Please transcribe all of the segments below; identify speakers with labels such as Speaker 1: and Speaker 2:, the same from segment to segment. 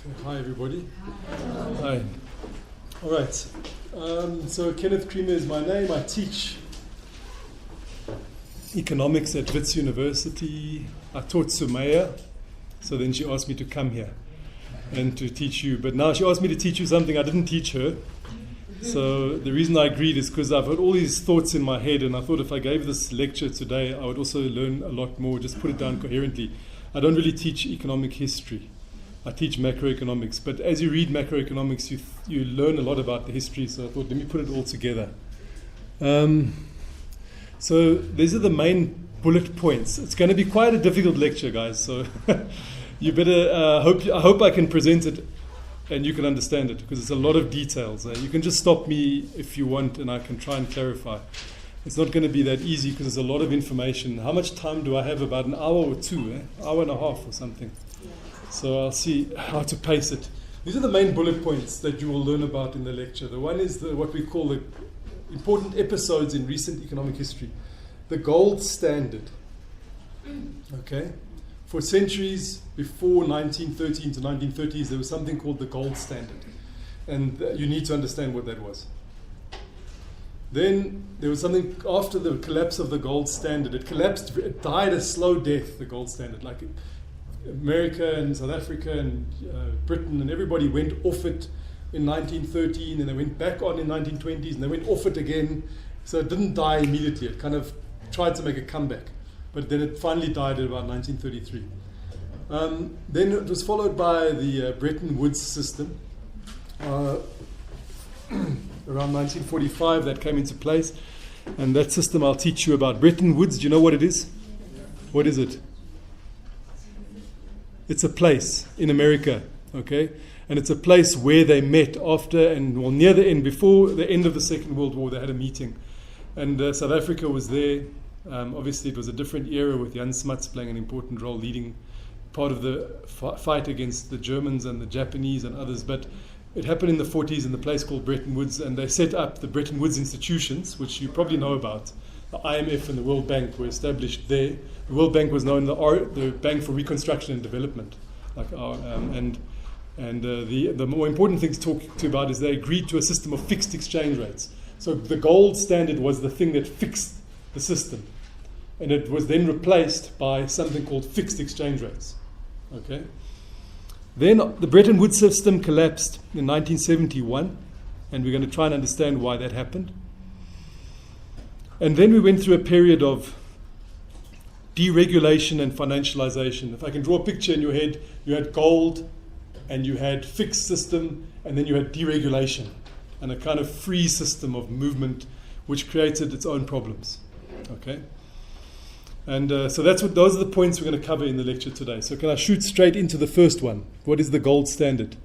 Speaker 1: Okay, hi everybody. Hi. All right. So Kenneth Creamer is my name. I teach economics at Wits University. I taught Sumaya, so then she asked me to come here and to teach you. But now she asked me to teach you something I didn't teach her. So the reason I agreed is because I've had all these thoughts in my head, and I thought if I gave this lecture today, I would also learn a lot more, just put it down coherently. I don't really teach economic history. I teach macroeconomics, but as you read macroeconomics, you learn a lot about the history, so I thought, let me put it all together. So these are the main bullet points. It's going to be quite a difficult lecture, guys, so you better, I hope I can present it and you can understand it, because it's a lot of details. You can just stop me if you want, and I can try and clarify. It's not going to be that easy, because there's a lot of information. How much time do I have? About an hour or two, hour and a half or something. So I'll see how to pace it. These are the main bullet points that you will learn about in the lecture. The one is what we call the important episodes in recent economic history. The gold standard. Okay? For centuries before 1913 to 1930s, there was something called the gold standard. And you need to understand what that was. Then there was something after the collapse of the gold standard. It collapsed, it died a slow death, the gold standard. Like America and South Africa and Britain and everybody went off it in 1913, and they went back on in 1920s, and they went off it again. So it didn't die immediately. It kind of tried to make a comeback, but then it finally died at about 1933. Then it was followed by the Bretton Woods system. Around 1945 that came into place, and that system I'll teach you about. Bretton Woods, do you know what it is? What is it? It's a place in America, okay? And it's a place where they met after and, well, near the end, before the end of the Second World War, they had a meeting. And South Africa was there. Obviously, it was a different era with Jan Smuts playing an important role, leading part of the fight against the Germans and the Japanese and others. But it happened in the 40s in the place called Bretton Woods, and they set up the Bretton Woods institutions, which you probably know about. The IMF and the World Bank were established there. The World Bank was known the Bank for Reconstruction and Development. The more important thing to talk to about is they agreed to a system of fixed exchange rates. So the gold standard was the thing that fixed the system, and it was then replaced by something called fixed exchange rates. Okay. Then the Bretton Woods system collapsed in 1971, and we're going to try and understand why that happened. And then we went through a period of deregulation and financialization. If I can draw a picture in your head, you had gold, and you had fixed system, and then you had deregulation, and a kind of free system of movement, which created its own problems. Okay? And so those are the points we're going to cover in the lecture today. So can I shoot straight into the first one? What is the gold standard?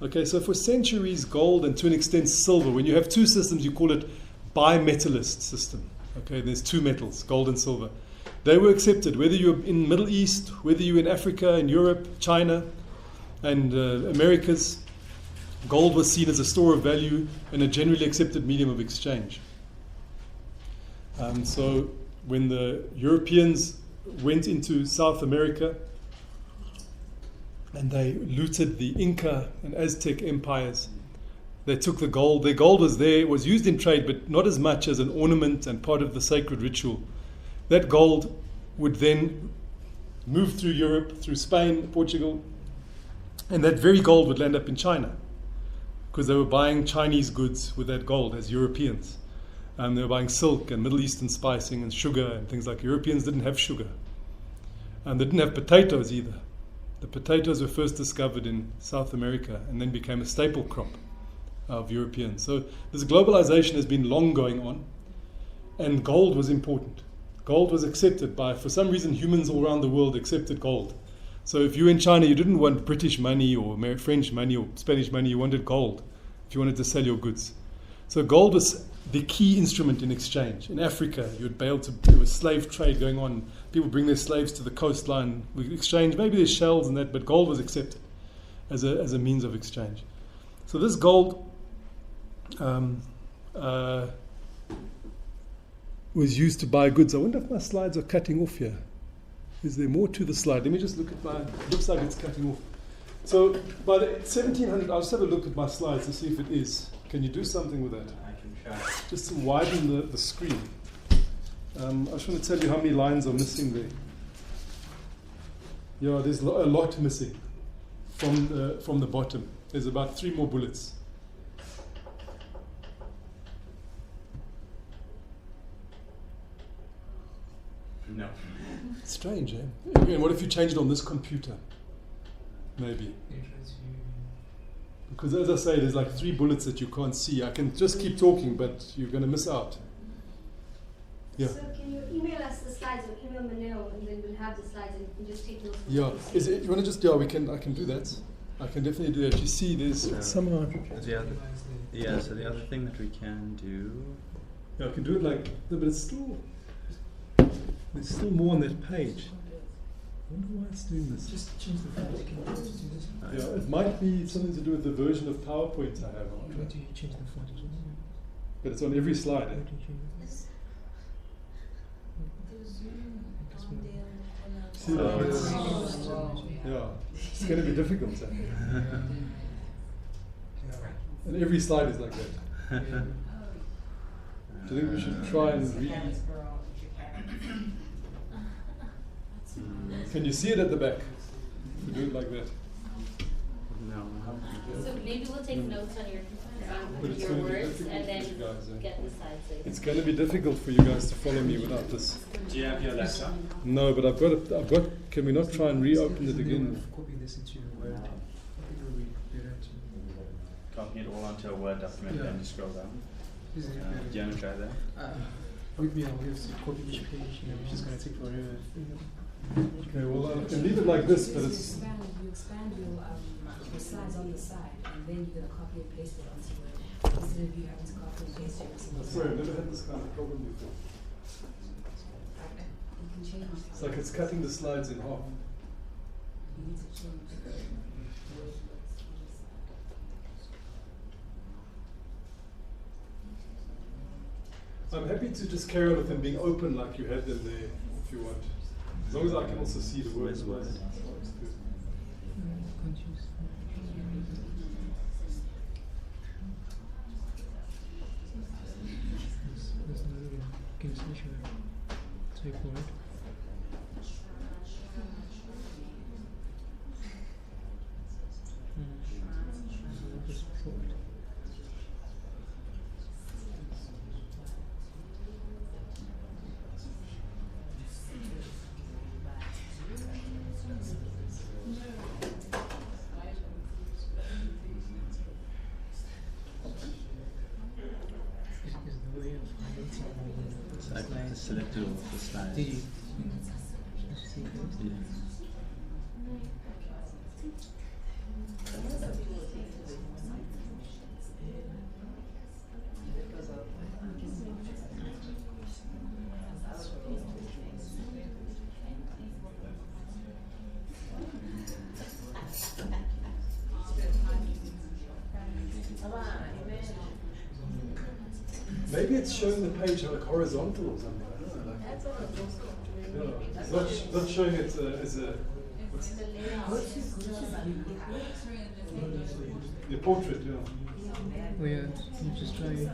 Speaker 1: Okay, so for centuries, gold and to an extent silver, when you have two systems, you call it bimetallist system. Okay, there's two metals, gold and silver. They were accepted, whether you're in Middle East, whether you're in Africa, in Europe, China, and Americas. Gold was seen as a store of value and a generally accepted medium of exchange. So when the Europeans went into South America and they looted the Inca and Aztec empires, they took the gold. Their gold was there, it was used in trade, but not as much as an ornament and part of the sacred ritual. That gold would then move through Europe, through Spain, Portugal, and that very gold would land up in China, because they were buying Chinese goods with that gold as Europeans. They were buying silk and Middle Eastern spicing and sugar and things like. Europeans didn't have sugar. And they didn't have potatoes either. The potatoes were first discovered in South America and then became a staple crop of Europeans. So this globalization has been long going on, and gold was important. Gold was accepted for some reason, humans all around the world accepted gold. So if you were in China, you didn't want British money or French money or Spanish money, you wanted gold if you wanted to sell your goods. So gold was the key instrument in exchange. In Africa, there was slave trade going on. People bring their slaves to the coastline. We exchange, maybe there's shells and that, but gold was accepted as a means of exchange. So this gold was used to buy goods. I wonder if my slides are cutting off here. Is there more to the slide? Let me just look at my... It looks like it's cutting off. So by the 1700, I'll just have a look at my slides to see if it is. Can you do something with that?
Speaker 2: I can try.
Speaker 1: Just to widen the screen. I just want to tell you how many lines are missing there. Yeah, there's a lot missing from the bottom. There's about 3 more bullets.
Speaker 2: No.
Speaker 1: Strange, eh? And what if you change it on this computer? Maybe. Because as I say, there's like 3 bullets that you can't see. I can just keep talking, but you're going to miss out. Yeah.
Speaker 3: So can you email us the slides or email Manil, and then we'll have the slides and you can just take those.
Speaker 1: Yeah. Is it? You want to just? Yeah, I can do that. I can definitely do that. You see, there's somehow.
Speaker 2: So the other thing that we can do.
Speaker 1: Yeah, I can do it like. No, but it's still. There's still more on that page. I wonder why it's doing this.
Speaker 4: Just change the font. Can you just do this?
Speaker 1: Yeah, it might be something to do with the version of PowerPoint I have on.
Speaker 4: Why do you change the font as well?
Speaker 1: But it's on every slide.
Speaker 4: Why
Speaker 1: Eh?
Speaker 4: do you change it?
Speaker 1: See that? Yeah, it's going to be difficult. Eh? And every slide is like that. Do you think we should try and read? Can you see it at the back? If we do it like that.
Speaker 2: No.
Speaker 5: So maybe we'll take notes on
Speaker 1: But it's
Speaker 5: your
Speaker 1: going to be
Speaker 5: words
Speaker 1: difficult
Speaker 5: and
Speaker 1: for
Speaker 5: then
Speaker 1: you guys. Eh?
Speaker 5: get the slides later.
Speaker 1: It's going to be difficult for you guys to follow me without this.
Speaker 2: Do you have your laptop?
Speaker 1: No, but I've got. Can we not try and reopen it again?
Speaker 4: Copy this into your Word. It will be better to.
Speaker 2: Copy it all onto a Word document and then you scroll down.
Speaker 4: Is it
Speaker 2: Do you want to try that?
Speaker 4: with me, I'll have to copy each page, which is going to take forever.
Speaker 1: Okay, well, I can leave it like this, but it's.
Speaker 6: You expand your slides on the side, and then you're going to copy and paste it onto Word, instead of you having to copy and paste it.
Speaker 1: Sorry, I've never had this kind of problem before.
Speaker 6: You can change it.
Speaker 1: It's like it's cutting the slides in half.
Speaker 6: You need to change the Word.
Speaker 1: I'm happy to just carry on with them being open like you had them there, if you want. As long as I can also see the words.
Speaker 2: Where's Word?
Speaker 4: Confused. There's another one. Can you switch your type Word? Just forward. Is the way of highlighting
Speaker 2: So I
Speaker 4: slides.
Speaker 2: selected all of the slides.
Speaker 4: Did you?
Speaker 2: Yeah.
Speaker 1: Maybe it's showing the page like horizontal or something. I don't know, like, yeah, it's not showing it as a the portrait. Yeah.
Speaker 4: Oh yeah, you just try it.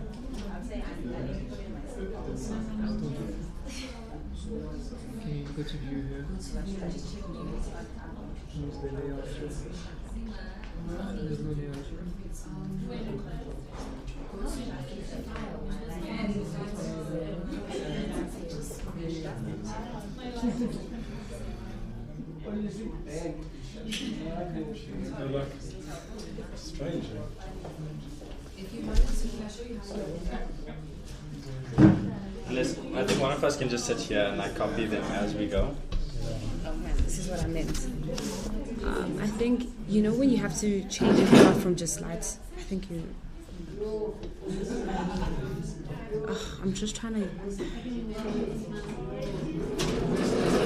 Speaker 4: Okay, go to view here. Use the layout. There's no layout.
Speaker 1: They're like strange. Eh?
Speaker 6: If you wanted to, can I show you how to
Speaker 2: Unless I think one of us can just sit here and like copy them as we go.
Speaker 6: This is what I meant. I think, you know, when you have to change it apart from just slides, I think you... I'm just trying to...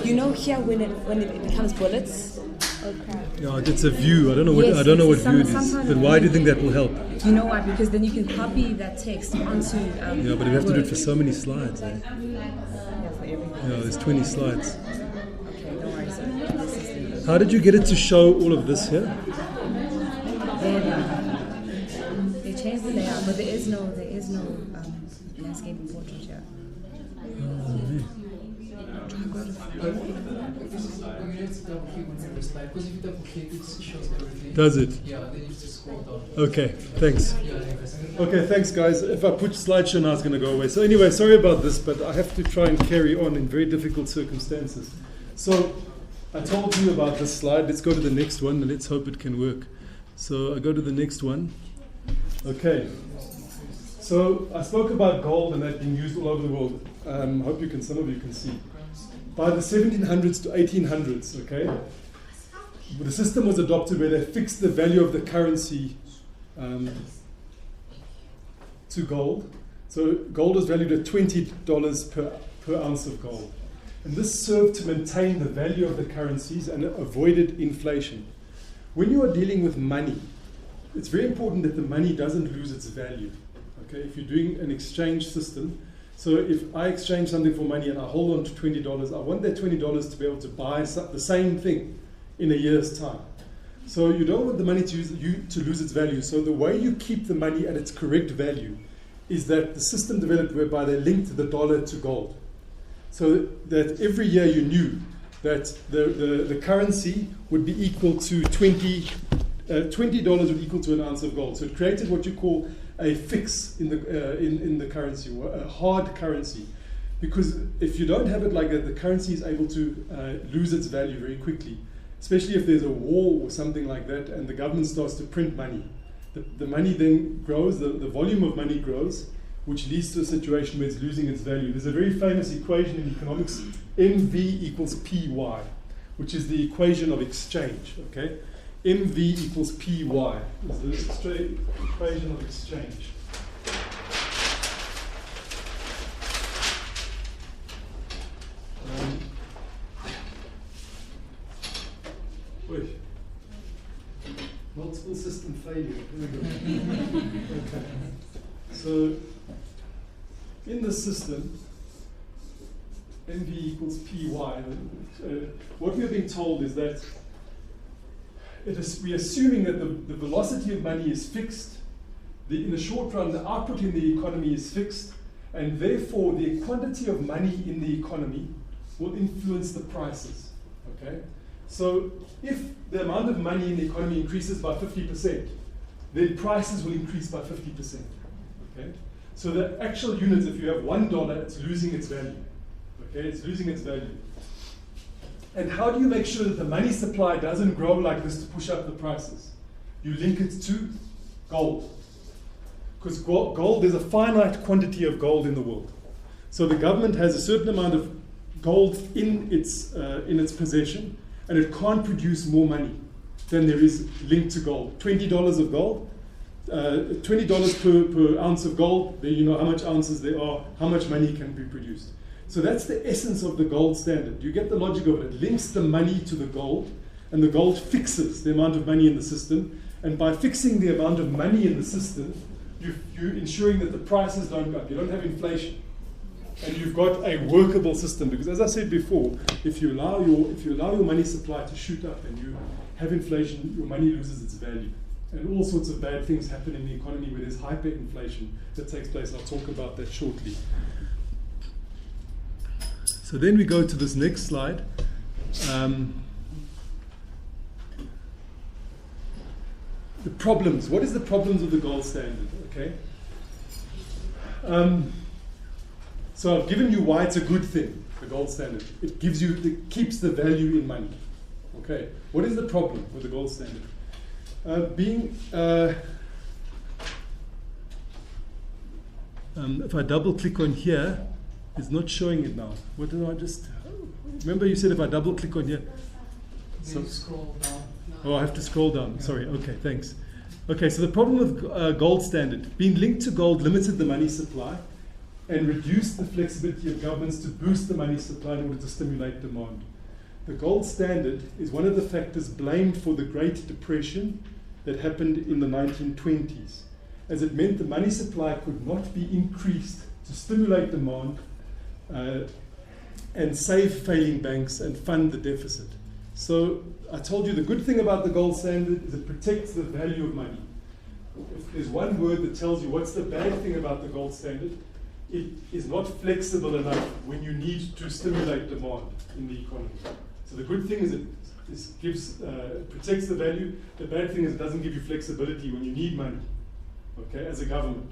Speaker 6: You know here when it becomes bullets? Oh crap.
Speaker 1: Yeah, it's a view. I don't know what
Speaker 6: Yes,
Speaker 1: I don't know what
Speaker 6: some-
Speaker 1: view it
Speaker 6: some
Speaker 1: is.
Speaker 6: kind
Speaker 1: But
Speaker 6: of
Speaker 1: why do
Speaker 6: view.
Speaker 1: you think that will help?
Speaker 6: You know why? Because then you can copy that text onto...
Speaker 1: Yeah, but we have to do it for so many slides. Eh?
Speaker 6: Yeah, for everything.
Speaker 1: Yeah, there's 20 slides.
Speaker 6: Okay, don't
Speaker 1: How did you get it to show all of this here?
Speaker 6: They changed the layout, but there is no landscaping portrait here.
Speaker 4: You have to double click on every slide because if you double click, it shows everything.
Speaker 1: Does it?
Speaker 4: Yeah, then you have to scroll down.
Speaker 1: Okay, thanks.
Speaker 4: Yeah, like
Speaker 1: Okay, thanks guys. If I put slideshow now, it's going to go away. So anyway, sorry about this, but I have to try and carry on in very difficult circumstances. So I told you about this slide. Let's go to the next one and let's hope it can work. So I go to the next one. Okay. So I spoke about gold and that being used all over the world. Hope some of you can see. By the 1700s to 1800s, okay, the system was adopted where they fixed the value of the currency to gold. So gold was valued at $20 per ounce of gold. And this served to maintain the value of the currencies and avoided inflation. When you are dealing with money, it's very important that the money doesn't lose its value. Okay, if you're doing an exchange system, so if I exchange something for money and I hold on to $20, I want that $20 to be able to buy the same thing in a year's time. So you don't want the money to lose its value. So the way you keep the money at its correct value is that the system developed whereby they linked the dollar to gold. So that every year you knew that the currency would be equal to $20 would equal to an ounce of gold. So it created what you call a fix in the currency, a hard currency. Because if you don't have it like that, the currency is able to lose its value very quickly, especially if there's a war or something like that and the government starts to print money. The money then grows, the volume of money grows, which leads to a situation where it's losing its value. There's a very famous equation in economics, MV equals PY, which is the equation of exchange, okay? MV equals PY is the equation of exchange. Multiple system failure. Here we go. Okay. So in the system, MV equals PY. What we're being told is that we're assuming that the velocity of money is fixed. In the short run, the output in the economy is fixed, and therefore the quantity of money in the economy will influence the prices. Okay? So if the amount of money in the economy increases by 50%, then prices will increase by 50%. Okay? So the actual units, if you have $1, it's losing its value. Okay? It's losing its value. And how do you make sure that the money supply doesn't grow like this to push up the prices? You link it to gold. Because gold, there's a finite quantity of gold in the world. So the government has a certain amount of gold in its possession, and it can't produce more money than there is linked to gold. $20 of gold, $20 per ounce of gold, then you know how much ounces there are, how much money can be produced. So that's the essence of the gold standard. You get the logic of it. It links the money to the gold, and the gold fixes the amount of money in the system. And by fixing the amount of money in the system, you're ensuring that the prices don't go up. You don't have inflation. And you've got a workable system. Because as I said before, if you allow your money supply to shoot up and you have inflation, your money loses its value. And all sorts of bad things happen in the economy where there's hyperinflation that takes place. I'll talk about that shortly. So then we go to this next slide. The problems. What is the problems of the gold standard? Okay. So I've given you why it's a good thing, the gold standard. It keeps the value in money. Okay. What is the problem with the gold standard? If I double click on here, it's not showing it now. What did I just... Remember you said if I double click on here...
Speaker 4: Then scroll down.
Speaker 1: Oh, I have to scroll down. Sorry. Okay, thanks. Okay, so the problem with gold standard. Being linked to gold limited the money supply and reduced the flexibility of governments to boost the money supply in order to stimulate demand. The gold standard is one of the factors blamed for the Great Depression that happened in the 1920s, as it meant the money supply could not be increased to stimulate demand and save failing banks and fund the deficit. So I told you the good thing about the gold standard is it protects the value of money. If there's one word that tells you what's the bad thing about the gold standard, it is not flexible enough when you need to stimulate demand in the economy. So the good thing is it protects the value. The bad thing is it doesn't give you flexibility when you need money, okay, as a government.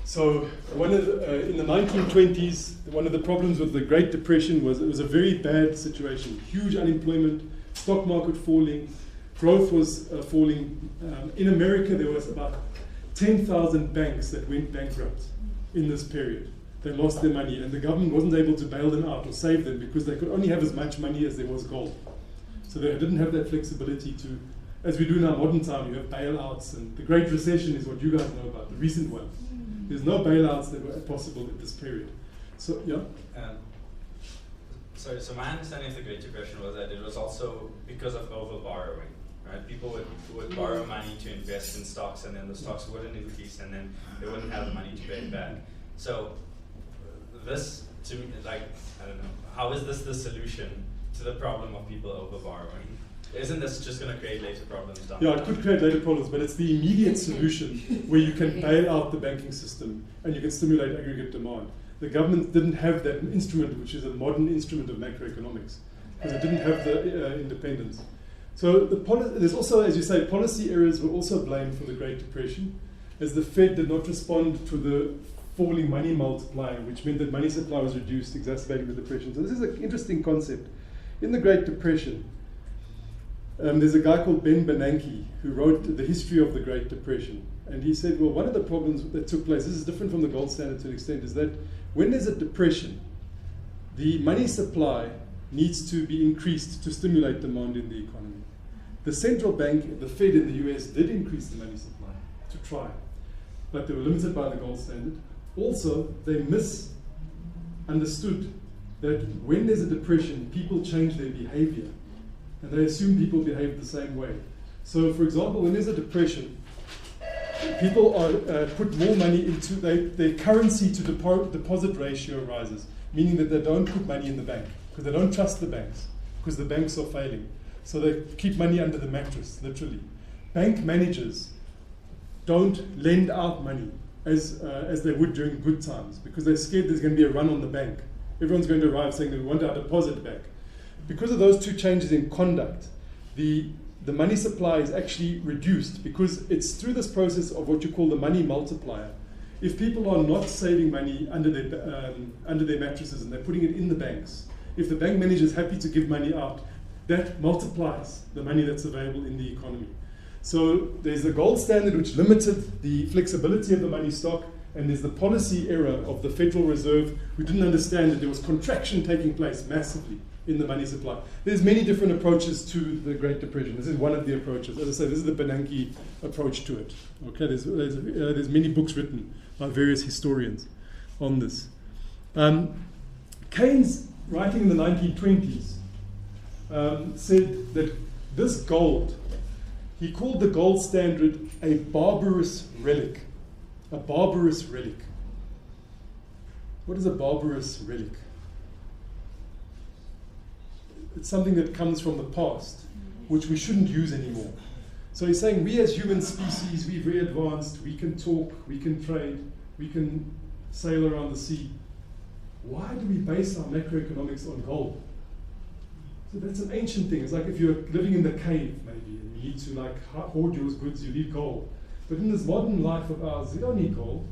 Speaker 1: So in the 1920s, one of the problems with the Great Depression was it was a very bad situation. Huge unemployment, stock market falling, growth was falling. In America, there was about 10,000 banks that went bankrupt in this period. They lost their money, and the government wasn't able to bail them out or save them because they could only have as much money as there was gold. So they didn't have that flexibility to, as we do in our modern time, you have bailouts, and the Great Recession is what you guys know about, the recent one. There's no bailouts that were possible at this period. So, yeah?
Speaker 2: So my understanding of the Great Depression was that it was also because of over-borrowing, right? People would borrow money to invest in stocks, and then the stocks wouldn't increase, and then they wouldn't have the money to pay it back. So this, to me, like, I don't know, how is this the solution to the problem of people over-borrowing? Isn't this just going to create later problems down the line?
Speaker 1: Yeah, it could create later problems, but it's the immediate solution where you can bail out the banking system and you can stimulate aggregate demand. The government didn't have that instrument, which is a modern instrument of macroeconomics, because it didn't have the independence. So there's also, as you say, policy errors were also blamed for the Great Depression, as the Fed did not respond to the falling money multiplier, which meant that money supply was reduced, exacerbating the depression. So this is an interesting concept. In the Great Depression, there's a guy called Ben Bernanke who wrote The History of the Great Depression. And he said, well, one of the problems that took place, this is different from the gold standard to an extent, is that when there's a depression, the money supply needs to be increased to stimulate demand in the economy. The central bank, the Fed in the US, did increase the money supply to try, but they were limited by the gold standard. Also, they misunderstood that when there's a depression, people change their behavior. And they assume people behave the same way. So, for example, when there's a depression, people are put more money into their currency to deposit ratio rises, meaning that they don't put money in the bank because they don't trust the banks, because the banks are failing. So they keep money under the mattress, literally. Bank managers don't lend out money as they would during good times because they're scared there's going to be a run on the bank. Everyone's going to arrive saying they want our deposit back. Because of those two changes in conduct, the money supply is actually reduced because it's through this process of what you call the money multiplier. If people are not saving money under their mattresses and they're putting it in the banks, if the bank manager is happy to give money out, that multiplies the money that's available in the economy. So there's the gold standard which limited the flexibility of the money stock, and there's the policy error of the Federal Reserve who didn't understand that there was contraction taking place massively in the money supply. There's many different approaches to the Great Depression. This is one of the approaches. As I say, this is the Bernanke approach to it. Okay, there's many books written by various historians on this. Keynes, writing in the 1920s, said that this gold, he called the gold standard a barbarous relic. A barbarous relic. What is a barbarous relic? It's something that comes from the past, which we shouldn't use anymore. So he's saying we as human species, we're very advanced, we can talk, we can trade, we can sail around the sea. Why do we base our macroeconomics on gold? So that's an ancient thing. It's like if you're living in the cave, maybe, and you need to like hoard your goods, you need gold. But in this modern life of ours, we don't need gold.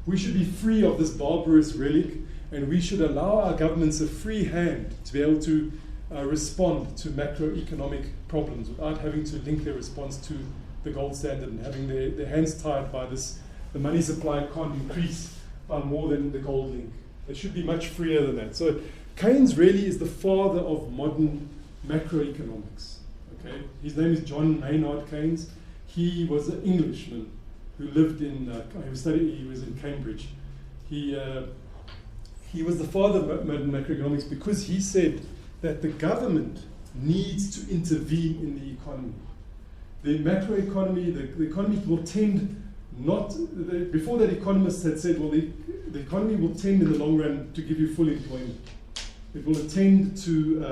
Speaker 1: We should be free of this barbarous relic, and we should allow our governments a free hand to be able to respond to macroeconomic problems without having to link their response to the gold standard and having their hands tied by this. The money supply can't increase by more than the gold link. It should be much freer than that. So Keynes really is the father of modern macroeconomics. Okay, his name is John Maynard Keynes. He was an Englishman who lived in. He was in Cambridge. He was the father of modern macroeconomics because he said that the government needs to intervene in the economy. The macroeconomy, the economy will tend before that economists had said, well, the economy will tend in the long run to give you full employment. It will tend to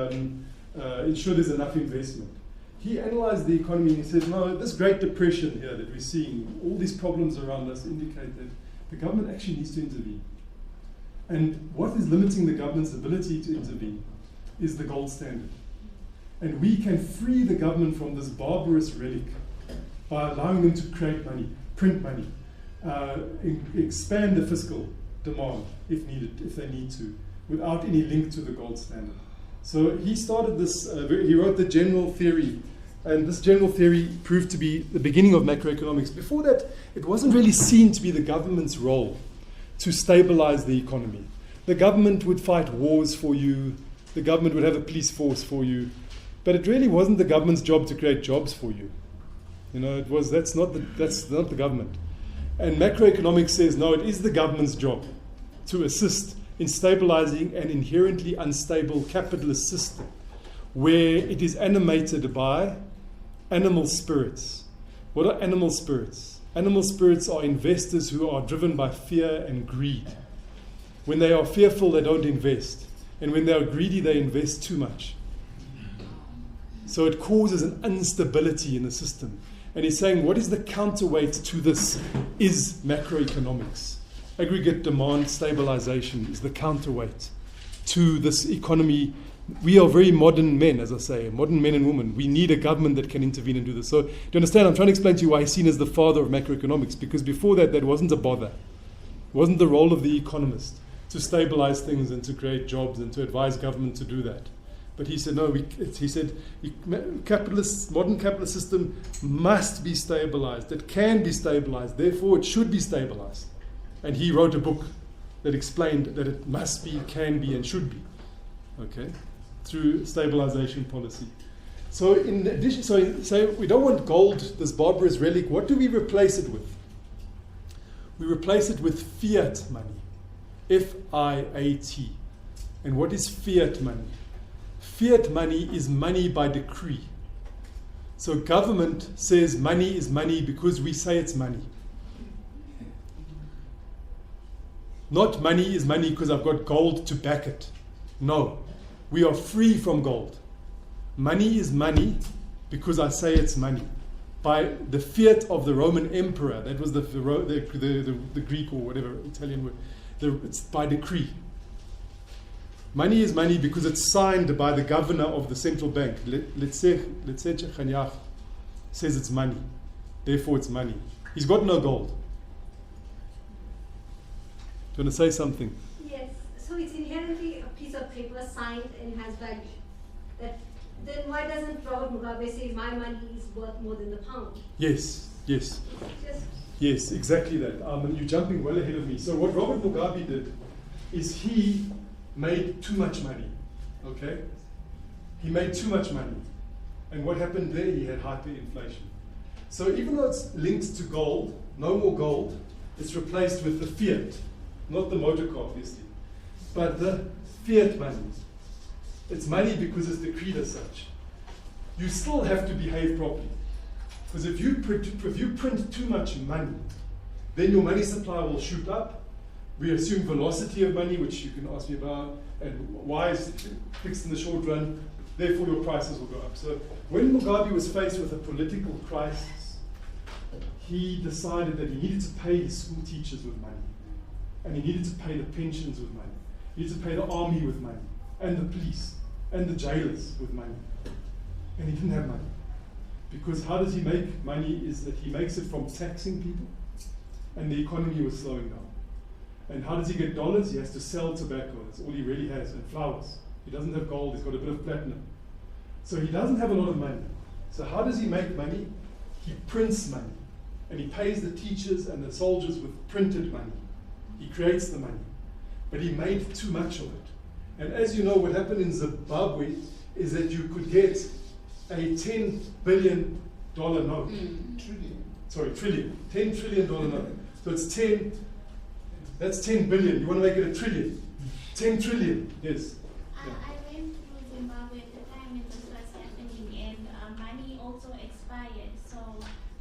Speaker 1: ensure there's enough investment. He analyzed the economy and he said, no, this Great Depression here that we're seeing, all these problems around us indicate that the government actually needs to intervene. And what is limiting the government's ability to intervene is the gold standard. And we can free the government from this barbarous relic by allowing them to create money, print money, expand the fiscal demand if needed, if they need to, without any link to the gold standard. So he started this, he wrote the general theory, and this general theory proved to be the beginning of macroeconomics. Before that, it wasn't really seen to be the government's role to stabilize the economy. The government would fight wars for you, the government would have a police force for you, but it really wasn't the government's job to create jobs for you. You know, that's not the government. And macroeconomics says, no, it is the government's job to assist in stabilizing an inherently unstable capitalist system where it is animated by animal spirits. What are animal spirits? Animal spirits are investors who are driven by fear and greed. When they are fearful, they don't invest. And when they are greedy, they invest too much. So it causes an instability in the system. And he's saying, what is the counterweight to this is macroeconomics. Aggregate demand stabilization is the counterweight to this economy. We are very modern men, as I say, modern men and women. We need a government that can intervene and do this. So, do you understand? I'm trying to explain to you why he's seen as the father of macroeconomics, because before that, that wasn't a bother. It wasn't the role of the economist to stabilize things and to create jobs and to advise government to do that. But he said, no, modern capitalist system must be stabilized. It can be stabilized. Therefore, it should be stabilized. And he wrote a book that explained that it must be, can be, and should be, okay, through stabilization policy. So in addition, so we don't want gold, this barbarous relic. What do we replace it with? We replace it with fiat money, F-I-A-T. And what is fiat money? Fiat money is money by decree. So government says money is money because we say it's money. Not money is money because I've got gold to back it. No, we are free from gold. Money is money because I say it's money. By the fiat of the Roman emperor, that was the Greek or whatever Italian word, it's by decree. Money is money because it's signed by the governor of the central bank. Says it's money. Therefore it's money. He's got no gold. Do you want to say something?
Speaker 3: Yes. So it's inherently a piece of paper signed and has value. Then why doesn't Robert Mugabe say my money is worth more than the pound?
Speaker 1: Yes. Yes, exactly that. You're jumping well ahead of me. So what Robert Mugabe did is he made too much money. Okay? He made too much money. And what happened there? He had hyperinflation. So even though it's linked to gold, no more gold, it's replaced with the fiat. Not the motor car, obviously, but the fiat money. It's money because it's decreed as such. You still have to behave properly. Because if you print too much money, then your money supply will shoot up. We assume velocity of money, which you can ask me about, and why is it fixed in the short run, therefore your prices will go up. So when Mugabe was faced with a political crisis, he decided that he needed to pay his school teachers with money. And he needed to pay the pensions with money. He needed to pay the army with money, and the police, and the jailers with money. And he didn't have money. Because how does he make money is that he makes it from taxing people, and the economy was slowing down. And how does he get dollars? He has to sell tobacco. That's all he really has, and flowers. He doesn't have gold, he's got a bit of platinum. So he doesn't have a lot of money. So how does he make money? He prints money. And he pays the teachers and the soldiers with printed money. He creates the money. But he made too much of it. And as you know, what happened in Zimbabwe is that you could get a $10 billion note. Trillion. $10 trillion note. So it's 10, that's 10 billion. You want to make it a trillion. 10 trillion, yes.
Speaker 7: I went through Zimbabwe at the time it was first happening, and money also also expired. So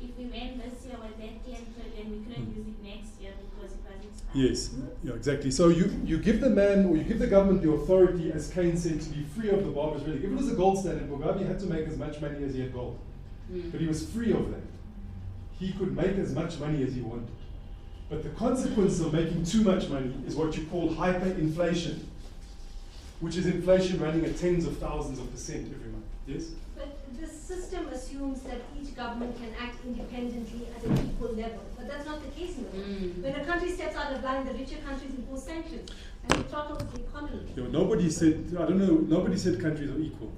Speaker 7: if we went this year with that 10 trillion, we couldn't use it next year because it was expired.
Speaker 1: Yes, yeah, exactly. So you give the man, or you give the government the authority, as Keynes said, to be free of the barbarous relic. If it was a gold standard, Mugabe had to make as much money as he had gold. But he was free of that. He could make as much money as he wanted. But the consequence of making too much money is what you call hyperinflation, which is inflation running at tens of thousands of % every month. Yes?
Speaker 3: But this system assumes that each government can act independently at an equal level. But that's not the case in the world. When a country steps out of line, the richer countries impose sanctions and it throttles the economy.
Speaker 1: Yeah, nobody said, I don't know, nobody said countries are equal.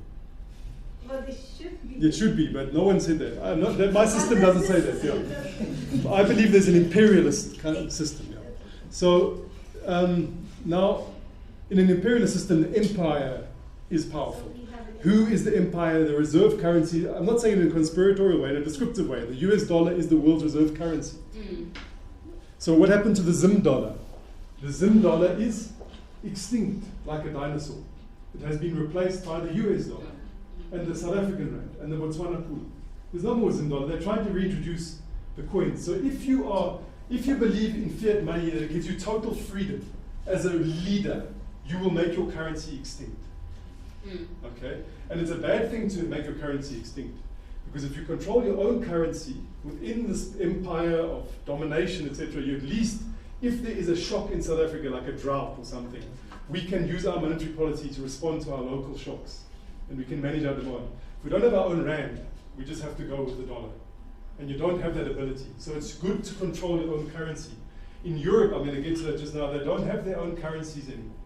Speaker 3: Well, they should be.
Speaker 1: It should be, but no one said that. My system doesn't say that. Yeah. I believe there's an imperialist kind of system. Yeah. So now, in an imperialist system, the empire is powerful. Who is the empire? The reserve currency. I'm not saying in a conspiratorial way, in a descriptive way. The US dollar is the world's reserve currency. So what happened to the Zim dollar? The Zim dollar is extinct, like a dinosaur. It has been replaced by the US dollar and the South African rand and the Botswana pula. There's no more Zim dollar. They're trying to reintroduce the coins. So if you believe in fiat money that it gives you total freedom as a leader, you will make your currency extinct. Okay? And it's a bad thing to make your currency extinct. Because if you control your own currency within this empire of domination, etc., you at least, if there is a shock in South Africa, like a drought or something, we can use our monetary policy to respond to our local shocks. And we can manage our demand. If we don't have our own rand, we just have to go with the dollar. And you don't have that ability. So it's good to control your own currency. In Europe, I'm going to get to that just now, they don't have their own currencies anymore.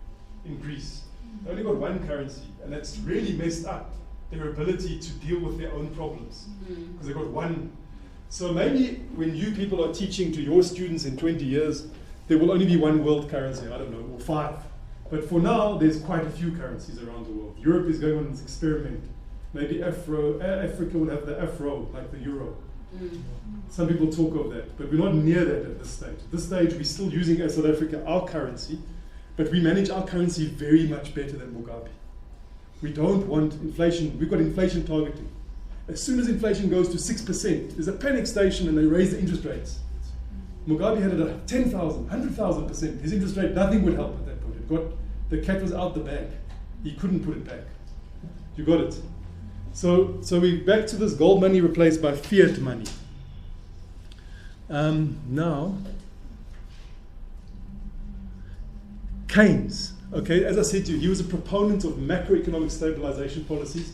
Speaker 1: In Greece, they only got one currency, and that's really messed up their ability to deal with their own problems. Because they've got one. So maybe when you people are teaching to your students in 20 years, there will only be one world currency, I don't know, or 5. But for now, there's quite a few currencies around the world. Europe is going on this experiment. Maybe Africa will have the afro, like the euro. Some people talk of that, but we're not near that at this stage. At this stage, we're still using as South Africa our currency, but we manage our currency very much better than Mugabe. We don't want inflation. We've got inflation targeting. As soon as inflation goes to 6%, there's a panic station and they raise the interest rates. Mugabe had it at 10,000, 100,000%. His interest rate, nothing would help at that point. The cat was out the bag. He couldn't put it back. You got it? So we're back to this gold money replaced by fiat money. Now, Keynes, okay, as I said to you, he was a proponent of macroeconomic stabilization policies.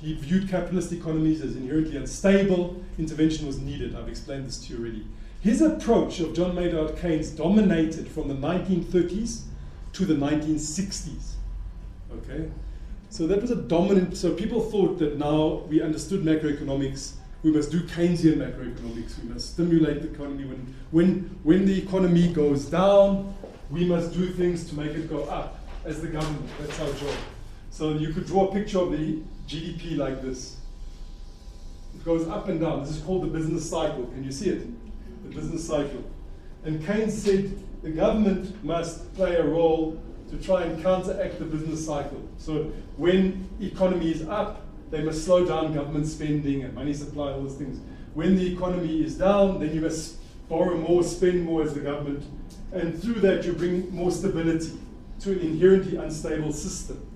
Speaker 1: He viewed capitalist economies as inherently unstable. Intervention was needed. I've explained this to you already. His approach of John Maynard Keynes dominated from the 1930s to the 1960s. Okay? So that was a dominant, so people thought that now we understood macroeconomics, we must do Keynesian macroeconomics, we must stimulate the economy. When the economy goes down, we must do things to make it go up as the government. That's our job. So you could draw a picture of the GDP like this. It goes up and down. This is called the business cycle. Can you see it? The business cycle. And Keynes said the government must play a role to try and counteract the business cycle. So when economy is up, they must slow down government spending and money supply, all those things. When the economy is down, then you must borrow more, spend more as the government. And through that, you bring more stability to an inherently unstable system.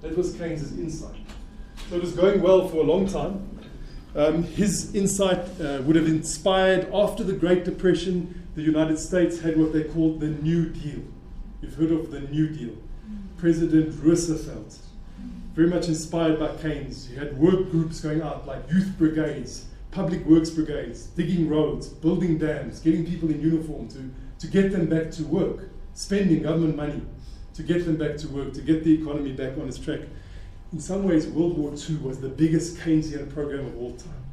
Speaker 1: That was Keynes' insight. So it was going well for a long time. His insight would have inspired, after the Great Depression, the United States had what they called the New Deal. You've heard of the New Deal. President Roosevelt, very much inspired by Keynes. You had work groups going out like youth brigades, public works brigades, digging roads, building dams, getting people in uniform to get them back to work, spending government money to get them back to work, to get the economy back on its track. In some ways, World War II was the biggest Keynesian program of all time,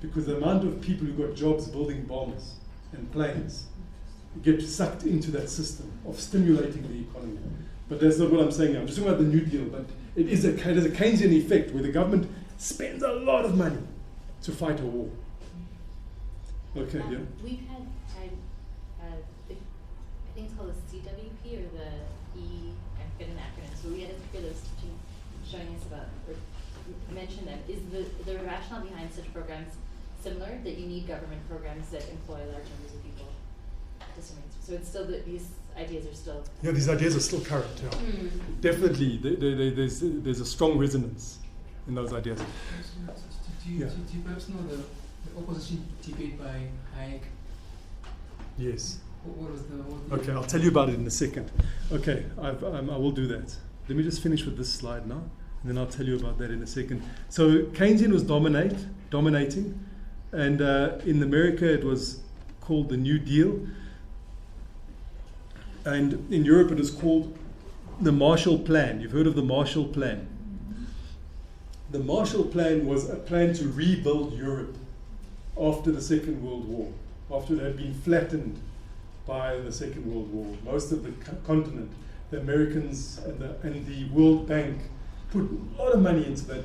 Speaker 1: because the amount of people who got jobs building bombs and planes get sucked into that system of stimulating the economy. But that's not what I'm saying now. I'm just talking about the New Deal. But it has a Keynesian effect where the government spends a lot of money to fight a war. Okay, yeah.
Speaker 5: We've had, I think it's called the CWP or the I forget an acronym. So we had a speaker that was showing us about, or mention them, is the rationale behind such programs similar, that you need government programs that employ large numbers of people to some extent? So it's still that these ideas are still...
Speaker 1: Yeah, these ideas are still current, yeah. Definitely, there's a strong resonance in those ideas.
Speaker 4: Do you perhaps know the opposition debate by Hayek?
Speaker 1: Yes.
Speaker 4: What was the...
Speaker 1: Okay, I'll tell you about it in a second. Okay, I will do that. Let me just finish with this slide now, and then I'll tell you about that in a second. So Keynesian was dominating, and in America it was called the New Deal, and in Europe it was called the Marshall Plan. You've heard of the Marshall Plan. The Marshall Plan was a plan to rebuild Europe after the Second World War, after it had been flattened by the Second World War. Most of the continent, the Americans and the World Bank put a lot of money into that.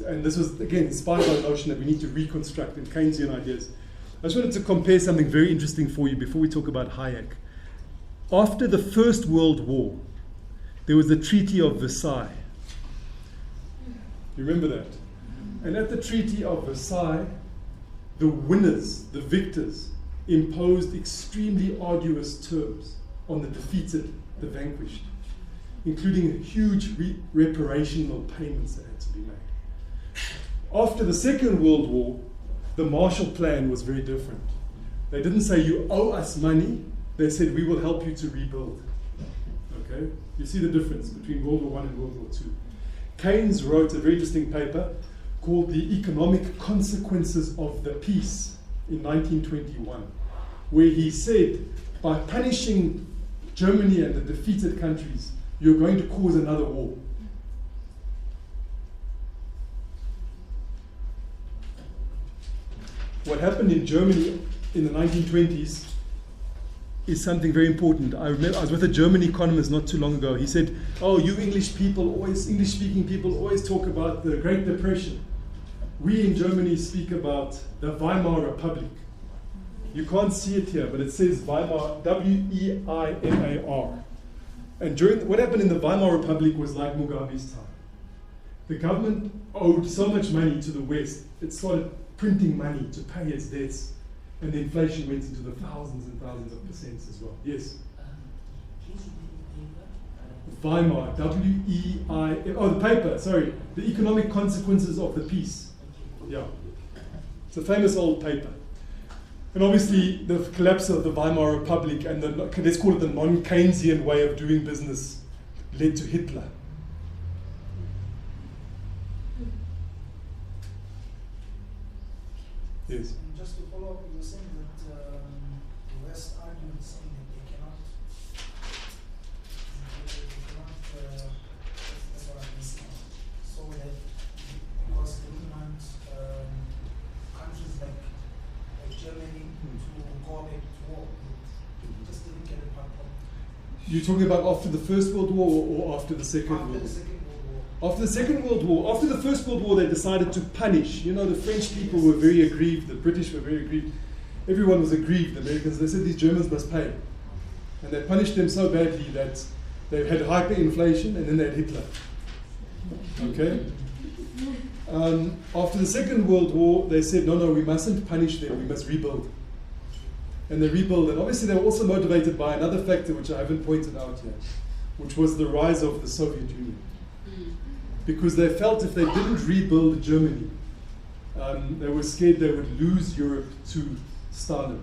Speaker 1: And this was, again, inspired by the notion that we need to reconstruct in Keynesian ideas. I just wanted to compare something very interesting for you before we talk about Hayek. After the First World War, there was the Treaty of Versailles. You remember that? And at the Treaty of Versailles, the winners, the victors, imposed extremely arduous terms on the defeated, the vanquished, including huge reparational payments that had to be made. After the Second World War, the Marshall Plan was very different. They didn't say, you owe us money. They said, we will help you to rebuild. Okay? You see the difference between World War I and World War II. Keynes wrote a very interesting paper called The Economic Consequences of the Peace in 1921, where he said, by punishing Germany and the defeated countries, you're going to cause another war. What happened in Germany in the 1920s is something very important. I remember I was with a German economist not too long ago. He said, oh, you English-speaking people always talk about the Great Depression. We in Germany speak about the Weimar Republic. You can't see it here, but it says Weimar, W-E-I-M-A-R. And what happened in the Weimar Republic was like Mugabe's time. The government owed so much money to the West, it started printing money to pay its debts. And the inflation went into the thousands and thousands of percents as well. Yes? Weimar, W-E-I-M, oh, the paper, sorry. The Economic Consequences of the Peace. Yeah. It's a famous old paper. And obviously the collapse of the Weimar Republic and let's call it the non-Keynesian way of doing business led to Hitler. Yes?
Speaker 8: Just to follow up, you were saying that the West argued saying that they cannot that's what I've been saying, so that because they didn't want countries like Germany to go back to war. Just didn't get it part.
Speaker 1: You're talking about after the First World War or after the Second World War?
Speaker 8: After the Second World War.
Speaker 1: After the Second World War, after the First World War, they decided to punish. You know, the French people were very aggrieved, the British were very aggrieved. Everyone was aggrieved, the Americans. They said these Germans must pay. And they punished them so badly that they had hyperinflation and then they had Hitler. Okay? After the Second World War, they said, no, we mustn't punish them, we must rebuild. And they rebuild. And obviously they were also motivated by another factor which I haven't pointed out yet, which was the rise of the Soviet Union. Because they felt if they didn't rebuild Germany, they were scared they would lose Europe to Stalin.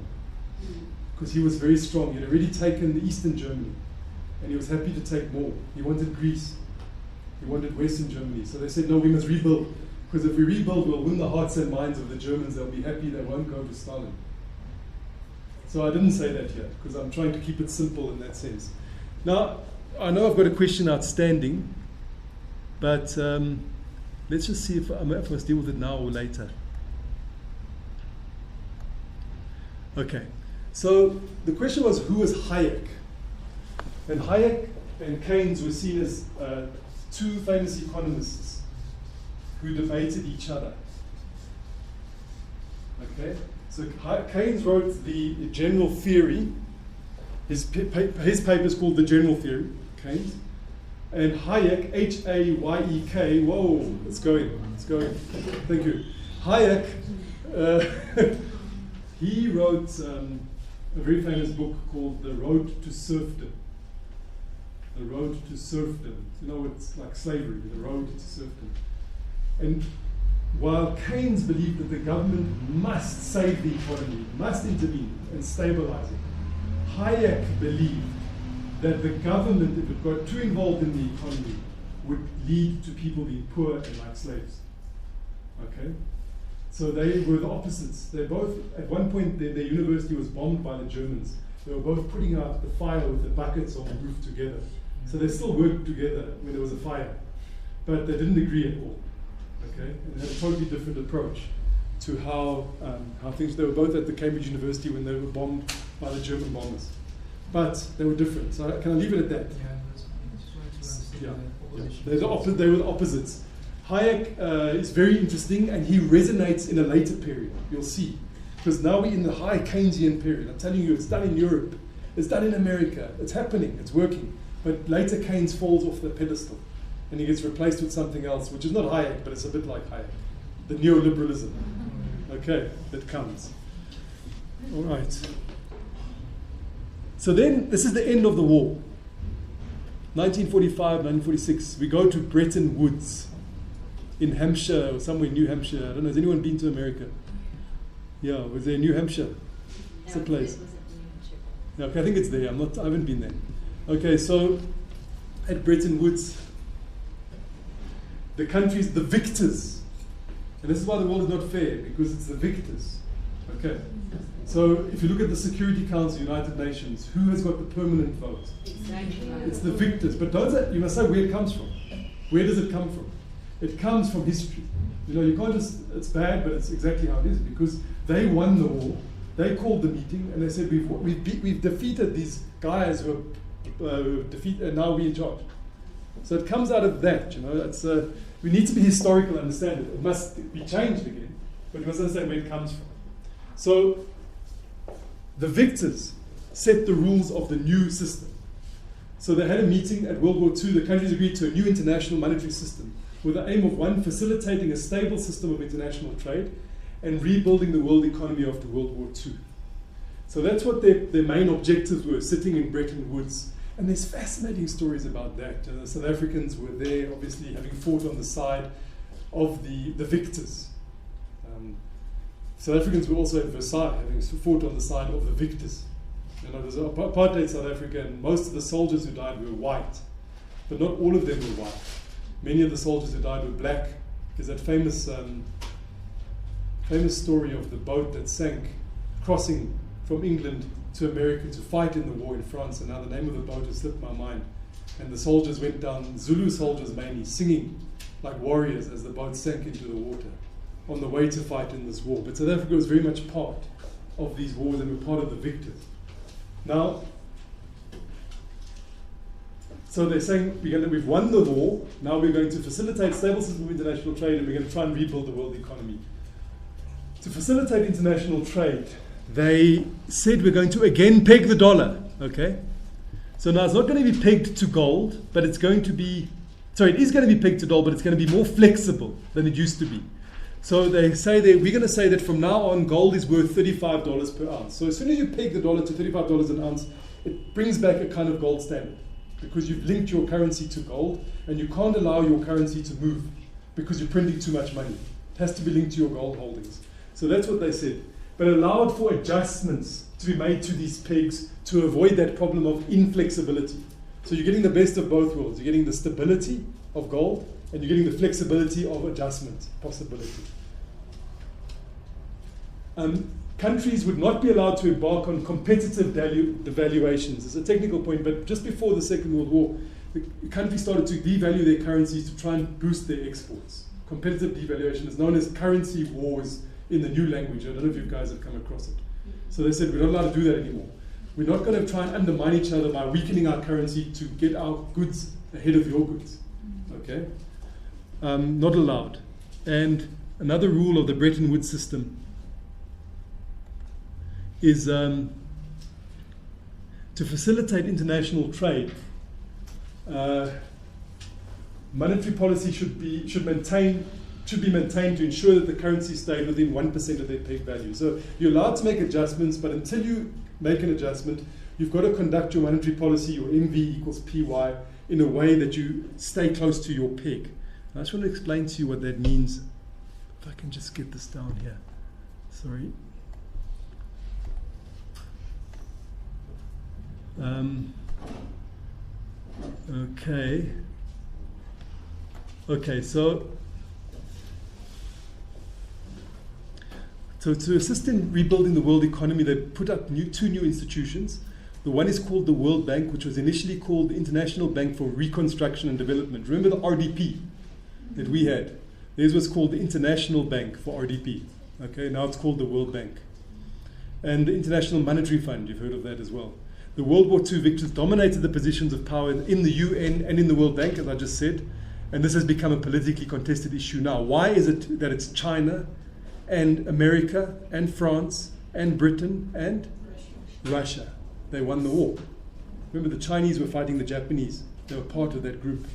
Speaker 1: Because he was very strong. He had already taken the Eastern Germany. And he was happy to take more. He wanted Greece. He wanted Western Germany. So they said, no, we must rebuild. Because if we rebuild, we'll win the hearts and minds of the Germans. They'll be happy. They won't go to Stalin. So I didn't say that yet, because I'm trying to keep it simple in that sense. Now, I know I've got a question outstanding. But let's just see if I must deal with it now or later. Okay, so the question was, who was Hayek? And Hayek and Keynes were seen as two famous economists who debated each other. Okay, so Keynes wrote the general theory. His paper is called The General Theory, Keynes. And Hayek, Hayek, whoa, it's going. Thank you. Hayek, he wrote a very famous book called The Road to Serfdom. The Road to Serfdom. You know, it's like slavery, the road to serfdom. And while Keynes believed that the government must save the economy, must intervene and stabilize it, Hayek believed that the government, if it got too involved in the economy, would lead to people being poor and like slaves. Okay? So they were the opposites. They both, at one point, their university was bombed by the Germans. They were both putting out the fire with the buckets on the roof together. So they still worked together when there was a fire. But they didn't agree at all. Okay? And they had a totally different approach to how things, they were both at the Cambridge University when they were bombed by the German bombers. But they were different. So can I leave it at that? Yeah. They were the opposites. Hayek is very interesting, and he resonates in a later period. You'll see. Because now we're in the high Keynesian period. I'm telling you, it's done in Europe. It's done in America. It's happening. It's working. But later Keynes falls off the pedestal. And he gets replaced with something else, which is not Hayek, but it's a bit like Hayek. The neoliberalism. Okay, that comes. All right. So then, this is the end of the war. 1945, 1946. We go to Bretton Woods in Hampshire, or somewhere in New Hampshire. I don't know, has anyone been to America? Yeah, was there New Hampshire? It's a place. Yeah, okay, I think it's there. I haven't been there. Okay, so at Bretton Woods, the countries, the victors, and this is why the world is not fair, because it's the victors. Okay. So if you look at the Security Council, United Nations, who has got the permanent vote?
Speaker 5: Exactly.
Speaker 1: It's the victors. But you must say where it comes from. Where does it come from? It comes from history. You know, you can't just, it's bad, but it's exactly how it is, because they won the war, they called the meeting, and they said, we've defeated these guys who are defeated, and now we're in charge. So it comes out of that, you know. It's we need to be historical and understand it. It must be changed again, but you must understand where it comes from. So the victors set the rules of the new system. So they had a meeting at World War II. The countries agreed to a new international monetary system with the aim of, one, facilitating a stable system of international trade and rebuilding the world economy after World War II. So that's what their main objectives were, sitting in Bretton Woods. And there's fascinating stories about that. The South Africans were there, obviously, having fought on the side of the victors. South Africans were also at Versailles, having fought on the side of the victors. You know, there's apartheid South Africa, and most of the soldiers who died were white. But not all of them were white. Many of the soldiers who died were black. There's that famous story of the boat that sank, crossing from England to America to fight in the war in France, and now the name of the boat has slipped my mind. And the soldiers went down, Zulu soldiers mainly, singing like warriors as the boat sank into the water on the way to fight in this war. But South Africa was very much part of these wars and were part of the victors. Now, so they're saying we've won the war, now we're going to facilitate stable system of international trade, and we're going to try and rebuild the world economy. To facilitate international trade, they said we're going to again peg the dollar, okay? So now it's not going to be pegged to gold, but it's going to be, it is going to be pegged to gold, but it's going to be more flexible than it used to be. So they say we're going to say that from now on, gold is worth $35 per ounce. So as soon as you peg the dollar to $35 an ounce, it brings back a kind of gold standard, because you've linked your currency to gold, and you can't allow your currency to move because you're printing too much money. It has to be linked to your gold holdings. So that's what they said. But allowed for adjustments to be made to these pegs to avoid that problem of inflexibility. So you're getting the best of both worlds. You're getting the stability of gold, and you're getting the flexibility of adjustment possibility. Countries would not be allowed to embark on competitive devaluations. It's a technical point, but just before the Second World War, the countries started to devalue their currencies to try and boost their exports. Competitive devaluation is known as currency wars in the new language. I don't know if you guys have come across it. So they said, we're not allowed to do that anymore. We're not going to try and undermine each other by weakening our currency to get our goods ahead of your goods. Okay? Not allowed. And another rule of the Bretton Woods system is to facilitate international trade. monetary policy should be maintained to ensure that the currency stayed within 1% of their peg value. So you're allowed to make adjustments, but until you make an adjustment, you've got to conduct your monetary policy, your MV equals PY, in a way that you stay close to your peg. I just want to explain to you what that means. If I can just get this down here. Sorry. Okay, so to assist in rebuilding the world economy, they put up two new institutions. The one is called the World Bank, which was initially called the International Bank for Reconstruction and Development. Remember the RDP that we had? Theirs was called the International Bank for RDP. Okay, now it's called the World Bank. And the International Monetary Fund, you've heard of that as well. The World War II victors dominated the positions of power in the UN and in the World Bank, as I just said. And this has become a politically contested issue now. Why is it that it's China and America and France and Britain and Russia? They won the war. Remember, the Chinese were fighting the Japanese. They were part of that group.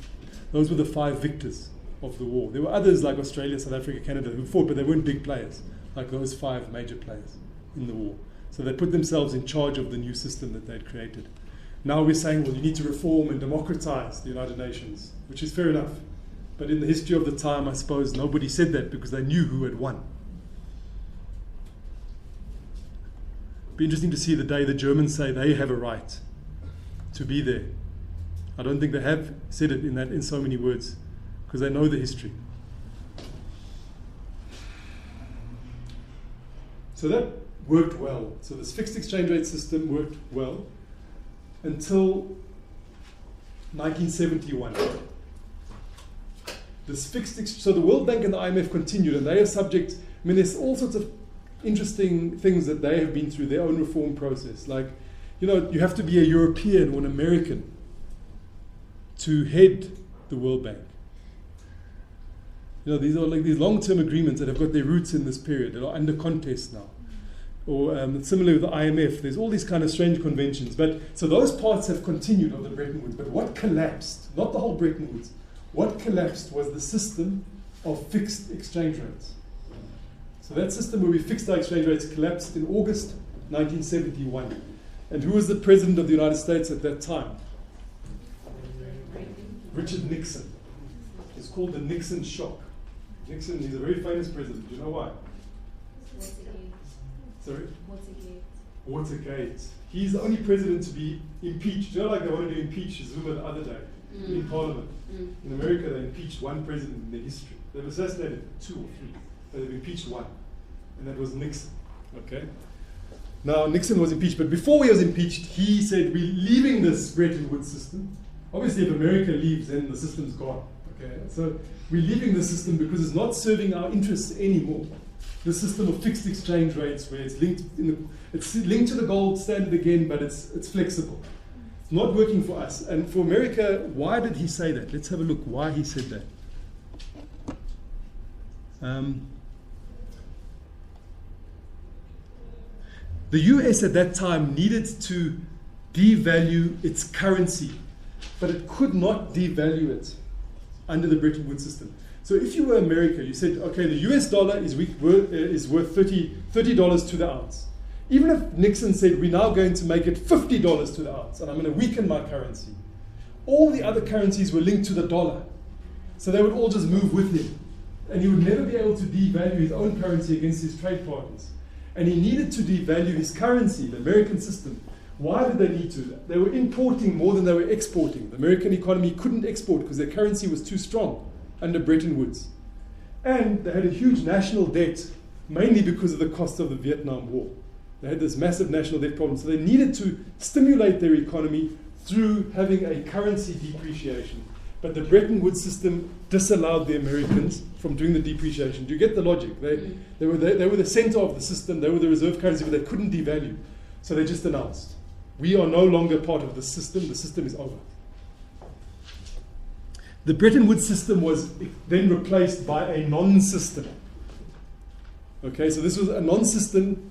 Speaker 1: Those were the 5 victors of the war. There were others like Australia, South Africa, Canada who fought, but they weren't big players, like those 5 major players in the war. So they put themselves in charge of the new system that they'd created. Now we're saying, well, you need to reform and democratize the United Nations, which is fair enough. But in the history of the time, I suppose nobody said that because they knew who had won. Be interesting to see the day the Germans say they have a right to be there. I don't think they have said it in so many words because they know the history. So that worked well. So this fixed exchange rate system worked well until 1971. So the World Bank and the IMF continued, and they are subject. I mean, there's all sorts of interesting things that they have been through their own reform process. Like, you have to be a European or an American to head the World Bank. These are like these long-term agreements that have got their roots in this period that are under contest now. Or similarly with the IMF, there's all these kind of strange conventions. But so those parts have continued of the Bretton Woods. But what collapsed, not the whole Bretton Woods, what collapsed was the system of fixed exchange rates. So that system where we fixed our exchange rates collapsed in August 1971. And who was the president of the United States at that time? Richard Nixon. It's called the Nixon shock. Nixon, he's a very famous president. Do you know why? Sorry? Watergate. He's the only president to be impeached. Like they wanted to impeach Zuma the other day in Parliament. In America, they impeached one president in their history. They've assassinated 2 or 3, but they've impeached one, and that was Nixon. Okay. Now Nixon was impeached, but before he was impeached, he said, "We're leaving this Bretton Woods system." Obviously, if America leaves, then the system's gone. Okay. So we're leaving the system because it's not serving our interests anymore. The system of fixed exchange rates, where it's linked to the gold standard again, but it's flexible. It's not working for us. And for America, why did he say that? Let's have a look why he said that. The US at that time needed to devalue its currency, but it could not devalue it under the Bretton Woods system. So if you were America, you said, okay, the US dollar is worth $30 to the ounce. Even if Nixon said, we're now going to make it $50 to the ounce, and I'm going to weaken my currency, all the other currencies were linked to the dollar. So they would all just move with him. And he would never be able to devalue his own currency against his trade partners. And he needed to devalue his currency, the American system. Why did they need to? They were importing more than they were exporting. The American economy couldn't export because their currency was too strong under Bretton Woods. And they had a huge national debt, mainly because of the cost of the Vietnam War. They had this massive national debt problem. So they needed to stimulate their economy through having a currency depreciation. But the Bretton Woods system disallowed the Americans from doing the depreciation. Do you get the logic? They were the center of the system. They were the reserve currency, but they couldn't devalue. So they just announced, we are no longer part of the system. The system is over. The Bretton Woods system was then replaced by a non-system. Okay, so this was a non-system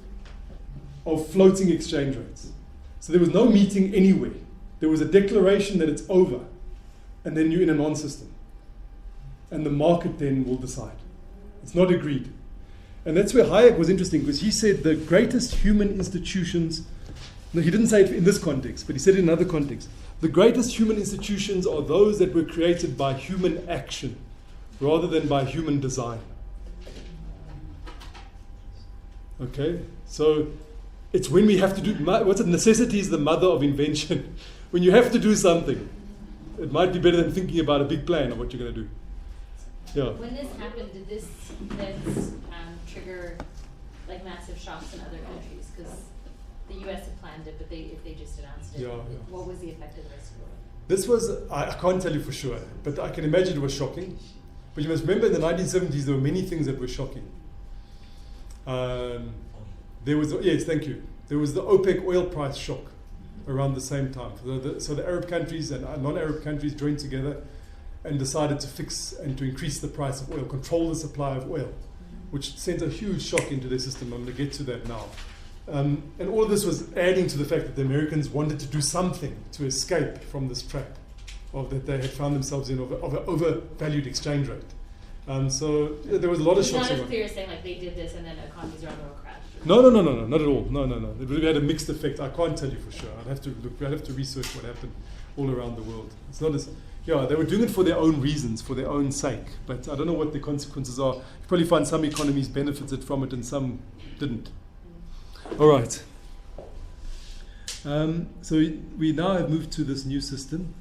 Speaker 1: of floating exchange rates. So there was no meeting anywhere. There was a declaration that it's over, and then you're in a non-system. and the market then will decide. It's not agreed. And that's where Hayek was interesting, because he said the greatest human institutions, no, he didn't say it in this context, but he said it in another context. The greatest human institutions are those that were created by human action rather than by human design. Okay? So it's when we have to do, what's it? Necessity is the mother of invention. When you have to do something, it might be better than thinking about a big plan of what you're going to do. Yeah.
Speaker 5: When this happened, did this then trigger like massive shocks in other countries? Because the U.S. had planned it, but if they just announced it,
Speaker 1: Yeah.
Speaker 5: what was the effect of the rest of the world?
Speaker 1: This was, I can't tell you for sure, but I can imagine it was shocking. But you must remember in the 1970s, there were many things that were shocking. There was, yes, thank you. There was the OPEC oil price shock around the same time. So the Arab countries and non-Arab countries joined together and decided to fix and to increase the price of oil, control the supply of oil, which sent a huge shock into their system. I'm going to get to that now. And all of this was adding to the fact that the Americans wanted to do something to escape from this trap of that they had found themselves in of an overvalued exchange rate. So there was a lot of
Speaker 5: It's
Speaker 1: shocks.
Speaker 5: not as clear as saying like they did this and then economies around the world crashed.
Speaker 1: No, not at all. No. It really had a mixed effect. I can't tell you for sure. I'd have to look. I'd have to research what happened all around the world. It's not as, yeah, they were doing it for their own reasons, for their own sake. But I don't know what the consequences are. You probably find some economies benefited from it and some didn't. All right. So we now have moved to this new system.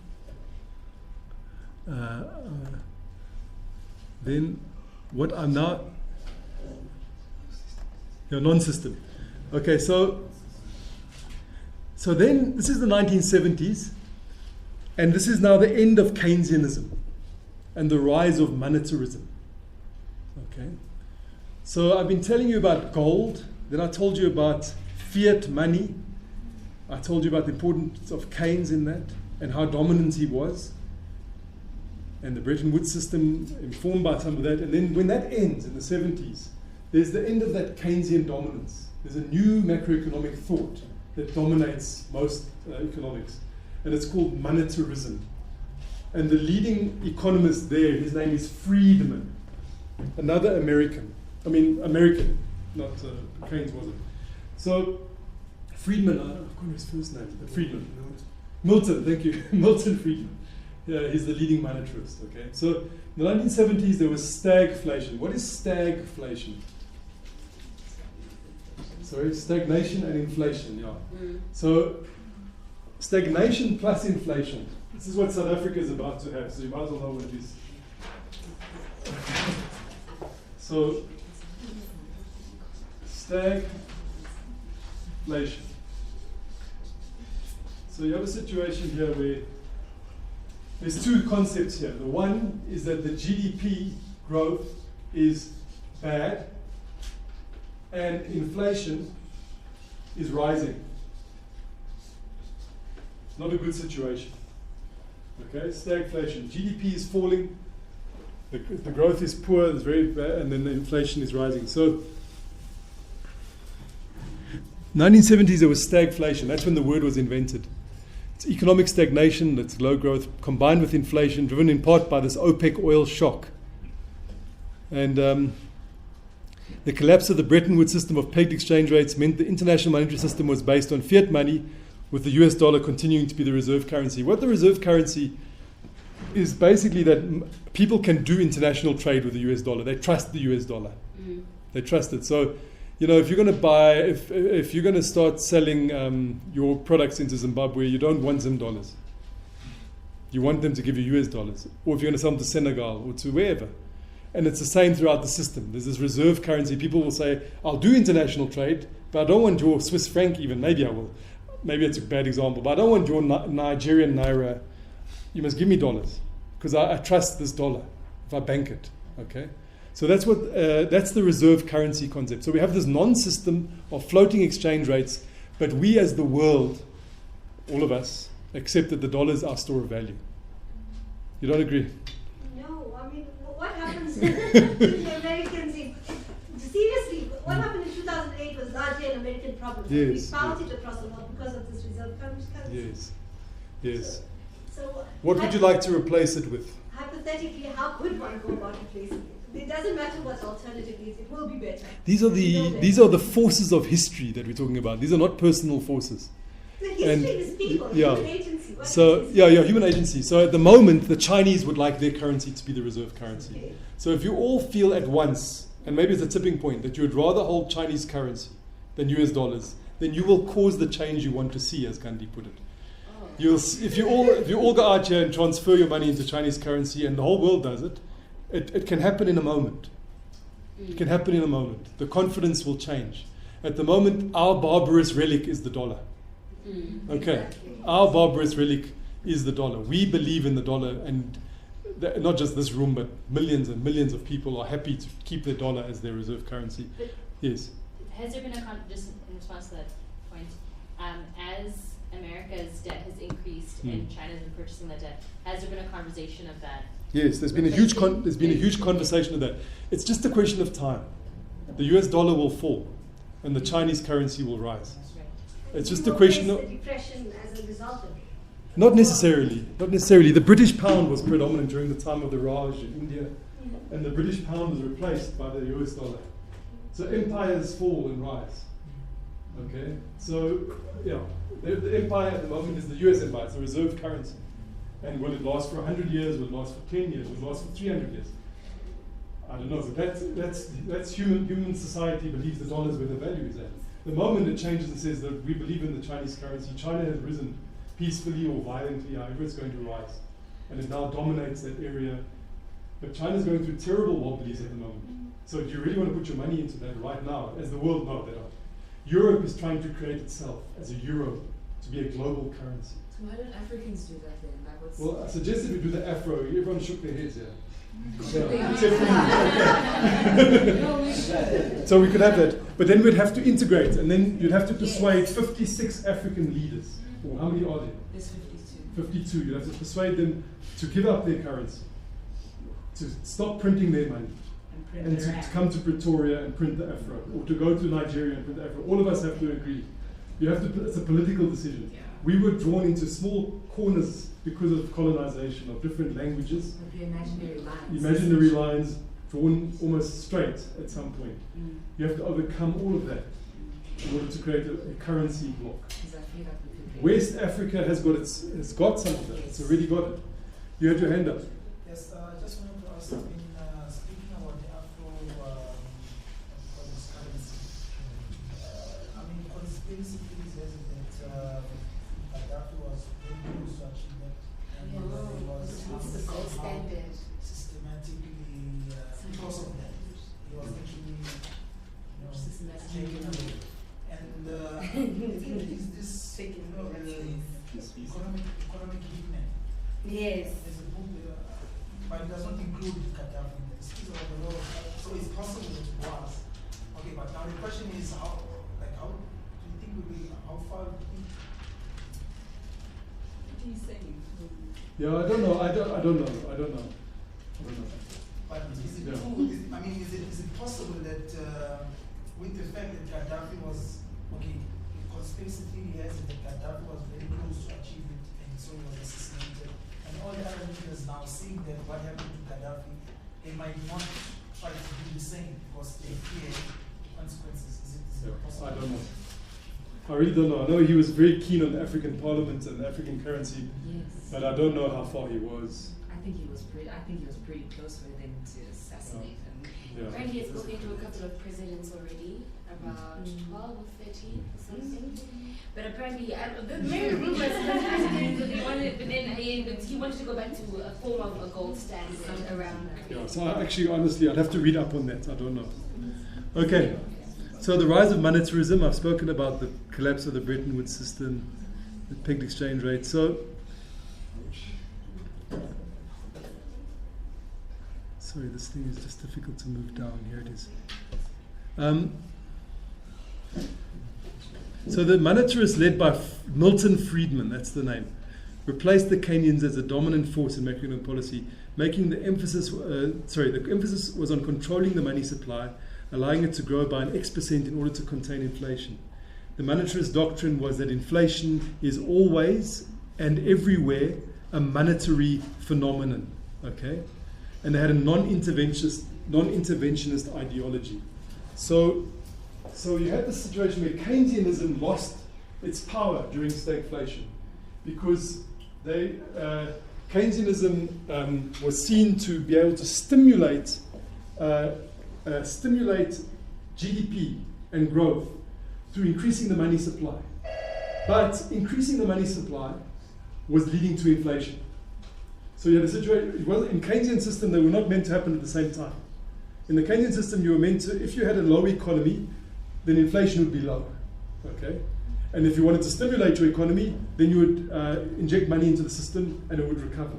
Speaker 1: Then what I'm now... non-system. Okay, so then this is the 1970s, and this is now the end of Keynesianism and the rise of monetarism. Okay, so I've been telling you about gold, then I told you about fiat money, I told you about the importance of Keynes in that and how dominant he was, and the Bretton Woods system informed by some of that. And then when that ends in the 70s, there's the end of that Keynesian dominance. There's a new macroeconomic thought that dominates most economics, and it's called monetarism. And the leading economist there, his name is Friedman, another American. Not Keynes wasn't. So Friedman, I can't remember his first name, but Friedman. Milton, thank you. Milton Friedman. Yeah, he's the leading monetarist. Okay, so in the 1970s there was stagflation. What is stagflation? Sorry, stagnation and inflation. Yeah. So stagnation plus inflation. This is what South Africa is about to have. So you might as well know what it is. So stagflation. So you have a situation here where there's two concepts here. The one is that the GDP growth is bad and inflation is rising. Not a good situation. Okay, stagflation. GDP is falling, the growth is poor, it's very bad, and then the inflation is rising. So 1970s there was stagflation. That's when the word was invented. It's economic stagnation, that's low growth, combined with inflation, driven in part by this OPEC oil shock. And the collapse of the Bretton Woods system of pegged exchange rates meant the international monetary system was based on fiat money, with the US dollar continuing to be the reserve currency. What the reserve currency is basically that people can do international trade with the US dollar. They trust the US dollar. They trust it. So, you know, if you're going to buy, if you're going to start selling your products into Zimbabwe, you don't want Zim dollars. You want them to give you US dollars. Or if you're going to sell them to Senegal or to wherever. And it's the same throughout the system. There's this reserve currency. People will say, I'll do international trade, but I don't want your Swiss franc even. Maybe I will. Maybe it's a bad example, but I don't want your Nigerian naira. You must give me dollars because I trust this dollar if I bank it. Okay, so that's what that's the reserve currency concept. So we have this non-system of floating exchange rates, but we as the world, all of us, accept that the dollar is our store of value. You don't agree?
Speaker 3: No, I mean, what happens to the Americans? Seriously, what happened in 2008 was largely an American problem.
Speaker 1: Yes,
Speaker 3: We found it across the world because of this reserve currency.
Speaker 1: Yes.
Speaker 3: So
Speaker 1: What would you like to replace it with?
Speaker 3: hypothetically, hypothetically, how could one go about replacing it? It doesn't matter what the alternative is, it will be better.
Speaker 1: These are the forces of history that we're talking about. These are not personal forces.
Speaker 3: The history is people,
Speaker 1: yeah.
Speaker 3: human agency. What
Speaker 1: So
Speaker 3: is
Speaker 1: human agency. So at the moment, the Chinese would like their currency to be the reserve currency.
Speaker 3: Okay.
Speaker 1: So if you all feel at once, and maybe it's a tipping point, that you would rather hold Chinese currency than US dollars, then you will cause the change you want to see, as Gandhi put it. If you all go out here and transfer your money into Chinese currency, and the whole world does it, it can happen in a moment. It can happen in a moment. The confidence will change. At the moment, our barbarous relic is the dollar. Okay,
Speaker 3: Exactly.
Speaker 1: our barbarous relic is the dollar. We believe in the dollar, and not just this room, but millions and millions of people are happy to keep their dollar as their reserve currency.
Speaker 5: But
Speaker 1: Yes.
Speaker 5: has there been just in response to that point, as America's debt has increased and China's been purchasing that debt, has there been a conversation of that?
Speaker 1: Yes, there's been a huge conversation of that. It's just a question of time. The US dollar will fall, and the Chinese currency will rise.
Speaker 5: Right.
Speaker 1: It's just
Speaker 3: You
Speaker 1: a
Speaker 3: will
Speaker 1: question
Speaker 3: face
Speaker 1: of...
Speaker 3: the depression as a result of it.
Speaker 1: Not necessarily. Not necessarily. The British pound was predominant during the time of the Raj in India, and the British pound was replaced by the US dollar. So empires fall and rise. Okay? So, the empire at the moment is the US empire. It's the reserve currency. And will it last for 100 years? Will it last for 10 years? Will it last for 300 years? I don't know, but that's human society believes the dollar is where the value is at. The moment it changes and says that we believe in the Chinese currency, China has risen peacefully or violently, however it's going to rise. And it now dominates that area. But China's going through terrible wobblies at the moment. So do you really want to put your money into that right now, as the world knows that? Europe is trying to create itself as a euro to be a global currency.
Speaker 6: So why don't Africans do that then? Like what's
Speaker 1: Well, I suggested we do the afro. Everyone shook their heads, yeah.
Speaker 6: Yeah.
Speaker 1: Except for you.
Speaker 6: No, we should.
Speaker 1: So we could have that. But then we'd have to integrate, and then you'd have to persuade 56 African leaders. Or how many are there?
Speaker 6: There's 52.
Speaker 1: 52. You'd have to persuade them to give up their currency, to stop printing their money, and to come to Pretoria and print the afro, or to go to Nigeria and print the afro. All of us have to agree. You have to. It's a political decision.
Speaker 6: Yeah.
Speaker 1: We were drawn into small corners because of colonization of different languages.
Speaker 6: Like the imaginary lines.
Speaker 1: Imaginary lines drawn almost straight at some point. You have to overcome all of that in order to create a currency block.
Speaker 6: Because I feel like we could be.
Speaker 1: West Africa has got some of that. It's already got it. You had your hand up.
Speaker 8: Yes, I just wanted to ask, speaking about the Afro for this currency, conspiracy theories has it that Gaddafi was very close to achieve that, and there was somehow systematically, because of that, he was actually taken away. And is this economic hitman?
Speaker 3: Yes.
Speaker 8: There's a book, but it does not include Gaddafi. It speaks about the role. So it's possible that it was. Okay, but now the question is how do you think how far do you think?
Speaker 6: What are you saying?
Speaker 1: Yeah, I don't know.
Speaker 8: But is it
Speaker 1: Yeah.
Speaker 8: true? Is it possible that with the fact that Gaddafi was the conspiracy theory has it that Gaddafi was very close to achieve it, and so he was assassinated, and all the other leaders now seeing that what happened to Gaddafi, they might not try to do the same because they fear the consequences. Is it possible?
Speaker 1: I don't know. I really don't know. I know he was very keen on the African Parliament and the African currency,
Speaker 6: Yes.
Speaker 1: but I don't know how far he was.
Speaker 6: I think he was pretty close for them to assassinate him.
Speaker 1: Yeah.
Speaker 9: Apparently, he's spoken to a couple of presidents already, about 12 or 13 or something. But apparently, the very rumors that they wanted, but then he wanted to go back to a form of a gold standard around.
Speaker 1: Yeah, so honestly, I'd have to read up on that. I don't know. Okay, so the rise of monetarism, I've spoken about the collapse of the Bretton Woods system, the pegged exchange rate. So, sorry, this thing is just difficult to move down. Here it is. So the monetarists led by Milton Friedman, that's the name, replaced the Keynesians as a dominant force in macroeconomic policy, making the emphasis was on controlling the money supply, allowing it to grow by an X% in order to contain inflation. The monetarist doctrine was that inflation is always and everywhere a monetary phenomenon. okay, and they had a non-interventionist ideology. So you had this situation where Keynesianism lost its power during stagflation because Keynesianism was seen to be able to stimulate GDP and growth through increasing the money supply. But increasing the money supply was leading to inflation. So you had a situation, well, in Keynesian system, they were not meant to happen at the same time. In the Keynesian system, you were meant to, if you had a low economy, then inflation would be low, okay? And if you wanted to stimulate your economy, then you would inject money into the system and it would recover.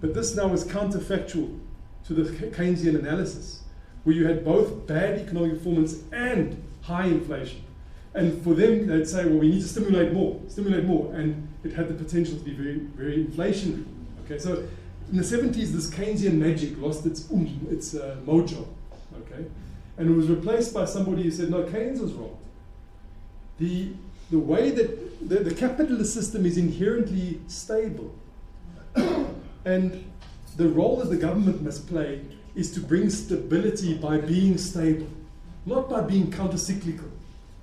Speaker 1: But this now is counterfactual to the Keynesian analysis, where you had both bad economic performance and high inflation. And for them, they'd say, well, we need to stimulate more, and it had the potential to be very, very inflationary. Okay, so in the 70s, this Keynesian magic lost its mojo, okay? And it was replaced by somebody who said, no, Keynes was wrong. The way that the capitalist system is inherently stable, and the role that the government must play is to bring stability by being stable, not by being counter-cyclical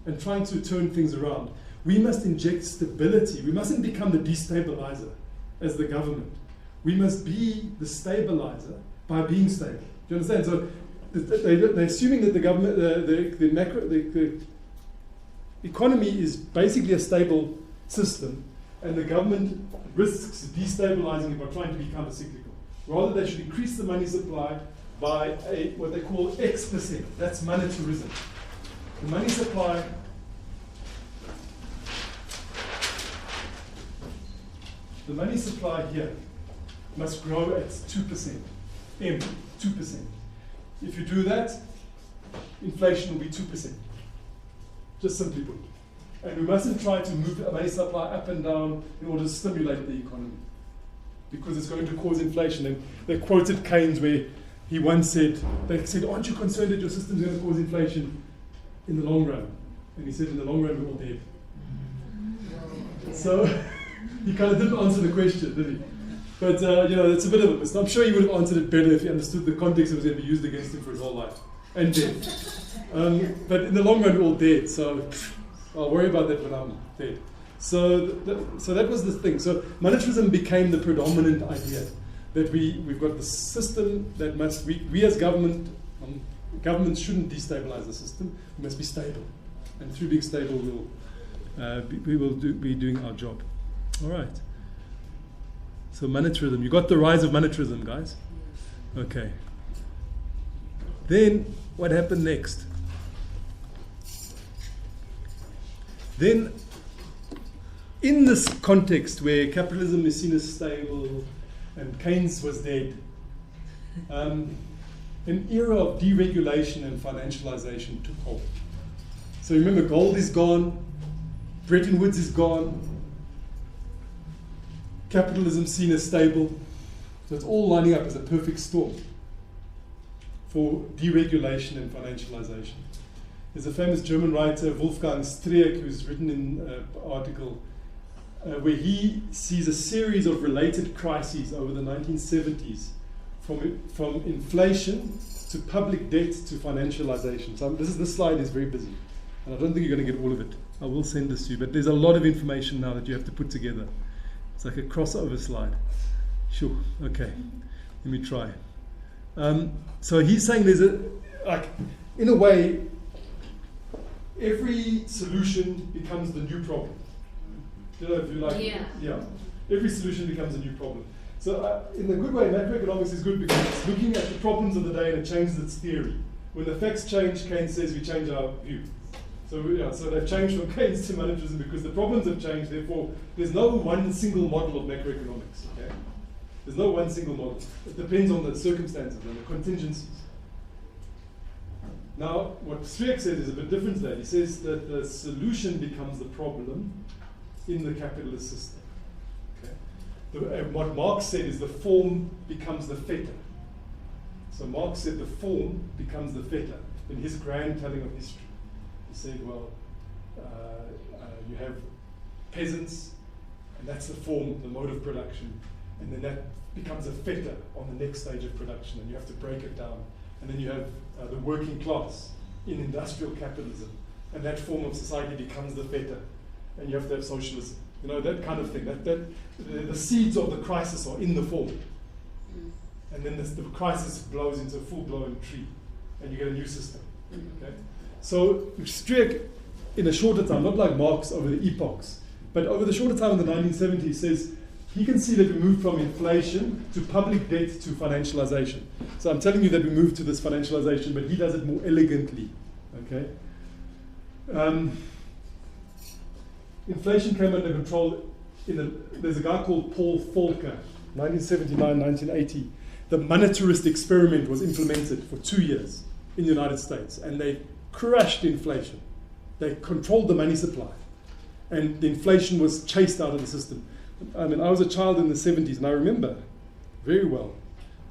Speaker 1: and trying to turn things around. We must inject stability. We mustn't become the destabilizer as the government. We must be the stabilizer by being stable. Do you understand? So they're assuming that the government, the economy is basically a stable system, and the government risks destabilizing it by trying to be counter-cyclical. Rather, they should increase the money supply by what they call X%. That's monetarism. The money supply here must grow at 2%. 2%. If you do that, inflation will be 2%. Just simply put. And we mustn't try to move the money supply up and down in order to stimulate the economy, because it's going to cause inflation. And they quoted Keynes where he once said, aren't you concerned that your system is going to cause inflation in the long run? And he said, in the long run, we're all dead. So he kind of didn't answer the question, did he? But, it's a bit of a mistake. I'm sure he would have answered it better if he understood the context that was going to be used against him for his whole life. And dead. But in the long run, we're all dead. So I'll worry about that when I'm dead. So that was the thing. So monetarism became the predominant idea, that we've got the system that must, we as governments shouldn't destabilize the system. We must be stable. And through being stable, we will be doing our job. All right. So monetarism. You got the rise of monetarism, guys? Okay. Then what happened next? Then, in this context where capitalism is seen as stable and Keynes was dead, an era of deregulation and financialization took hold. So remember, gold is gone, Bretton Woods is gone, capitalism seen as stable. So it's all lining up as a perfect storm for deregulation and financialization. There's a famous German writer, Wolfgang Streeck, who's written in an article where he sees a series of related crises over the 1970s, from inflation to public debt to financialization. So this slide is very busy, and I don't think you're going to get all of it. I will send this to you, but there's a lot of information now that you have to put together. It's like a crossover slide. Sure, okay, let me try. So he's saying in a way, every solution becomes the new problem. You know, if you like, yeah. Every solution becomes a new problem. So in a good way, macroeconomics is good because it's looking at the problems of the day and it changes its theory. When the facts change, Keynes says we change our view. So they've changed from Keynes to monetarism because the problems have changed. Therefore, there's no one single model of macroeconomics. Okay, there's no one single model. It depends on the circumstances and the contingencies. Now, what Streeck says is a bit different there. He says that the solution becomes the problem in the capitalist system. Okay? What Marx said is the form becomes the fetter. So Marx said the form becomes the fetter in his grand telling of history. He said, well, you have peasants, and that's the form, the mode of production. and then that becomes a fetter on the next stage of production, and you have to break it down. And then you have the working class in industrial capitalism, and that form of society becomes the fetter, and you have to have socialism. You know, that kind of thing. The seeds of the crisis are in the form. And then the crisis blows into a full-blown tree, and you get a new system. Okay? So Streeck, in a shorter time, not like Marx over the epochs, but over the shorter time in the 1970s, says he can see that we moved from inflation to public debt to financialization. So I'm telling you that we moved to this financialization, but he does it more elegantly. Okay? Inflation came under control. There's a guy called Paul Volcker, 1979, 1980. The monetarist experiment was implemented for 2 years in the United States, and they crushed inflation. They controlled the money supply, and the inflation was chased out of the system. I mean, I was a child in the 70s, and I remember very well.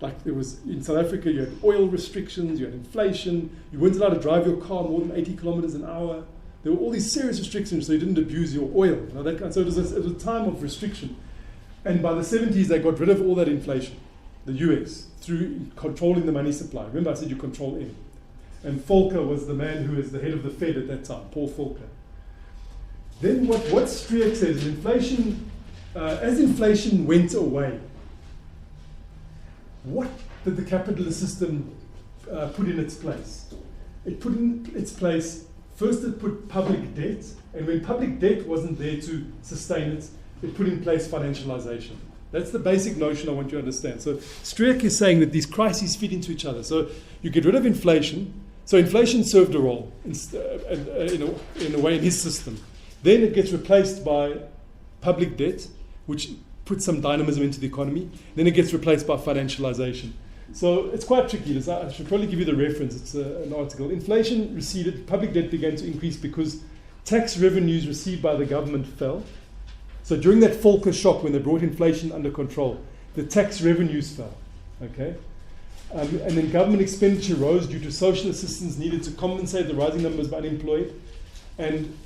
Speaker 1: Like, there was, in South Africa, you had oil restrictions, you had inflation, you weren't allowed to drive your car more than 80 kilometers an hour. There were all these serious restrictions so you didn't abuse your oil. You know, so it was a time of restriction. And by the 70s, they got rid of all that inflation, the US, through controlling the money supply. Remember, I said you control M. And Volcker was the man who was the head of the Fed at that time, Paul Volcker. Then what Streeck says is inflation, as inflation went away, what did the capitalist system put in its place? It put in its place, first it put public debt, and when public debt wasn't there to sustain it, it put in place financialization. That's the basic notion I want you to understand. So Streeck is saying that these crises feed into each other. So you get rid of inflation. So inflation served a role in a way in his system. Then it gets replaced by public debt, which puts some dynamism into the economy. Then it gets replaced by financialization. So it's quite tricky. I should probably give you the reference. It's an article. Inflation receded, public debt began to increase because tax revenues received by the government fell. So during that Volcker shock, when they brought inflation under control, the tax revenues fell. Okay? And then government expenditure rose due to social assistance needed to compensate the rising numbers of unemployed. And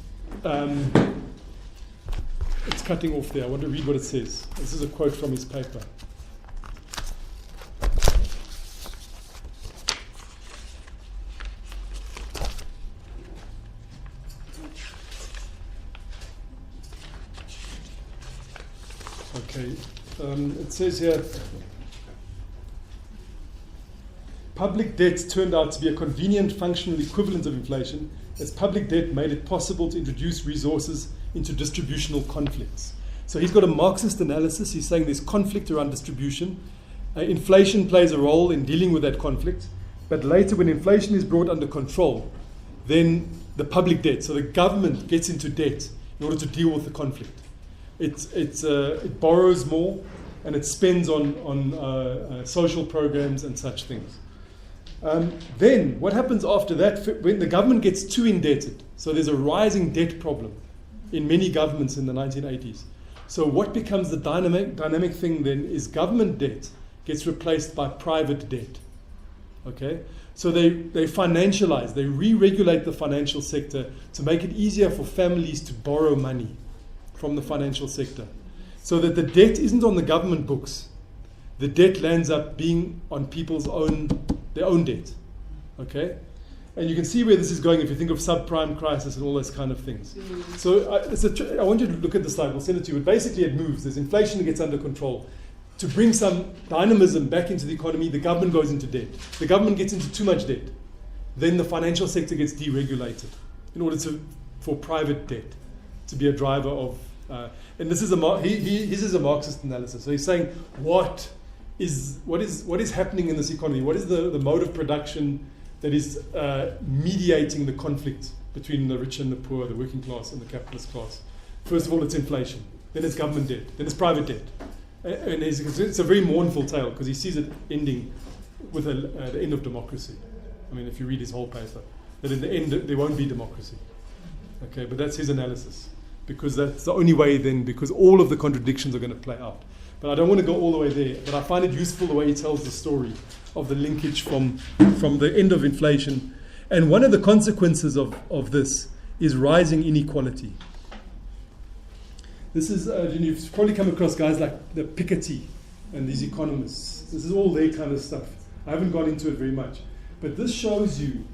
Speaker 1: it's cutting off there. I want to read what it says. This is a quote from his paper. Okay, it says here, public debt turned out to be a convenient functional equivalent of inflation, as public debt made it possible to introduce resources into distributional conflicts. So he's got a Marxist analysis. He's saying there's conflict around distribution. Inflation plays a role in dealing with that conflict. But later, when inflation is brought under control, then the public debt, so the government gets into debt in order to deal with the conflict. It borrows more, and it spends on social programs and such things. Then what happens after that, when the government gets too indebted, so there's a rising debt problem in many governments in the 1980s. So what becomes the dynamic thing then is government debt gets replaced by private debt. Okay? So they financialize, they re-regulate the financial sector to make it easier for families to borrow money from the financial sector, so that the debt isn't on the government books. The debt lands up being on people's their own debt. Okay? And you can see where this is going if you think of subprime crisis and all those kind of things. So I want you to look at the slide. We'll send it to you. But basically it moves. There's inflation that gets under control. To bring some dynamism back into the economy, the government goes into debt. The government gets into too much debt. Then the financial sector gets deregulated in order for private debt to be a driver of... and this is his is a Marxist analysis. So he's saying what is happening in this economy? What is the mode of production that is mediating the conflict between the rich and the poor, the working class and the capitalist class? First of all, it's inflation. Then it's government debt. Then it's private debt. And it's a very mournful tale because he sees it ending with the end of democracy. I mean, if you read his whole paper, that in the end there won't be democracy. Okay, but that's his analysis, because that's the only way then, because all of the contradictions are going to play out. But I don't want to go all the way there, but I find it useful the way he tells the story of the linkage from the end of inflation. And one of the consequences of this is rising inequality. This is, you've probably come across guys like the Piketty, and these economists. This is all their kind of stuff. I haven't gone into it very much. But this shows you,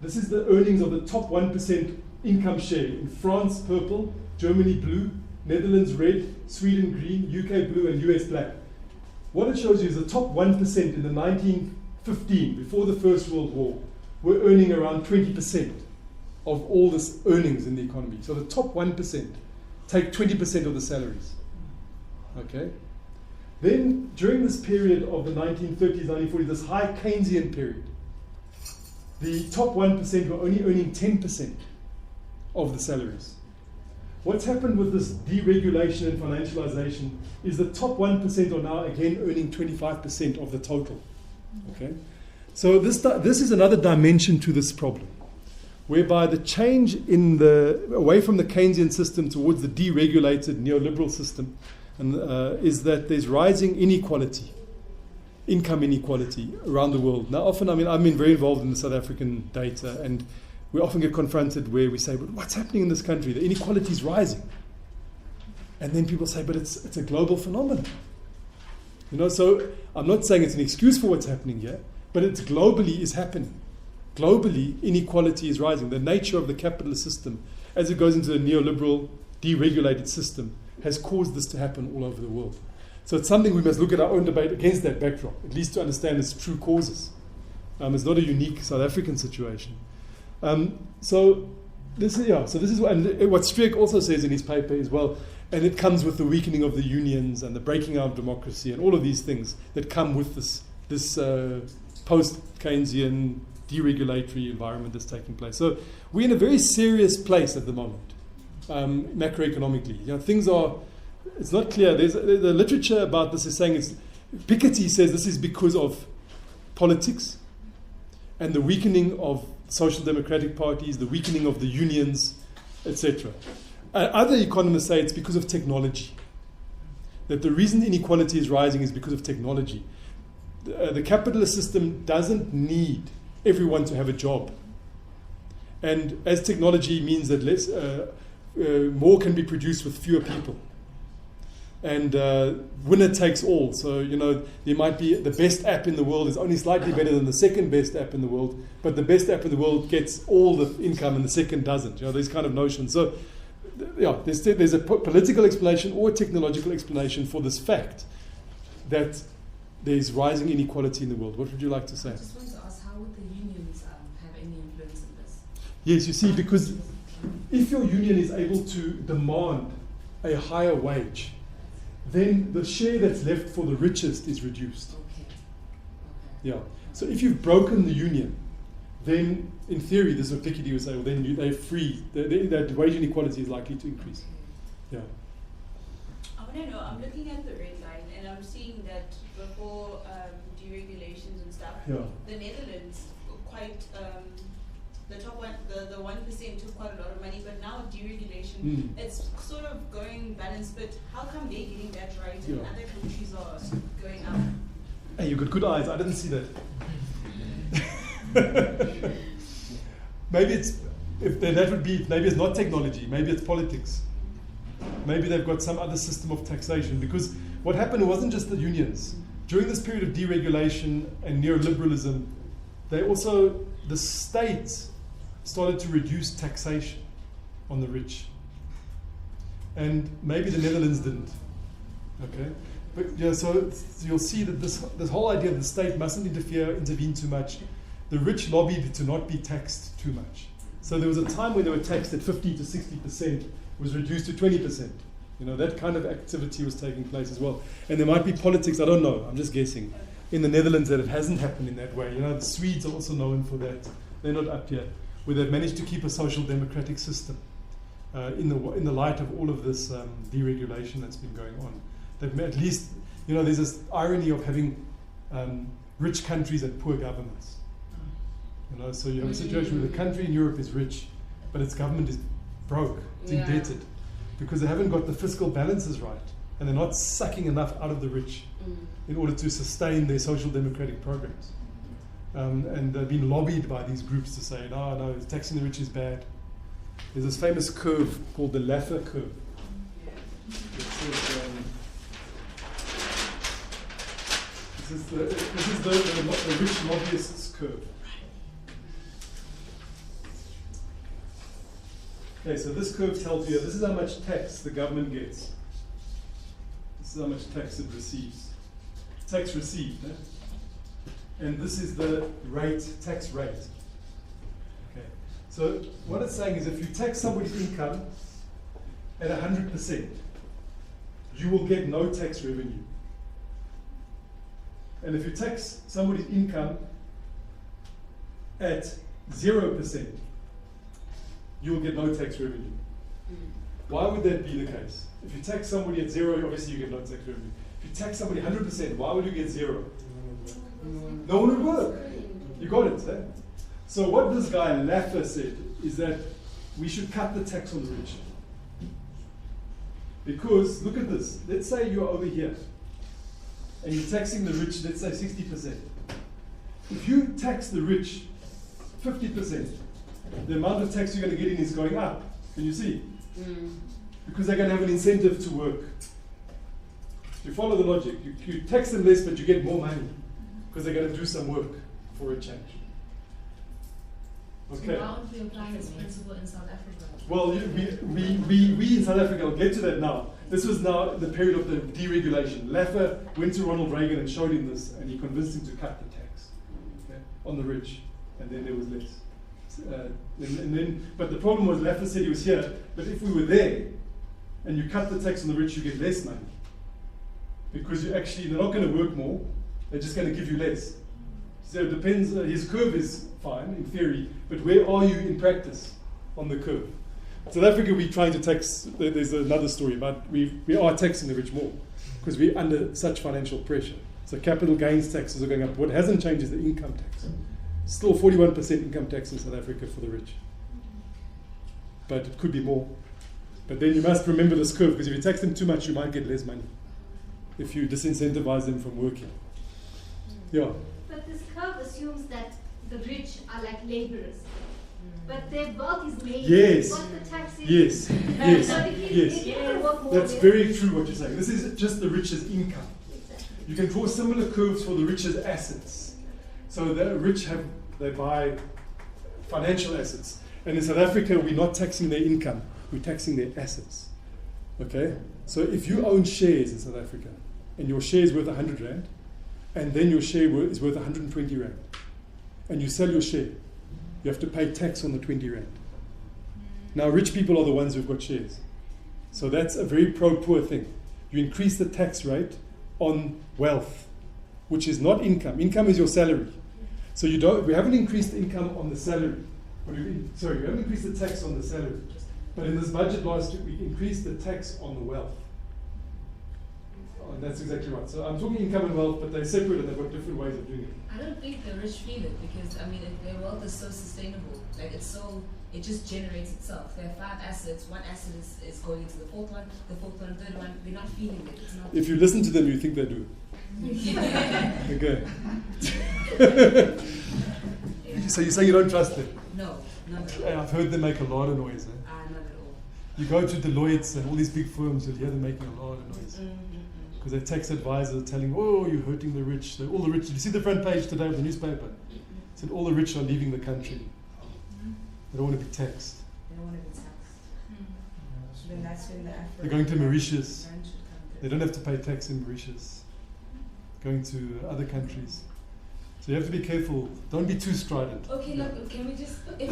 Speaker 1: this is the earnings of the top 1% income share. In France, purple, Germany, blue, Netherlands, red, Sweden, green, UK, blue, and US, black. What it shows you is the top 1% in the 1915, before the First World War, were earning around 20% of all this earnings in the economy. So the top 1% take 20% of the salaries. Okay? Then, during this period of the 1930s, 1940s, this high Keynesian period, the top 1% were only earning 10% of the salaries. What's happened with this deregulation and financialization is the top 1% are now again earning 25% of the total. Okay? So this is another dimension to this problem, whereby the change in away from the Keynesian system towards the deregulated neoliberal system is that there's rising inequality, income inequality around the world. Now, often, I've been very involved in the South African data, and we often get confronted where we say, but what's happening in this country? The inequality is rising. And then people say, but it's a global phenomenon. So I'm not saying it's an excuse for what's happening here, but it globally is happening. Globally, inequality is rising. The nature of the capitalist system, as it goes into the neoliberal, deregulated system, has caused this to happen all over the world. So it's something we must look at our own debate against that backdrop, at least to understand its true causes. It's not a unique South African situation. So this is what Streeck also says in his paper as well, and it comes with the weakening of the unions and the breaking out of democracy and all of these things that come with this post-Keynesian deregulatory environment that's taking place. So we're in a very serious place at the moment, macroeconomically. Things are, it's not clear. The literature about this is saying Piketty says this is because of politics and the weakening of social democratic parties, the weakening of the unions, etc. Other economists say it's because of technology. That the reason inequality is rising is because of technology. The capitalist system doesn't need everyone to have a job. And as technology means that more can be produced with fewer people. And winner takes all. So, there might be the best app in the world is only slightly better than the second best app in the world, but the best app in the world gets all the income and the second doesn't. These kind of notions. So, there's a political explanation or a technological explanation for this fact that there's rising inequality in the world. What would you like to say?
Speaker 9: I just want to ask, how would the unions have any influence in this?
Speaker 1: Yes, you see, because if your union is able to demand a higher wage, then the share that's left for the richest is reduced.
Speaker 9: Okay.
Speaker 1: Yeah. So if you've broken the union, then in theory, this is what Piketty would say, well, then they're free. That wage inequality is likely to increase. Yeah.
Speaker 10: I want to know, I'm looking at the red line and I'm seeing that before deregulations and stuff, the Netherlands quite, the top one, the 1% took quite a lot of money, but now with deregulation, it's sort of going balanced, but how come they're getting that right and other countries are going up?
Speaker 1: Hey, you've got good eyes. I didn't see that. Maybe it's not technology, maybe it's politics. Maybe they've got some other system of taxation, because what happened wasn't just the unions. During this period of deregulation and neoliberalism, the state started to reduce taxation on the rich. And maybe the Netherlands didn't. Okay? But so you'll see that this whole idea that the state mustn't intervene too much. The rich lobbied to not be taxed too much. So there was a time when they were taxed at 50 to 60%, was reduced to 20%. That kind of activity was taking place as well. And there might be politics, I don't know, I'm just guessing, in the Netherlands that it hasn't happened in that way. The Swedes are also known for that. They're not up here, where they've managed to keep a social democratic system in the light of all of this deregulation that's been going on. They've at least, there's this irony of having rich countries and poor governments. So you have a situation where the country in Europe is rich, but its government is broke, it's indebted, because they haven't got the fiscal balances right, and they're not sucking enough out of the rich in order to sustain their social democratic programs. And they've been lobbied by these groups to say, no, taxing the rich is bad. There's this famous curve called the Laffer curve. It says, This is the rich lobbyists curve. Okay, so this curve tells you this is how much tax the government gets. This is how much tax it receives. Tax received, eh? And this is the rate, tax rate. Okay. So what it's saying is if you tax somebody's income at 100%, you will get no tax revenue. And if you tax somebody's income at 0%, you will get no tax revenue. Why would that be the case? If you tax somebody at 0, obviously you get no tax revenue. If you tax somebody 100%, why would you get 0? No one would work. You got it, eh? So what this guy Laffer said is that we should cut the tax on the rich. Because, look at this. Let's say you're over here and you're taxing the rich, let's say 60%. If you tax the rich 50%, the amount of tax you're going to get in is going up. Can you see? Because they're going to have an incentive to work. You follow the logic. You tax them less, but you get more money because they're going to do some work for a change. Okay.
Speaker 9: So why aren't we applying this principle in South Africa?
Speaker 1: Well, we in South Africa, I'll get to that now. This was now the period of the deregulation. Laffer went to Ronald Reagan and showed him this, and he convinced him to cut the tax on the rich, and then there was less. But the problem was Laffer said he was here, but if we were there and you cut the tax on the rich, you get less money. Because they're not going to work more, they're just going to give you less. So it depends, his curve is fine in theory, but where are you in practice on the curve? South Africa, we're trying to tax, there's another story about we are taxing the rich more because we're under such financial pressure. So capital gains taxes are going up. What hasn't changed is the income tax. Still 41% income tax in South Africa for the rich. But it could be more. But then you must remember this curve, because if you tax them too much, you might get less money if you disincentivize them from working. Yeah.
Speaker 3: But this curve assumes that the rich are like laborers. But their wealth is made.
Speaker 1: Yes.
Speaker 3: What the tax is.
Speaker 1: Yes. Yes.
Speaker 3: So if
Speaker 1: Yes.
Speaker 3: you work more,
Speaker 1: That's very true what you're saying. This is just the rich's income.
Speaker 3: Exactly.
Speaker 1: You can draw similar curves for the rich's assets. So the rich they buy financial assets. And in South Africa, we're not taxing their income, we're taxing their assets. Okay? So if you own shares in South Africa, and your share is worth 100 Rand, and then your share is worth 120 Rand, and you sell your share, you have to pay tax on the 20 Rand. Now, rich people are the ones who've got shares. So that's a very pro-poor thing. You increase the tax rate on wealth, which is not income. Income is your salary. So we haven't increased the income on the salary. We haven't increased the tax on the salary. But in this budget last year, we increased the tax on the wealth. And that's exactly right. So I'm talking income and wealth, but they're separate and they've got different ways of doing it.
Speaker 9: I don't think the rich feel it because, I mean, their wealth is so sustainable. Like, it just generates itself. There are 5 assets. One asset is going into the fourth one, third one. They're not feeling it. It's not.
Speaker 1: If you listen to them, you think they do. Okay. So you say you don't trust them?
Speaker 9: No, not at all.
Speaker 1: I've heard them make a lot of noise.
Speaker 9: Not at all.
Speaker 1: You go to Deloitte's and all these big firms, you'll hear them making a lot of noise. Because their tax advisor telling, oh, you're hurting the rich. All the rich. Did you see the front page today of the newspaper? It said all the rich are leaving the country. They don't want to be taxed.
Speaker 9: They don't want to be taxed. Then that's when the
Speaker 1: They're going to Mauritius.
Speaker 9: French should come
Speaker 1: They don't have to pay tax in Mauritius. Going to other countries. So you have to be careful. Don't be too strident.
Speaker 9: Okay, look, can we just, if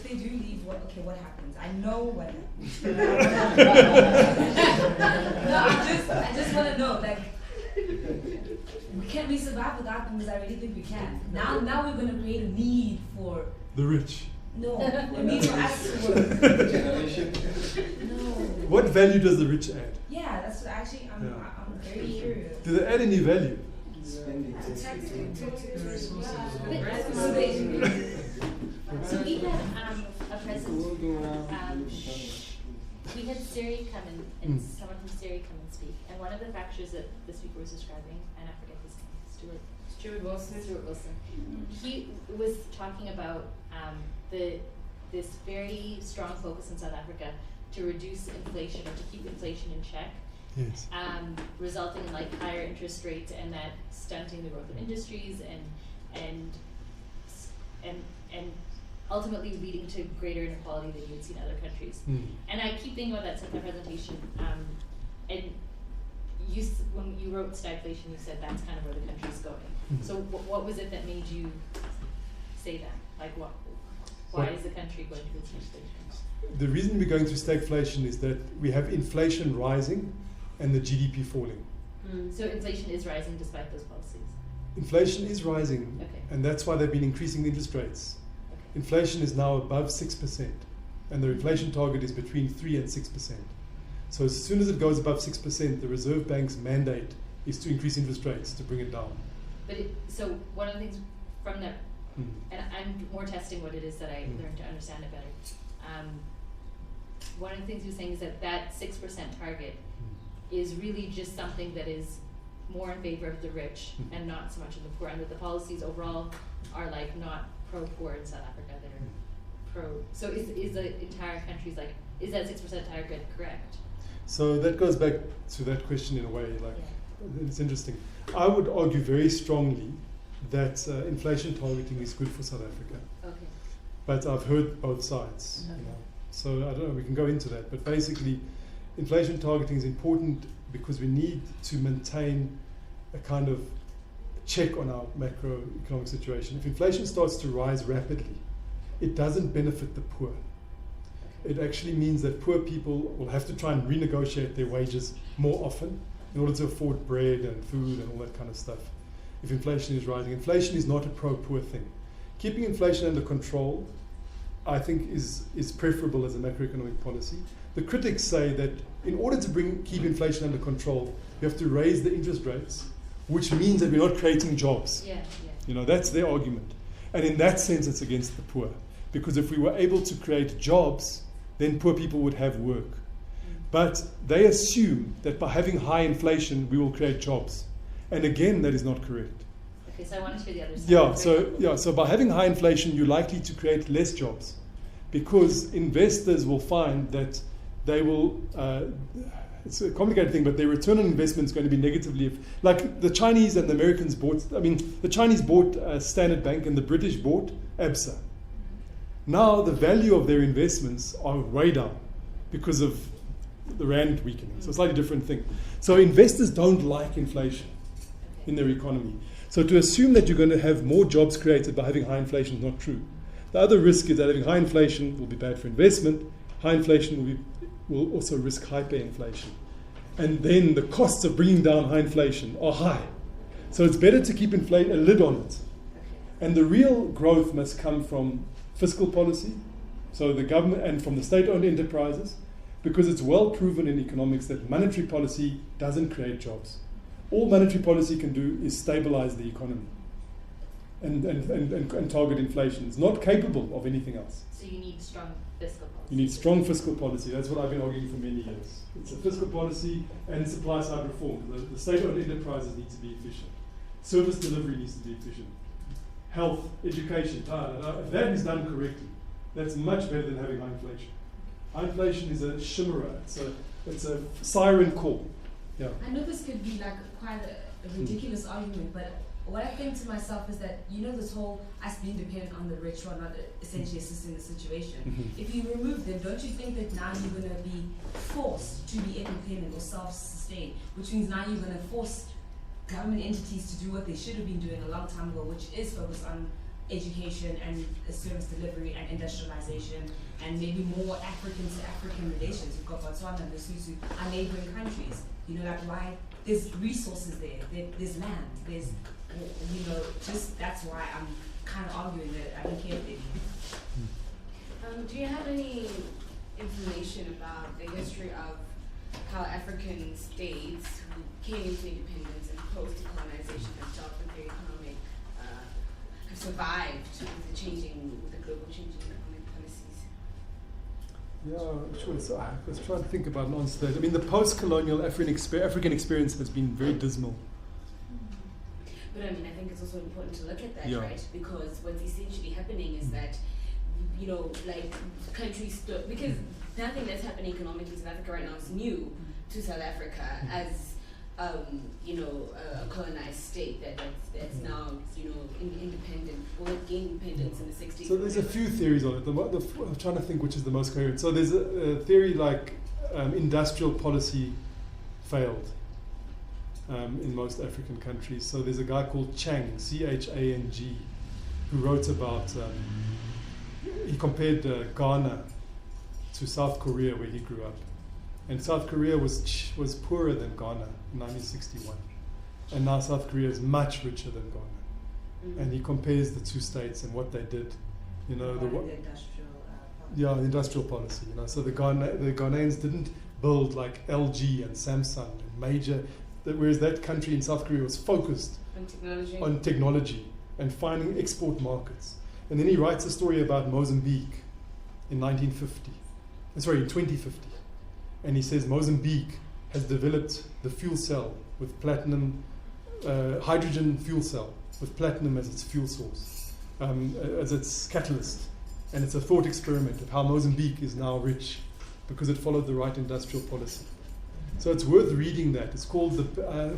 Speaker 9: they do leave, what happens? I know what happens. No, I just want to know, like, can we survive without them? Because I really think we can. Now we're going to create a need for
Speaker 1: the rich.
Speaker 9: No, a need for us to work.
Speaker 11: Generation.
Speaker 9: No.
Speaker 1: What value does the rich add?
Speaker 9: Yeah, that's what actually I'm very curious.
Speaker 1: Do they add any value?
Speaker 11: Spending.
Speaker 5: So we had a present. We had Siri come in, and someone from Siri come and speak. And one of the fractures that the speaker was describing, and I forget his name, Stuart Wilson. He was talking about this very strong focus in South Africa to reduce inflation or to keep inflation in check,
Speaker 1: Yes.
Speaker 5: Resulting in like higher interest rates and that stunting the growth of industries and ultimately leading to greater inequality than you would see in other countries. And I keep thinking about that since my presentation. And when you wrote stagflation, you said that's kind of where the country's going. So what was it that made you say that? Like why is the country going through stagflation?
Speaker 1: The reason we're going through stagflation is that we have inflation rising and the GDP falling.
Speaker 5: So inflation is rising despite those policies?
Speaker 1: Inflation is rising, and that's why they've been increasing the interest rates. Inflation is now above 6%, and the inflation target is between 3 and 6%. So as soon as it goes above 6%, the Reserve Bank's mandate is to increase interest rates to bring it down.
Speaker 5: But so one of the things from that, and I'm more testing what it is that I learned to understand it better. One of the things you're saying is that 6% target is really just something that is more in favor of the rich and not so much of the poor, and that the policies overall are like not pro-poor in South Africa, they're pro. So is the entire country's like, is that 6% target correct?
Speaker 1: So that goes back to that question in a way, like it's interesting. I would argue very strongly that inflation targeting is good for South Africa.
Speaker 5: Okay.
Speaker 1: But I've heard both sides.
Speaker 5: Okay.
Speaker 1: You know? So I don't know, we can go into that. But basically, inflation targeting is important because we need to maintain a kind of check on our macroeconomic situation. If inflation starts to rise rapidly, it doesn't benefit the poor. It actually means that poor people will have to try and renegotiate their wages more often in order to afford bread and food and all that kind of stuff. If inflation is rising, inflation is not a pro-poor thing. Keeping inflation under control, I think, is preferable as a macroeconomic policy. The critics say that in order to keep inflation under control, you have to raise the interest rates, which means that we're not creating jobs. You know, that's their argument. And in that sense, it's against the poor. Because if we were able to create jobs, then poor people would have work. But they assume that by having high inflation, we will create jobs. And again, that is not correct.
Speaker 5: Okay, so I want to hear the other side.
Speaker 1: So by having high inflation, you're likely to create less jobs. Because investors will find that they will, it's a complicated thing, but their return on investment is going to be negatively. Like the Chinese and the Americans bought, the Chinese bought Standard Bank and the British bought ABSA. Now the value of their investments are way down because of the rand weakening. So it's a slightly different thing. So investors don't like inflation in their economy. So to assume that you're going to have more jobs created by having high inflation is not true. The other risk is that having high inflation will be bad for investment. High inflation will also risk hyperinflation. And then the costs of bringing down high inflation are high. So it's better to keep a lid on it. And the real growth must come from fiscal policy, so the government, and from the state-owned enterprises, because it's well proven in economics that monetary policy doesn't create jobs. All monetary policy can do is stabilize the economy and target inflation. It's not capable of anything else.
Speaker 5: So you need strong fiscal policy.
Speaker 1: You need strong fiscal policy. That's what I've been arguing for many years. It's a fiscal policy and supply-side reform. The state-owned enterprises need to be efficient. Service delivery needs to be efficient. Health, education, if that is done correctly, that's much better than having high inflation. High inflation is a chimera. It's a siren call. Yeah.
Speaker 9: I know this could be like quite a ridiculous argument, but what I think to myself is that, you know, this whole us being dependent on the rich who are not essentially assisting the situation. If you remove them, don't you think that now you're going to be forced to be independent or self-sustained, which means now you're going to force government entities to do what they should have been doing a long time ago, which is focus on education and service delivery and industrialization and maybe more African to African relations. We've got Botswana and Lesotho, our neighboring countries. You know, like why there's resources there's land, there's, you know, just that's why I'm kind of arguing that I don't care if they do.
Speaker 12: Do you have any information about the history of how African states who came into independence and post-colonization have dealt with their economic, have survived with the global changing economic policies?
Speaker 1: Yeah, sure. So I was trying to think about an answer to that. I mean, the post-colonial African experience has been very dismal.
Speaker 12: But I mean, I think it's also important to look at that, right? Because what's essentially happening is that, you know, like countries, because nothing that's happening economically in South Africa right now is new to South Africa as you know, a colonized state that's now, you know, independent, or gained independence in the 60s.
Speaker 1: So there's a few theories on it. I'm trying to think which is the most coherent. So there's a theory like industrial policy failed in most African countries. So there's a guy called Chang, C-H-A-N-G, who wrote about, he compared Ghana to South Korea, where he grew up. And South Korea was poorer than Ghana in 1961. And now South Korea is much richer than Ghana. And he compares the two states and what they did. You know, the industrial policy. You know, so the Ghanaians didn't build like LG and Samsung and major, whereas that country in South Korea was focused on technology and finding export markets. And then he writes a story about Mozambique in 2050. And he says Mozambique has developed the fuel cell with platinum, hydrogen fuel cell with platinum as its fuel source, as its catalyst. And it's a thought experiment of how Mozambique is now rich because it followed the right industrial policy. So it's worth reading that. It's called,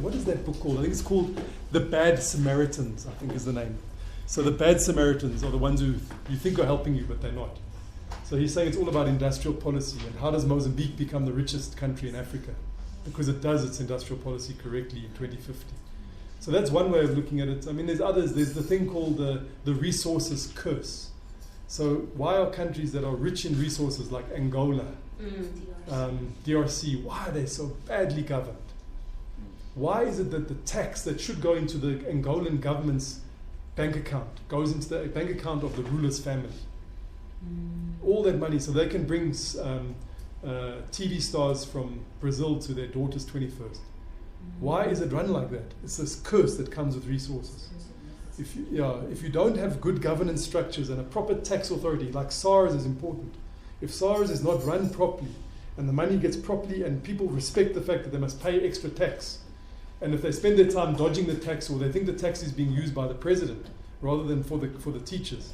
Speaker 1: what is that book called? I think it's called The Bad Samaritans, I think is the name. So the bad Samaritans are the ones who you think are helping you, but they're not. So he's saying it's all about industrial policy and how does Mozambique become the richest country in Africa? Because it does its industrial policy correctly in 2050. So that's one way of looking at it. I mean, there's others. There's the thing called the resources curse. So why are countries that are rich in resources like Angola, DRC, why are they so badly governed? Why is it that the tax that should go into the Angolan government's bank account goes into the bank account of the ruler's family? All that money, so they can bring TV stars from Brazil to their daughter's 21st. Why is it run like that? It's this curse that comes with resources. If you don't have good governance structures and a proper tax authority, like SARS is important. If SARS is not run properly and the money gets properly and people respect the fact that they must pay extra tax, and if they spend their time dodging the tax or they think the tax is being used by the president rather than for the teachers,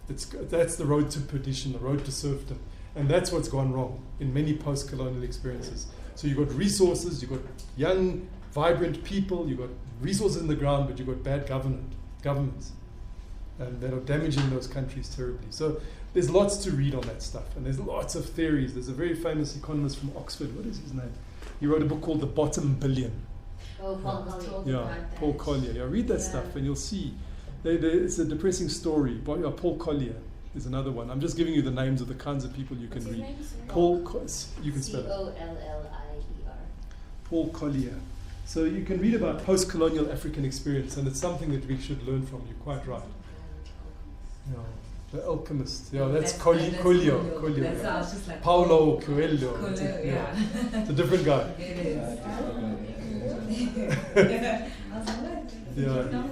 Speaker 1: that's the road to perdition, the road to serfdom. And that's what's gone wrong in many post-colonial experiences. So you've got resources, you've got young, vibrant people, you've got resources in the ground, but you've got bad governments and that are damaging those countries terribly. So there's lots to read on that stuff, and there's lots of theories. There's a very famous economist from Oxford, what is his name? He wrote a book called The Bottom Billion.
Speaker 5: Oh, Paul Collier.
Speaker 1: Yeah, Paul Collier. Yeah, read that stuff and you'll see. It's a depressing story. Paul Collier is another one. I'm just giving you the names of the kinds of people you can read. You can spell it.
Speaker 5: Collier.
Speaker 1: Paul Collier. So you can read about post-colonial African experience, and it's something that we should learn from. You're quite right. Yeah. The Alchemist. Yeah, that's Coelho. Yeah. Paulo Coelho. It's a different guy. Yeah.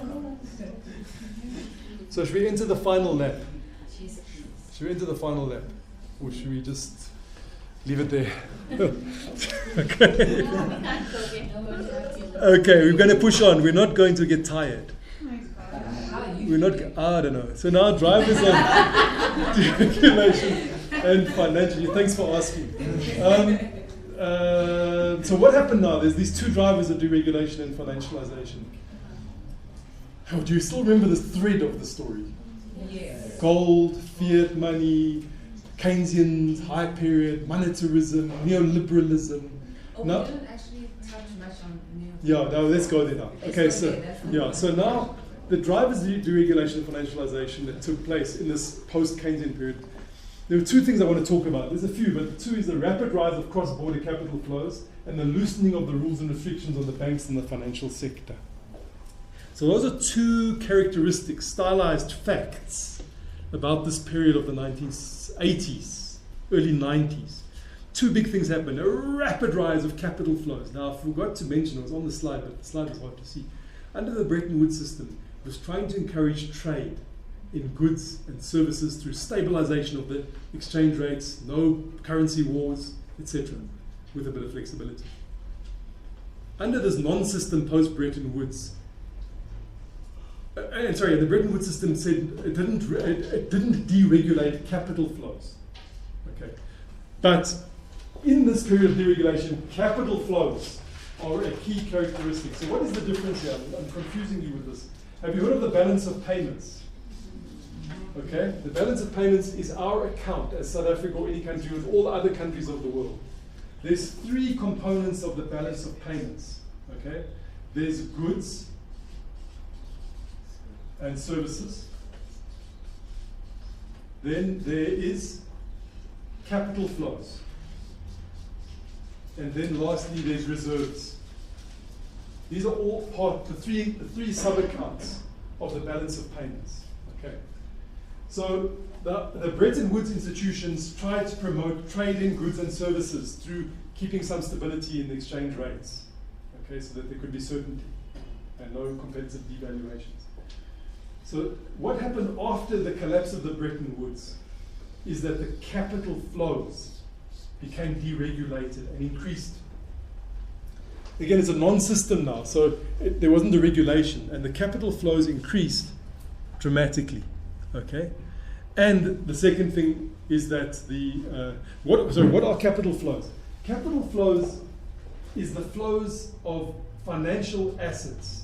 Speaker 1: So should we enter the final lap? Or should we just leave it there? Okay, we're going to push on. We're not going to get tired. We're not. I don't know. So now drivers on deregulation and financial. Thanks for asking. So what happened now? There's these two drivers of deregulation and financialization. Oh, do you still remember the thread of the story?
Speaker 9: Yes.
Speaker 1: Gold, fiat money, Keynesian high period, monetarism, neoliberalism.
Speaker 9: Oh,
Speaker 1: now,
Speaker 9: we didn't actually touch much on neoliberalism.
Speaker 1: Yeah, no, let's go there now. Okay, so now the drivers of deregulation and financialization that took place in this post-Keynesian period, there are two things I want to talk about. There's a few, but two is the rapid rise of cross-border capital flows and the loosening of the rules and restrictions on the banks and the financial sector. So those are two characteristics, stylized facts about this period of the 1980s, early 90s. Two big things happened. A rapid rise of capital flows. Now, I forgot to mention, it was on the slide, but the slide was hard to see. Under the Bretton Woods system, it was trying to encourage trade in goods and services through stabilization of the exchange rates, no currency wars, etc., with a bit of flexibility. Under this non-system post-Bretton Woods, the Bretton Woods system said it didn't deregulate capital flows. Okay, but in this period of deregulation, capital flows are a key characteristic. So what is the difference here? I'm confusing you with this. Have you heard of the balance of payments? Okay, the balance of payments is our account as South Africa or any country with all other countries of the world. There's three components of the balance of payments. Okay, there's goods and services. Then there is capital flows. And then lastly, there's reserves. These are all part, the three sub-accounts of the balance of payments. Okay. So the Bretton Woods institutions tried to promote trade in goods and services through keeping some stability in the exchange rates. Okay, so that there could be certainty and no competitive devaluations. So what happened after the collapse of the Bretton Woods is that the capital flows became deregulated and increased. Again, it's a non-system now, so there wasn't a regulation, and the capital flows increased dramatically. Okay, and the second thing is that what are capital flows? Capital flows is the flows of financial assets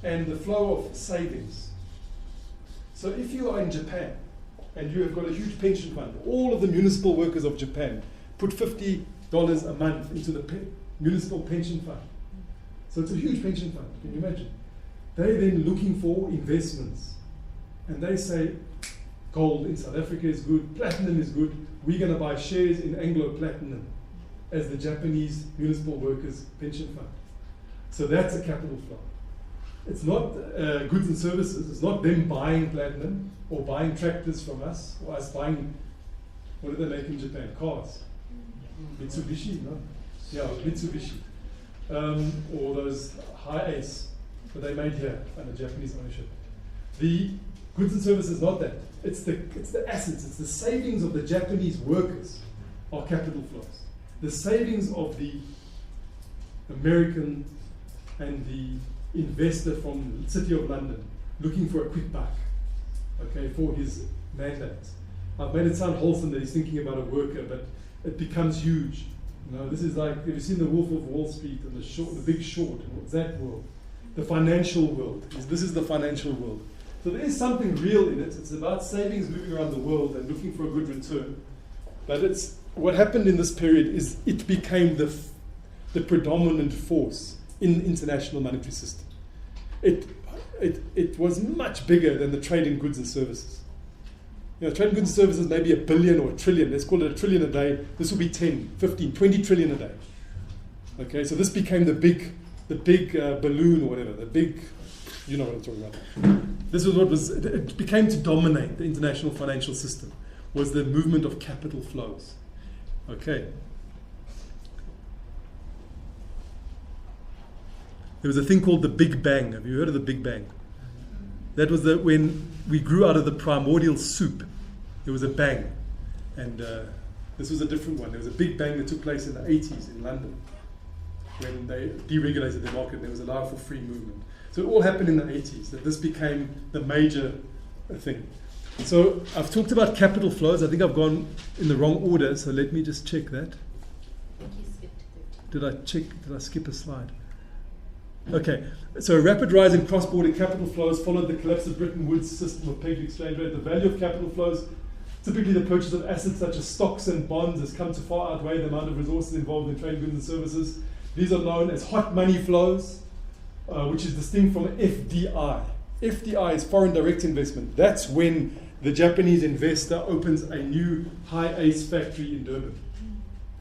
Speaker 1: and the flow of savings. So if you are in Japan and you have got a huge pension fund, all of the municipal workers of Japan put $50 a month into the municipal pension fund. So it's a huge pension fund, can you imagine? They're then looking for investments. And they say, gold in South Africa is good, platinum is good, we're going to buy shares in Anglo Platinum as the Japanese municipal workers pension fund. So that's a capital flow. It's not goods and services. It's not them buying platinum or buying tractors from us or us buying, what do they make in Japan? Cars. Mitsubishi, no? Yeah, Mitsubishi. Or those high ace that they made here under Japanese ownership. The goods and services, not that. It's the assets, it's the savings of the Japanese workers are capital flows. The savings of the American and the investor from the City of London looking for a quick buck, okay, for his mandate. I've made it sound wholesome that he's thinking about a worker, but it becomes huge. You know, this is like, have you seen The Wolf of Wall Street and the Big Short? What's that world? The financial world. This is the financial world. So there is something real in it. It's about savings moving around the world and looking for a good return. But it's what happened in this period is it became the predominant force in the international monetary system. It was much bigger than the trade in goods and services. You know, trade in goods and services may be $1 billion or $1 trillion. Let's call it $1 trillion a day. This will be 10, 15, 20 trillion a day. Okay, so this became the big balloon or whatever, the big, you know what I'm talking about. This was what was, it became to dominate the international financial system, was the movement of capital flows. Okay. There was a thing called the Big Bang. Have you heard of the Big Bang? That was when we grew out of the primordial soup. There was a bang. And this was a different one. There was a big bang that took place in the 80s in London when they deregulated the market. There was a allow for free movement. So it all happened in the 80s, that this became the major thing. So I've talked about capital flows. I think I've gone in the wrong order, so let me just check that. Did I skip a slide? Okay, so a rapid rise in cross-border capital flows followed the collapse of Bretton Woods' system of pegged exchange rate. The value of capital flows, typically the purchase of assets such as stocks and bonds, has come to far outweigh the amount of resources involved in trade goods and services. These are known as hot money flows, which is distinct from FDI. FDI is foreign direct investment. That's when the Japanese investor opens a new high ace factory in Durban.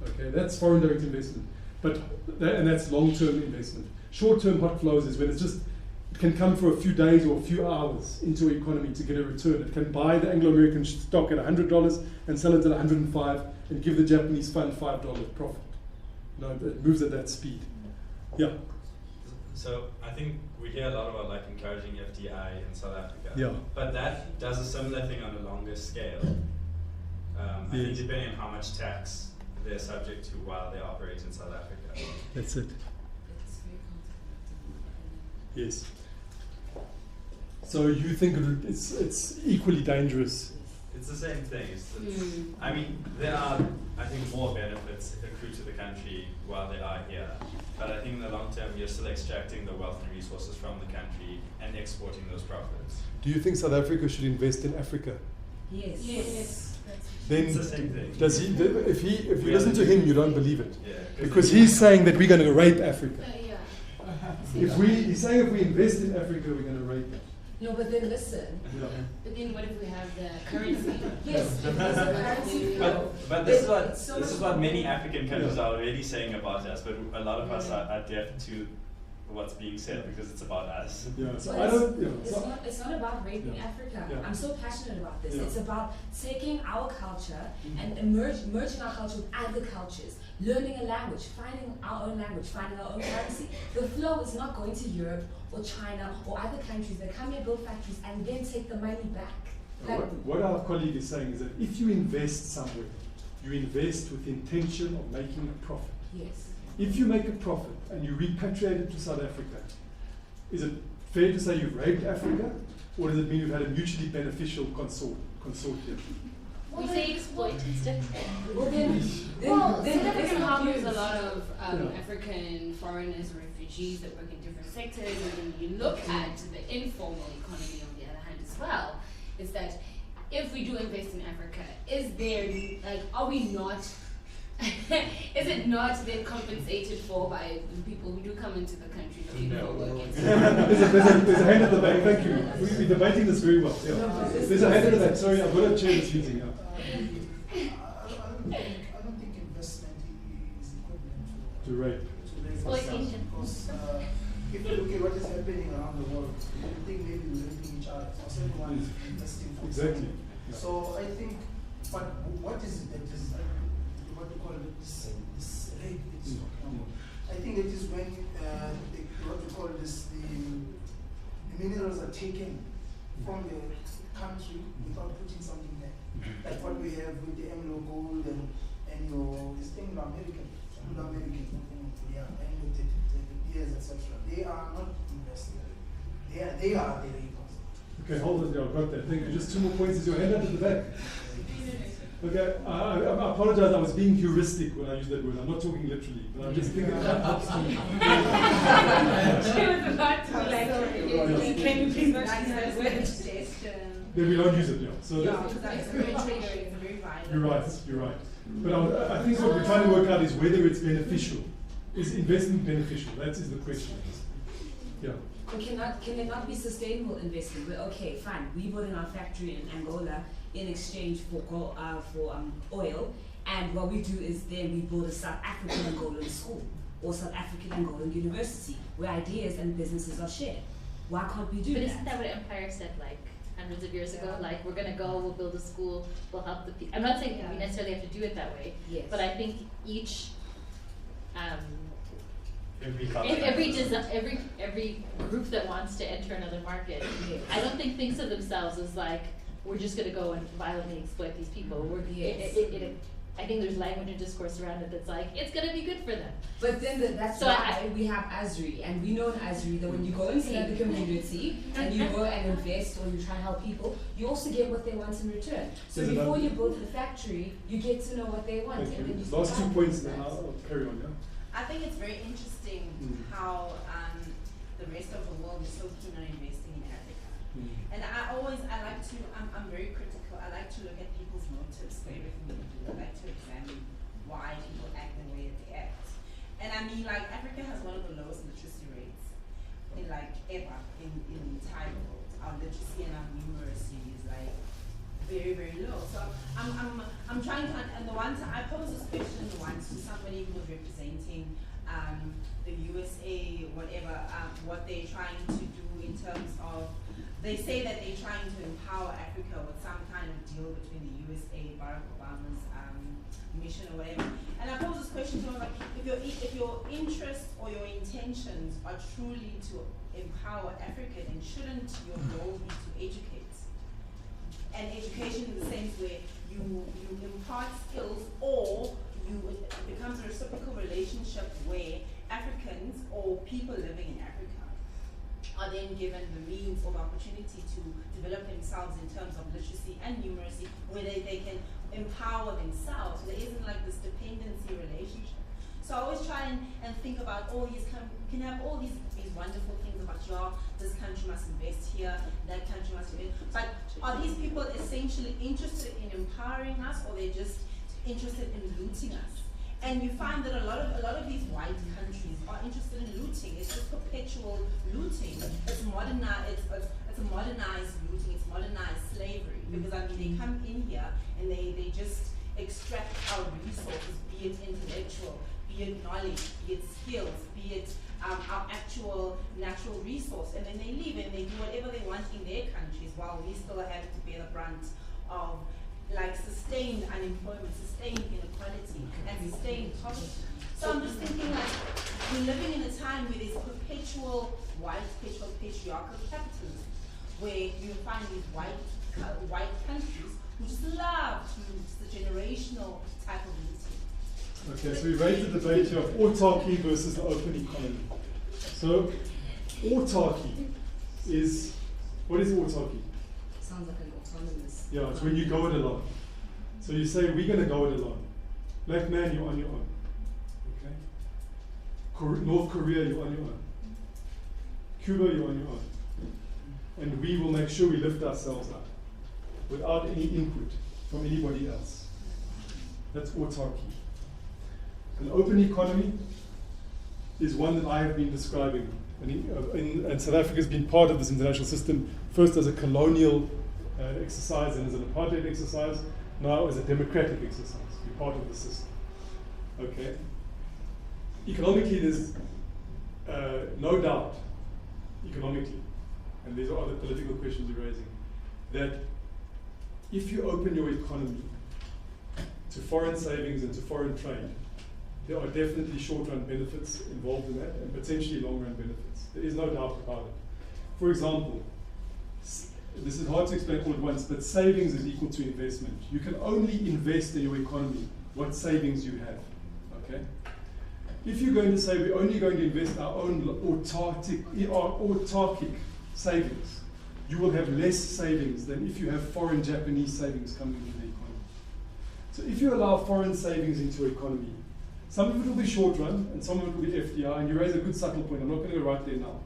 Speaker 1: Okay, that's foreign direct investment, and that's long-term investment. Short-term hot flows is when it can come for a few days or a few hours into an economy to get a return. It can buy the Anglo-American stock at $100 and sell it at $105 and give the Japanese fund $5 profit. No, it moves at that speed. Yeah.
Speaker 2: So I think we hear a lot about like encouraging FDI in South Africa.
Speaker 1: Yeah.
Speaker 2: But that does a similar thing on a longer scale. I think depending on how much tax they're subject to while they operate in South Africa.
Speaker 1: That's it. Yes. So you think it's equally dangerous?
Speaker 2: It's the same thing. I mean, there are, I think, more benefits accrue to the country while they are here. But I think in the long term, you're still extracting the wealth and resources from the country and exporting those profits.
Speaker 1: Do you think South Africa should invest in Africa?
Speaker 9: Yes.
Speaker 10: Yes.
Speaker 1: Then
Speaker 2: It's the same thing.
Speaker 1: does he? If you listen to him, you don't believe it,
Speaker 2: Yeah,
Speaker 1: because he's saying that we're going to rape Africa.
Speaker 9: Yeah.
Speaker 1: He's saying if we invest in Africa, we're going to rape it.
Speaker 9: No, but then listen.
Speaker 1: Yeah.
Speaker 9: But then what if we have the currency? Yes, if there's a currency flow.
Speaker 2: But this is what
Speaker 9: It's so
Speaker 2: this is
Speaker 9: much
Speaker 2: what
Speaker 9: more-
Speaker 2: many African countries are already saying about us, but a lot of us are deaf to what's being said because it's about us.
Speaker 1: Yeah. So
Speaker 9: But
Speaker 1: I don't.
Speaker 9: it's not about raping
Speaker 1: Yeah.
Speaker 9: Africa.
Speaker 1: Yeah.
Speaker 9: I'm so passionate about this.
Speaker 1: Yeah.
Speaker 9: It's about taking our culture and merging our culture with other cultures, learning a language, finding our own language, finding our own currency. The flow is not going to Europe or China or other countries that come here, build factories, and then take the money back.
Speaker 1: What our colleague is saying is that if you invest somewhere, you invest with the intention of making a profit.
Speaker 9: Yes.
Speaker 1: If you make a profit and you repatriate it to South Africa, is it fair to say you've raped Africa, or does it mean you've had a mutually beneficial consortium?
Speaker 5: We say exploit, it's different.
Speaker 9: Well, then
Speaker 12: South
Speaker 9: let's
Speaker 12: Africa
Speaker 9: not
Speaker 12: harbors
Speaker 9: use-
Speaker 12: a lot of
Speaker 1: Yeah.
Speaker 12: African foreigners and refugees that work in different sectors, and when you look at the informal economy on the other hand as well, is that if we do invest in Africa, is there, like, are we not, is it not then compensated for by the people who do come into the country, the people who work in
Speaker 1: There's a hand at the back, thank you. We're debating this very well. Yeah. There's a hand at the back, sorry, I've got a chair that's using.
Speaker 8: I don't think investment is equivalent
Speaker 1: To rape.
Speaker 5: Exploitation.
Speaker 8: Because if you look at what is happening around the world, you think maybe we're raping each other. So everyone is investing for
Speaker 1: Exactly.
Speaker 8: something.
Speaker 1: Yeah.
Speaker 8: So I think, but what is it that is, what you call it, this rape that is talking about? I think it is when, what you call this, the minerals are taken from the country without putting something there. Like what we have with the Anglo Gold and your, this Anglo-American, yeah, Anglo years, etc. They are not investing. They are the rapers.
Speaker 1: Okay, hold on, I've got that. Thank you. Just two more points. Is your hand up at the back? Okay, I apologize. I was being heuristic when I used that word. I'm not talking literally, but I'm just thinking that helps to.
Speaker 9: She was about to like, can you please not use that word?
Speaker 1: Then we don't use it, yeah. So
Speaker 9: Yeah, because that's very triggering, it's very violent.
Speaker 1: you're right. But I think what we're trying to work out is whether it's beneficial. Is investment beneficial? That is the question. Yeah.
Speaker 9: But can it not be sustainable investment? Well, okay, fine. We put in our factory in Angola in exchange for oil, and what we do is then we build a South African Angolan school or South African Angolan university where ideas and businesses are shared. Why can't we do
Speaker 5: But
Speaker 9: that?
Speaker 5: isn't that what Empire said like hundreds of years ago? Like, we're gonna go, we'll build a school, we'll help the people. I'm not saying we necessarily have to do it that way,
Speaker 9: Yes.
Speaker 5: but I think each
Speaker 2: Every
Speaker 5: every group that wants to enter another market,
Speaker 9: Yes.
Speaker 5: I don't think thinks of themselves as like, we're just gonna go and violently exploit these people.
Speaker 9: Yes.
Speaker 5: I think there's language and discourse around it that's like, it's gonna be good for them.
Speaker 9: But then that's
Speaker 5: So
Speaker 9: why we have ASRI, and we know in ASRI that when you go inside the community and you go and invest or you try to help people, you also get what they want in return. So
Speaker 1: There's
Speaker 9: before
Speaker 1: another-
Speaker 9: you build the factory, you get to know what they want.
Speaker 1: Thank
Speaker 9: And then
Speaker 1: you.
Speaker 9: you
Speaker 1: Last two
Speaker 9: start
Speaker 1: points,
Speaker 9: with
Speaker 1: then
Speaker 9: that.
Speaker 1: I'll carry on. Yeah.
Speaker 13: I think it's very interesting how the rest of the world is so keen on investing in Africa. And I'm very critical. I like to look at people's motives for everything they do. I like to examine why people act the way that they act. And I mean, like, Africa has one of the lowest literacy rates in like ever in the entire world. Our literacy and our numeracy is like very, very low. So I'm trying to, and the one time I posed this question once to somebody who was representing the USA, whatever, what they're trying to do in terms of, they say that they're trying to empower Africa with some kind of deal between the USA, Barack Obama's mission or whatever. And I posed this question to them, like, if your interests or your intentions are truly to empower Africa, then shouldn't your goal be to educate? And education in the sense where you impart skills, or it becomes a reciprocal relationship where Africans or people living in Africa are then given the means or the opportunity to develop themselves in terms of literacy and numeracy, where they can empower themselves. There isn't like this dependency relationship. So I always try and think about all these, can have all these wonderful things about, this country must invest here, that country must invest. But are these people essentially interested in empowering us, or they're just interested in looting us? And you find that a lot of these white countries are interested in looting. It's just perpetual looting. It's modernized. It's a modernized looting. It's modernized slavery. Because I mean, they come in here and they just extract our resources, be it intellectual, be it knowledge, be it skills, be it our actual natural resource, and then they leave and they do whatever they want in their countries, while we still have to bear the brunt of like sustained unemployment, sustained inequality, and sustained poverty. So I'm just thinking like we're living in a time where there's perpetual patriarchal capitalism, where you find these white countries who just love to use the generational type of looting.
Speaker 1: Okay, so we raised the debate here of autarky versus the open economy. So autarky is, what is autarky?
Speaker 12: Sounds like an autonomous.
Speaker 1: Yeah, it's when you go it alone. So you say, we're going to go it alone. Black man, you're on your own. Okay? North Korea, you're on your own. Cuba, you're on your own. And we will make sure we lift ourselves up without any input from anybody else. That's autarky. An open economy is one that I have been describing. And South Africa has been part of this international system, first as a colonial exercise and as an apartheid exercise, now as a democratic exercise. You're part of the system. Okay. Economically, there's no doubt, economically, and these are other political questions you're raising, that if you open your economy to foreign savings and to foreign trade, there are definitely short-run benefits involved in that, and potentially long-run benefits. There is no doubt about it. For example, this is hard to explain all at once, but savings is equal to investment. You can only invest in your economy what savings you have. Okay? If you're going to say we're only going to invest our own autarkic savings, you will have less savings than if you have foreign Japanese savings coming into the economy. So if you allow foreign savings into your economy, some of it will be short run, and some of it will be FDI, and you raise a good subtle point. I'm not going to go right there now.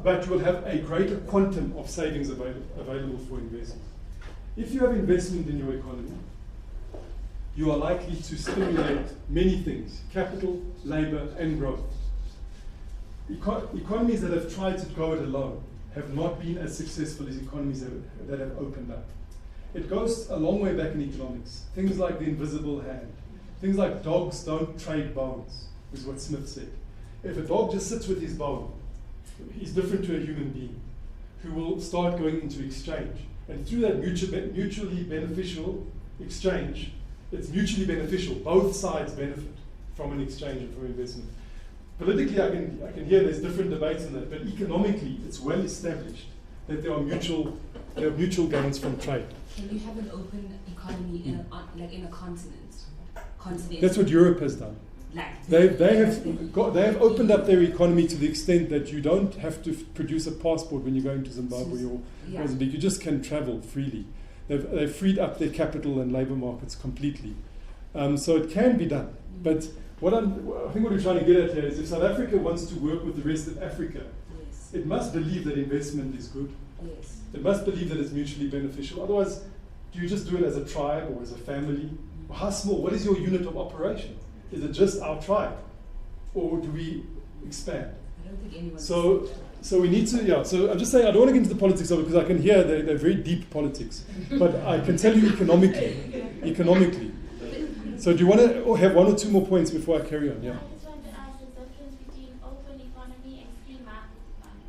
Speaker 1: But you will have a greater quantum of savings available for investment. If you have investment in your economy, you are likely to stimulate many things: capital, labor, and growth. Economies that have tried to go it alone have not been as successful as economies that have opened up. It goes a long way back in economics. Things like the invisible hand. Things like dogs don't trade bones, is what Smith said. If a dog just sits with his bone, he's different to a human being who will start going into exchange. And through that mutually beneficial exchange, it's mutually beneficial. Both sides benefit from an exchange and from investment. Politically, I can hear there's different debates on that, but economically, it's well established that there are mutual gains from trade.
Speaker 12: Can you have an open economy in a continent?
Speaker 1: That's what Europe has done. They have opened up their economy to the extent that you don't have to produce a passport when you're going to Zimbabwe or Mozambique. You just can travel freely. They've freed up their capital and labour markets completely. So it can be done. But I think what we're trying to get at here is if South Africa wants to work with the rest of Africa, it must believe that investment is good.
Speaker 12: Yes.
Speaker 1: It must believe that it's mutually beneficial. Otherwise, do you just do it as a tribe or as a family? How small? What is your unit of operation? Is it just our tribe? Or do we expand?
Speaker 12: I don't think anyone.
Speaker 1: So we need to, so I'm just saying, I don't want to get into the politics of it because I can hear they're very deep politics. But I can tell you economically. So do you want to have one or two more points before I carry on? Yeah.
Speaker 7: I just want to ask the difference between open economy and free market economy.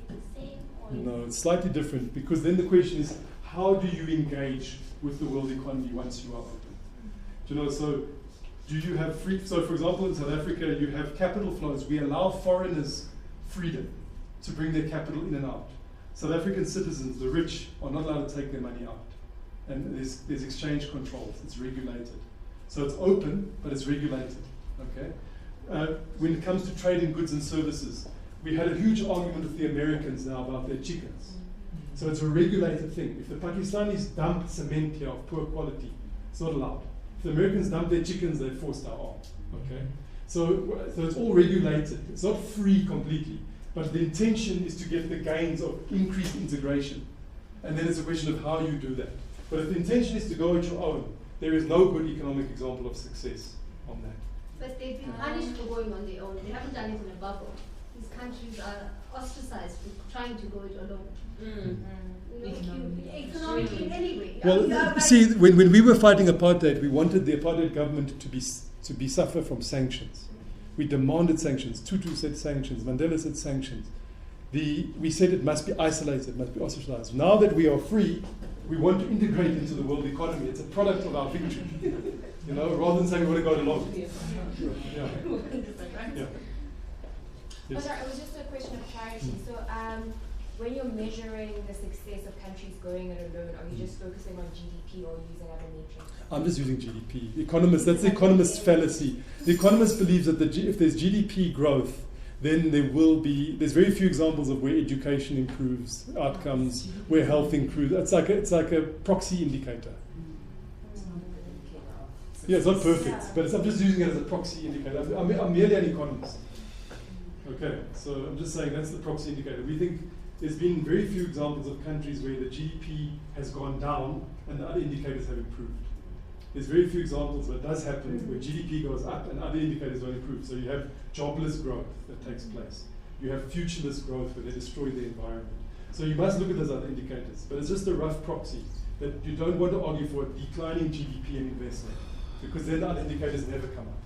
Speaker 7: Is it the same or?
Speaker 1: No, it's slightly different because then the question is, how do you engage with the world economy once you are open? Do you know, so do you have free, so for example in South Africa you have capital flows. We allow foreigners freedom to bring their capital in and out. South African citizens, the rich, are not allowed to take their money out. And there's exchange controls, it's regulated. So it's open, but it's regulated, okay? When it comes to trading goods and services, We had a huge argument with the Americans now about their chickens. So it's a regulated thing. If the Pakistanis dump cement here of poor quality, it's not allowed. If the Americans dump their chickens, they're forced our arm. Okay? So it's all regulated. It's not free completely. But the intention is to get the gains of increased integration. And then it's a question of how you do that. But if the intention is to go at your own, there is no good economic example of success on that.
Speaker 3: But they've been punished for going on their own. They haven't done it in a bubble. These countries are ostracized for trying to go it alone. Economically anyway.
Speaker 1: Well, see, when we were fighting apartheid, we wanted the apartheid government to be suffer from sanctions. We demanded sanctions. Tutu said sanctions. Mandela said sanctions. We said it must be isolated, must be ostracized. Now that we are free, we want to integrate into the world economy. It's a product of our victory. You know, rather than saying we want to go along. Yeah. Yeah. Yes.
Speaker 9: It was just a question of clarity. So, when you're measuring the success of countries going it alone, are you just focusing on GDP or using other metrics?
Speaker 1: I'm just using GDP. Economists, that's the economist's fallacy. The economist believes that if there's GDP growth, then there's very few examples of where education improves outcomes, where health improves. It's like a proxy indicator. Yeah, it's not perfect, but I'm just using it as a proxy indicator. I'm merely an economist. Okay, so I'm just saying that's the proxy indicator. We think there's been very few examples of countries where the GDP has gone down and the other indicators have improved. There's very few examples where it does happen where GDP goes up and other indicators don't improve. So you have jobless growth that takes place. You have futureless growth where they destroy the environment. So you must look at those other indicators. But it's just a rough proxy that you don't want to argue for a declining GDP and investment because then the other indicators never come up.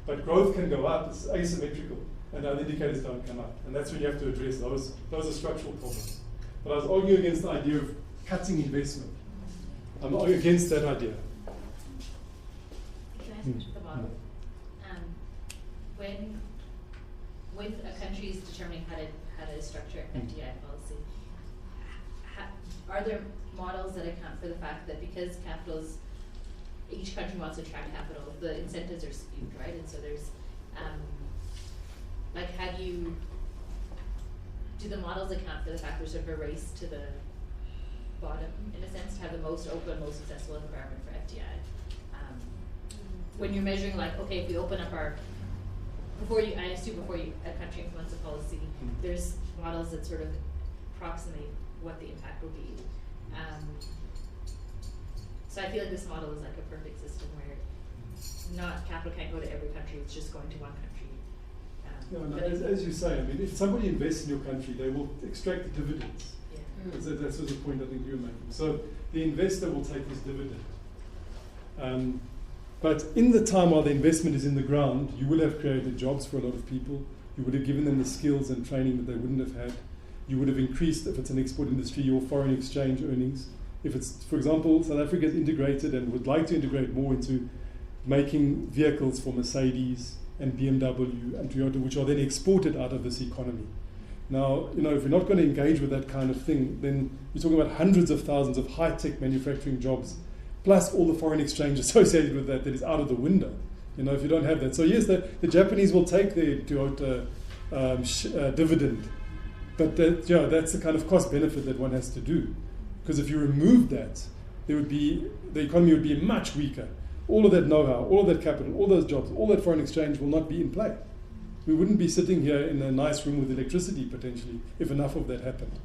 Speaker 1: But growth can go up, it's asymmetrical, and other indicators don't come up. And that's when you have to address those. Those are structural problems. But I was arguing against the idea of cutting investment. I'm against that idea.
Speaker 5: Can I switch the model? When a country is determining how to structure FDI policy, are there models that account for the fact that because each country wants to attract capital, the incentives are skewed, right? And so there's, do the models account for the fact there's sort of a race to the bottom, in a sense, to have the most open, most successful environment for FDI? When you're measuring, like, okay, if we open up before a country implements a policy, there's models that sort of approximate what the impact will be. So I feel like this model is like a perfect system where capital can't go to every country, it's just going to one country.
Speaker 1: As you say, I mean, if somebody invests in your country, they will extract the dividends.
Speaker 5: Yeah.
Speaker 1: That's the point I think you were making. So the investor will take his dividend. But in the time while the investment is in the ground, you will have created jobs for a lot of people. You would have given them the skills and training that they wouldn't have had. You would have increased, if it's an export industry, your foreign exchange earnings. If it's, for example, South Africa is integrated and would like to integrate more into making vehicles for Mercedes and BMW and Toyota, which are then exported out of this economy. Now, if we're not going to engage with that kind of thing, then you're talking about hundreds of thousands of high-tech manufacturing jobs, plus all the foreign exchange associated with that is out of the window, if you don't have that. So yes, the Japanese will take their Toyota dividend, but that's the kind of cost benefit that one has to do. Because if you remove that, the economy would be much weaker. All of that know-how, all of that capital, all those jobs, all that foreign exchange will not be in play. We wouldn't be sitting here in a nice room with electricity, potentially, if enough of that happened.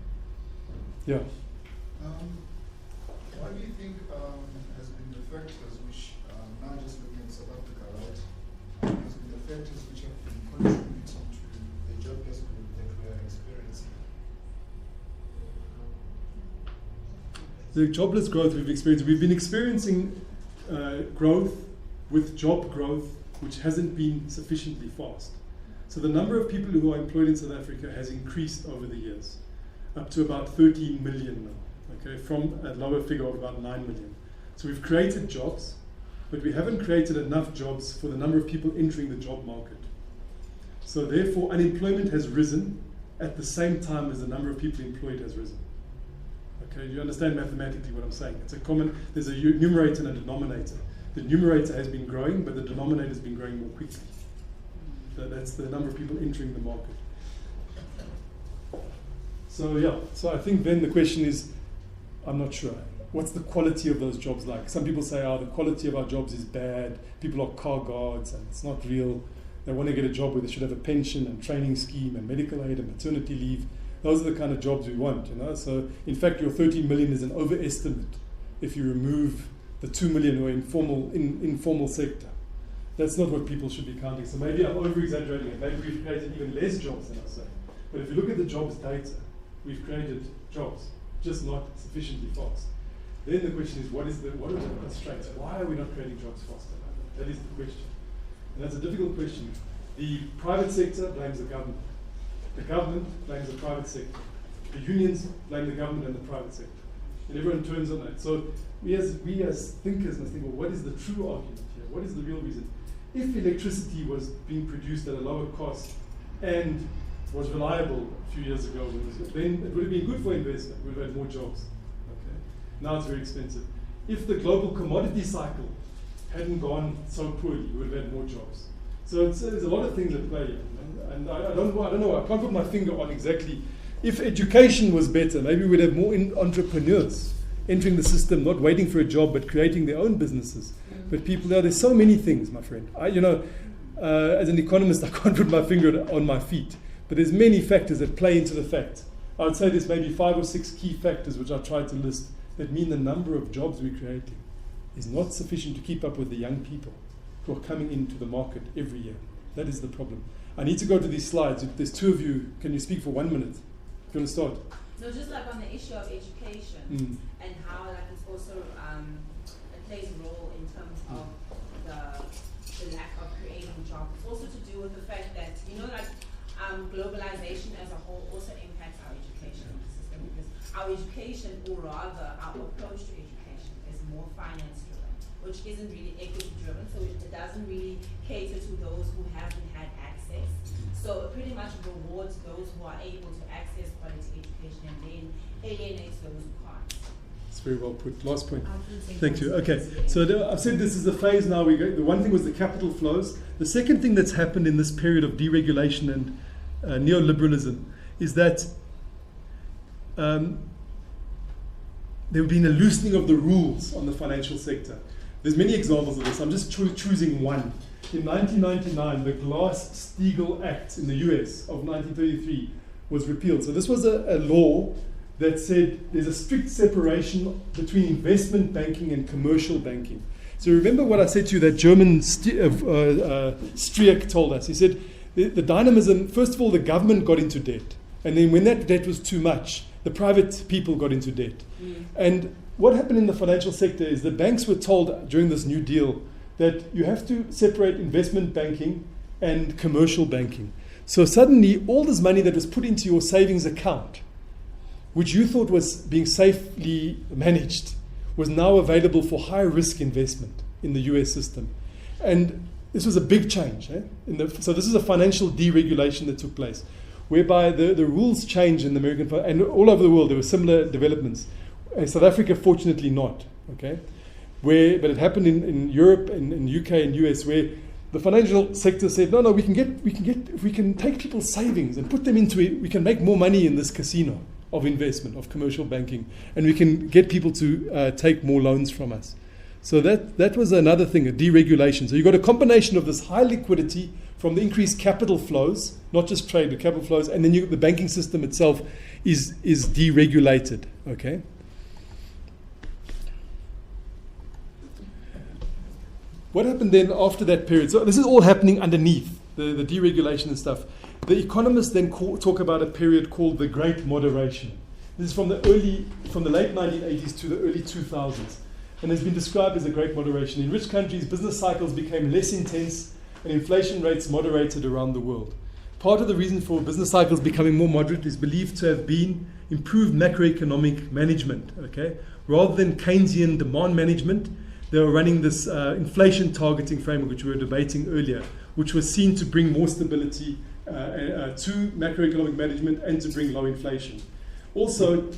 Speaker 1: Yeah.
Speaker 14: What do you think has been the factors which, now just looking at South Africa, right, has been the factors which have been contributing to the jobless growth that we are experiencing?
Speaker 1: The jobless growth we've been experiencing growth with job growth which hasn't been sufficiently fast. So the number of people who are employed in South Africa has increased over the years, up to about 13 million now, okay, from a lower figure of about 9 million. So we've created jobs, but we haven't created enough jobs for the number of people entering the job market. So therefore, unemployment has risen at the same time as the number of people employed has risen. Okay, you understand mathematically what I'm saying? There's a numerator and a denominator. The numerator has been growing, but the denominator has been growing more quickly. That's the number of people entering the market. So I think then the question is, I'm not sure. What's the quality of those jobs like? Some people say, the quality of our jobs is bad. People are car guards and it's not real. They want to get a job where they should have a pension and training scheme and medical aid and maternity leave. Those are the kind of jobs we want, So in fact, your 13 million is an overestimate if you remove the 2 million who are informal sector. That's not what people should be counting. So maybe I'm over-exaggerating it. Maybe we've created even less jobs than I say. But if you look at the jobs data, we've created jobs, just not sufficiently fast. Then the question is, what are the constraints? Why are we not creating jobs faster? That is the question. And that's a difficult question. The private sector blames the government. The government blames the private sector. The unions blame the government and the private sector. And everyone turns on that. So we as thinkers must think, well, what is the true argument here? What is the real reason? If electricity was being produced at a lower cost and was reliable a few years ago, then it would have been good for investment. We would have had more jobs. Okay. Now it's very expensive. If the global commodity cycle hadn't gone so poorly, we would have had more jobs. So there's a lot of things at play here. And I don't know, I can't put my finger on exactly. If education was better, maybe we'd have more entrepreneurs entering the system, not waiting for a job, but creating their own businesses. But people, there's so many things, my friend. As an economist, I can't put my finger on my feet. But there's many factors that play into the fact. I would say there's maybe 5 or 6 key factors which I tried to list that mean the number of jobs we're creating is not sufficient to keep up with the young people who are coming into the market every year. That is the problem. I need to go to these slides. If there's 2 of you, can you speak for 1 minute? If you want to start.
Speaker 13: No, just like on the issue of education and how it's also it plays a role in terms of the lack of creating jobs. It's also to do with the fact that globalization as a whole also impacts our education system, because our education, or rather our approach to education, is more finance driven, which isn't really equity driven. So it doesn't really cater to those who haven't had access. So it pretty much rewards those who are able to access quality education and then alienates those who can't.
Speaker 1: That's very well put. Last point. Thank you. Okay, so I've said this is the phase now. The one thing was the capital flows. The second thing that's happened in this period of deregulation and neoliberalism is that there have been a loosening of the rules on the financial sector. There's many examples of this. I'm just choosing one. In 1999, the Glass-Steagall Act in the US of 1933 was repealed. So this was a law that said there's a strict separation between investment banking and commercial banking. So remember what I said to you, that German Striek told us. He said the dynamism, first of all, the government got into debt. And then when that debt was too much, the private people got into debt. And what happened in the financial sector is the banks were told during this New Deal that you have to separate investment banking and commercial banking. So suddenly, all this money that was put into your savings account, which you thought was being safely managed, was now available for high risk investment in the US system. And this was a big change. So this is a financial deregulation that took place, whereby the rules changed in the American, and all over the world there were similar developments. South Africa, fortunately not. Okay, but it happened in Europe and in UK and US, where the financial sector said, no, we can if we can take people's savings and put them into it, we can make more money in this casino of investment, of commercial banking, and we can get people to take more loans from us. So that was another thing, a deregulation. So you've got a combination of this high liquidity from the increased capital flows, not just trade, but capital flows, and then the banking system itself is deregulated. Okay. What happened then after that period? So this is all happening underneath the deregulation and stuff. The economists then talk about a period called the Great Moderation. This is from the late 1980s to the early 2000s, and has been described as a Great Moderation. In rich countries, business cycles became less intense, and inflation rates moderated around the world. Part of the reason for business cycles becoming more moderate is believed to have been improved macroeconomic management. Okay, rather than Keynesian demand management, they were running this inflation targeting framework, which we were debating earlier, which was seen to bring more stability to macroeconomic management and to bring low inflation. Also,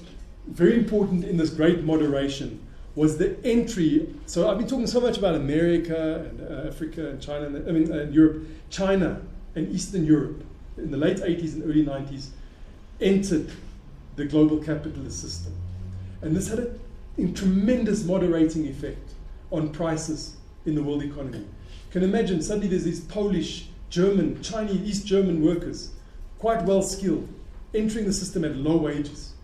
Speaker 1: very important in this Great Moderation was the entry. So I've been talking so much about America and Africa and China, and Europe. China and Eastern Europe in the late 80s and early 90s entered the global capitalist system. And this had a tremendous moderating effect on prices in the world economy. You can imagine suddenly there's these Polish, German, Chinese, East German workers, quite well skilled, entering the system at low wages.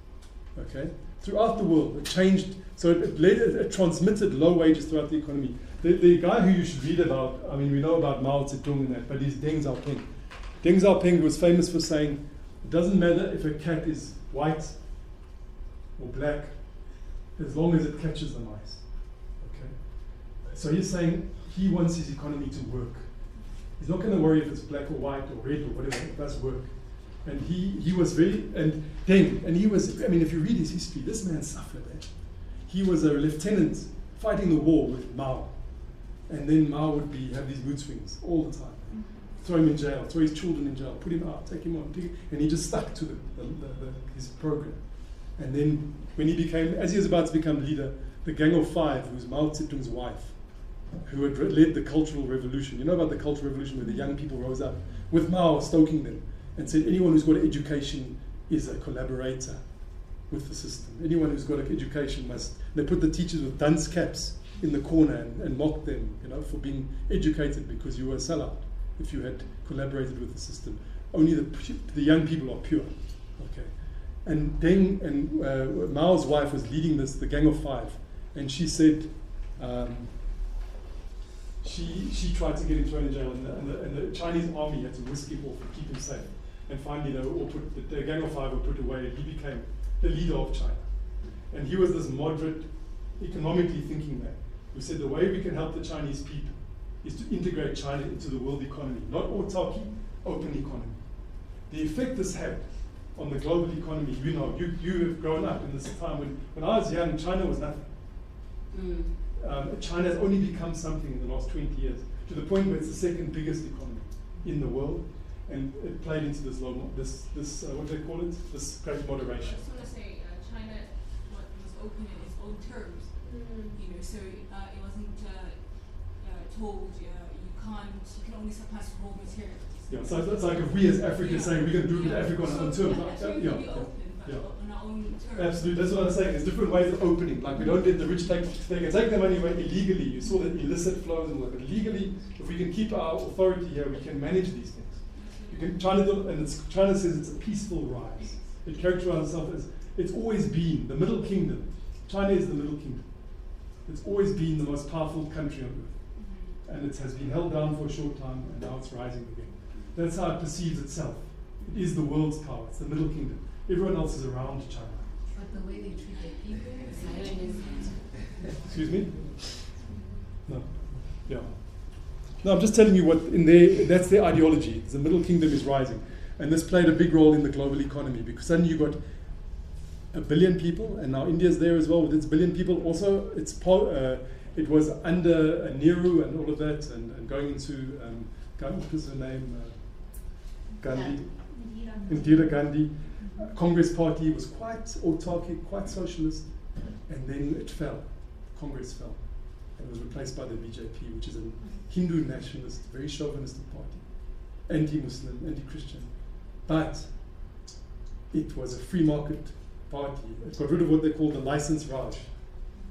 Speaker 1: Okay? Throughout the world, it changed, so it transmitted low wages throughout the economy. The guy who you should read about, I mean, we know about Mao Zedong and that, but he's Deng Xiaoping. Deng Xiaoping was famous for saying, it doesn't matter if a cat is white or black, as long as it catches the mice. Okay? So he's saying he wants his economy to work. He's not going to worry if it's black or white or red or whatever, it does work. And he was very, and Deng, and he was, I mean, if you read his history, this man suffered. He was a lieutenant fighting the war with Mao. And then Mao would have these mood swings all the time. Throw him in jail, throw his children in jail, put him out, take him on, and he just stuck to his program. And then when he became, as he was about to become leader, the Gang of Five, who was Mao Zedong's wife, who had led the Cultural Revolution. You know about the Cultural Revolution where the young people rose up with Mao stoking them and said anyone who's got an education is a collaborator with the system. Anyone who's got an education must. They put the teachers with dunce caps in the corner and mocked them, for being educated because you were a sellout if you had collaborated with the system. Only the young people are pure. Okay. And Deng and Mao's wife was leading the Gang of Five, and she said she tried to get him thrown in jail, and the Chinese army had to whisk him off and keep him safe. And finally, the Gang of Five were put away, and he became the leader of China. And he was this moderate, economically thinking man who said the way we can help the Chinese people is to integrate China into the world economy, not autarky, open economy. The effect this had on the global economy, you have grown up in this time when I was young, China was nothing. China has only become something in the last 20 years, to the point where it's the second biggest economy in the world, and it played into this what do they call it? This great moderation.
Speaker 15: I just want to say, China was open in its own terms, so it wasn't told you can only surpass raw materials.
Speaker 1: Yeah, so it's like if we as Africans saying we're going to do it with Africa on our own terms.
Speaker 15: On our own terms.
Speaker 1: Absolutely, that's what I'm saying. There's different ways of opening. Like we don't let the rich they can take their money away illegally. You saw that illicit flows and all that. But legally, if we can keep our authority here, we can manage these things. China says it's a peaceful rise. It characterizes itself as it's always been the Middle Kingdom. China is the Middle Kingdom. It's always been the most powerful country on earth. And it has been held down for a short time, and now it's rising again. That's how it perceives itself. It is the world's power. It's the Middle Kingdom. Everyone else is around China.
Speaker 9: But the way they treat their people is
Speaker 1: Excuse me? No. Yeah. No, I'm just telling you what that's their ideology. The Middle Kingdom is rising. And this played a big role in the global economy because suddenly you got 1 billion people, and now India's there as well with its 1 billion people. Also, it was under Nehru and all of that, and going into what was her name? Gandhi. Indira Gandhi. Congress Party was quite autarkic, quite socialist, and then it fell. Congress fell, and was replaced by the BJP, which is a Hindu nationalist, very chauvinistic party, anti-Muslim, anti-Christian, but it was a free market party. It got rid of what they called the license Raj.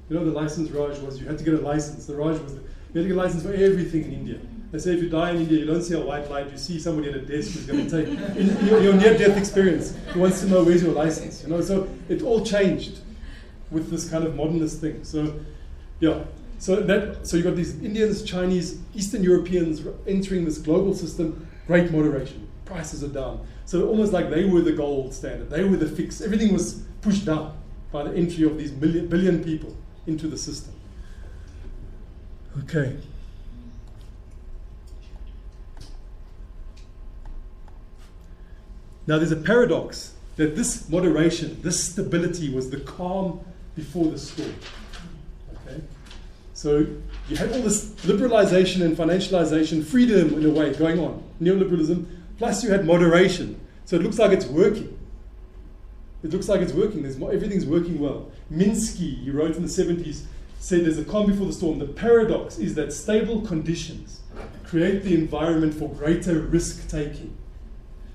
Speaker 1: The license Raj was you had to get a license. The Raj was you had to get a license for everything in India. They say if you die in India, you don't see a white light, you see somebody at a desk who's going to take your near-death experience. He wants to know where's your license. So it all changed with this kind of modernist thing. So yeah, so you got these Indians, Chinese, Eastern Europeans entering this global system. Great moderation, prices are down. So almost like they were the gold standard. They were the fix. Everything was pushed down by the entry of these billion people into the system. Okay. Now there's a paradox that this moderation, this stability was the calm before the storm. Okay? So you had all this liberalization and financialization, freedom in a way going on, neoliberalism, plus you had moderation. So it looks like it's working. It looks like it's working. Everything's working well. Minsky, he wrote in the 70s, said there's a calm before the storm. The paradox is that stable conditions create the environment for greater risk-taking.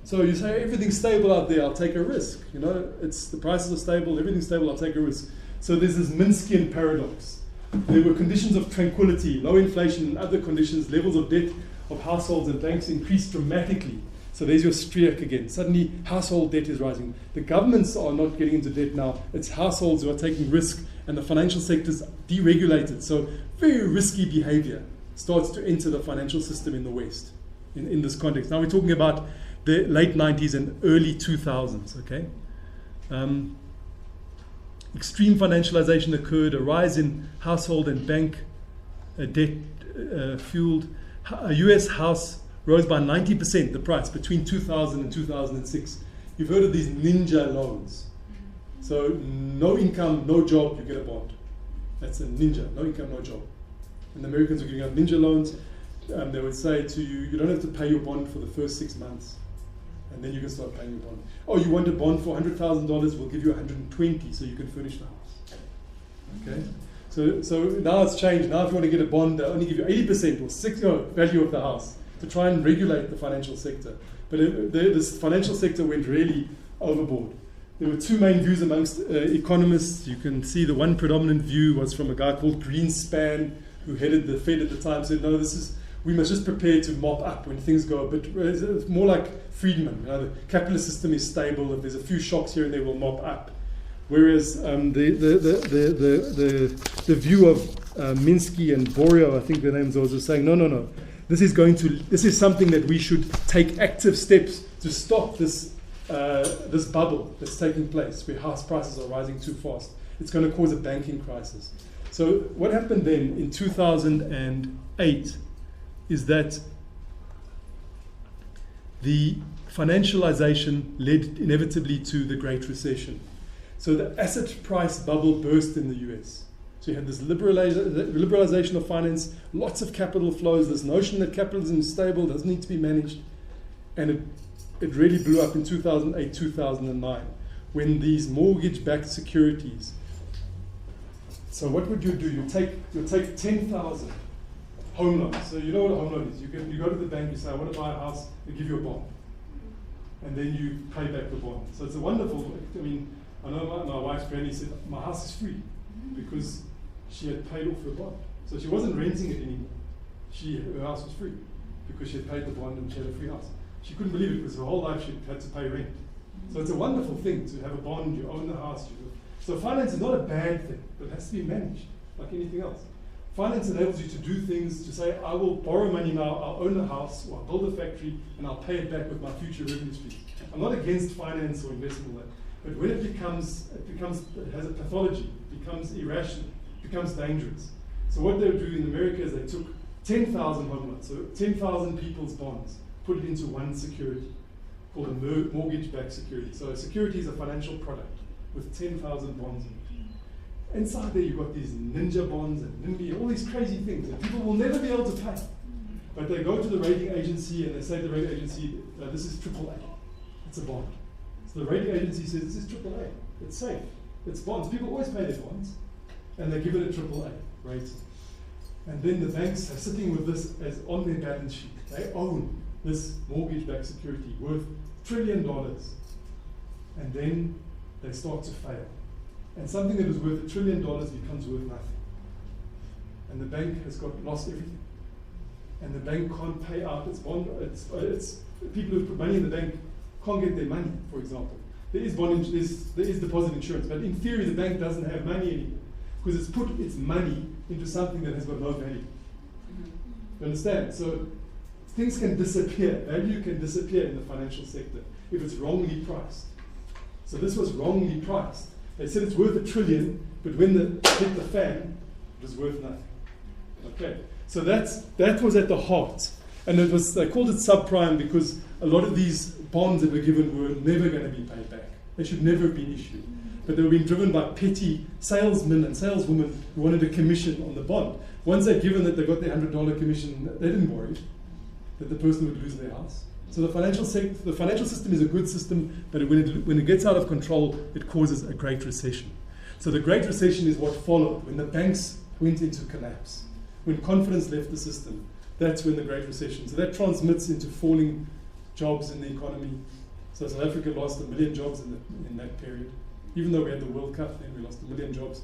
Speaker 1: So you say everything's stable out there, I'll take a risk. You know, it's the prices are stable, everything's stable, I'll take a risk. So there's this Minskian paradox. There were conditions of tranquility, low inflation and other conditions, levels of debt of households and banks increased dramatically. So there's your streak again. Suddenly household debt is rising. The governments are not getting into debt now. It's households who are taking risk, and the financial sector's deregulated. So very risky behavior starts to enter the financial system in the West in this context. Now we're talking about the late 90s and early 2000s, okay? Extreme financialization occurred, a rise in household and bank debt fueled. A US house rose by 90%, the price, between 2000 and 2006. You've heard of these ninja loans. So no income, no job, you get a bond. That's a ninja, no income, no job. And the Americans were giving out ninja loans. They would say to you, you don't have to pay your bond for the first 6 months. And then you can start paying your bond. Oh, you want a bond for $100,000, we'll give you 120 so you can furnish the house. Okay? So now it's changed. Now if you want to get a bond, they'll only give you 80% or 60% value of the house to try and regulate the financial sector. But this financial sector went really overboard. There were two main views amongst economists. You can see the one predominant view was from a guy called Greenspan, who headed the Fed at the time, said, no, we must just prepare to mop up when things go a bit, it's more like Friedman. You know, the capitalist system is stable. If there's a few shocks here and there, we'll mop up. Whereas the view of Minsky and Borio, I think their names was saying, no. This is something that we should take active steps to stop this bubble that's taking place, where house prices are rising too fast. It's going to cause a banking crisis. So what happened then in 2008 is that the financialization led inevitably to the Great Recession. So the asset price bubble burst in the US. So you had this liberalization of finance, lots of capital flows, this notion that capitalism is stable, doesn't need to be managed. And it really blew up in 2008, 2009, when these mortgage-backed securities. So what would you do? You'll take 10,000 home loans. So you know what a home loan is. You go to the bank, you say, I want to buy a house, they give you a bond. And then you pay back the bond. So it's a wonderful, I know my wife's granny said, my house is free because she had paid off her bond. So she wasn't renting it anymore. Her house was free because she had paid the bond and she had a free house. She couldn't believe it because her whole life she had to pay rent. So it's a wonderful thing to have a bond, you own the house. So finance is not a bad thing, but it has to be managed like anything else. Finance enables you to do things, to say, I will borrow money now, I'll own a house, or I'll build a factory, and I'll pay it back with my future revenue streams. I'm not against finance or investment like that. But when it has a pathology, it becomes irrational, it becomes dangerous. So what they would do in America is they took 10,000 home loans, so 10,000 people's bonds, put it into one security called a mortgage-backed security. So a security is a financial product with 10,000 bonds in it. Inside there you've got these ninja bonds and NIMBY, all these crazy things that people will never be able to pay. But they go to the rating agency and they say to the rating agency, this is AAA, it's a bond. So the rating agency says, this is AAA, it's safe, it's bonds. People always pay their bonds, and they give it a AAA rating. And then the banks are sitting with this as on their balance sheet. They own this mortgage-backed security worth $1 trillion. And then they start to fail. And something that was worth $1 trillion becomes worth nothing. And the bank has lost everything. And the bank can't pay out its bond. It's people who put money in the bank can't get their money, for example. There is deposit insurance, but in theory the bank doesn't have money anymore because it's put its money into something that has got no value. You understand? So things can disappear. Value can disappear in the financial sector if it's wrongly priced. So this was wrongly priced. They said it's worth $1 trillion, but when it hit the fan, it was worth nothing. Okay, so that was at the heart. And they called it subprime because a lot of these bonds that were given were never going to be paid back. They should never have been issued. But they were being driven by petty salesmen and saleswomen who wanted a commission on the bond. Once they'd given that they got their $100 commission, they didn't worry that the person would lose their house. So the financial system is a good system, but when it gets out of control, it causes a Great Recession. So the Great Recession is what followed when the banks went into collapse. When confidence left the system, that's when the Great Recession. So that transmits into falling jobs in the economy. So South Africa lost 1 million jobs in that period. Even though we had the World Cup, then we lost 1 million jobs.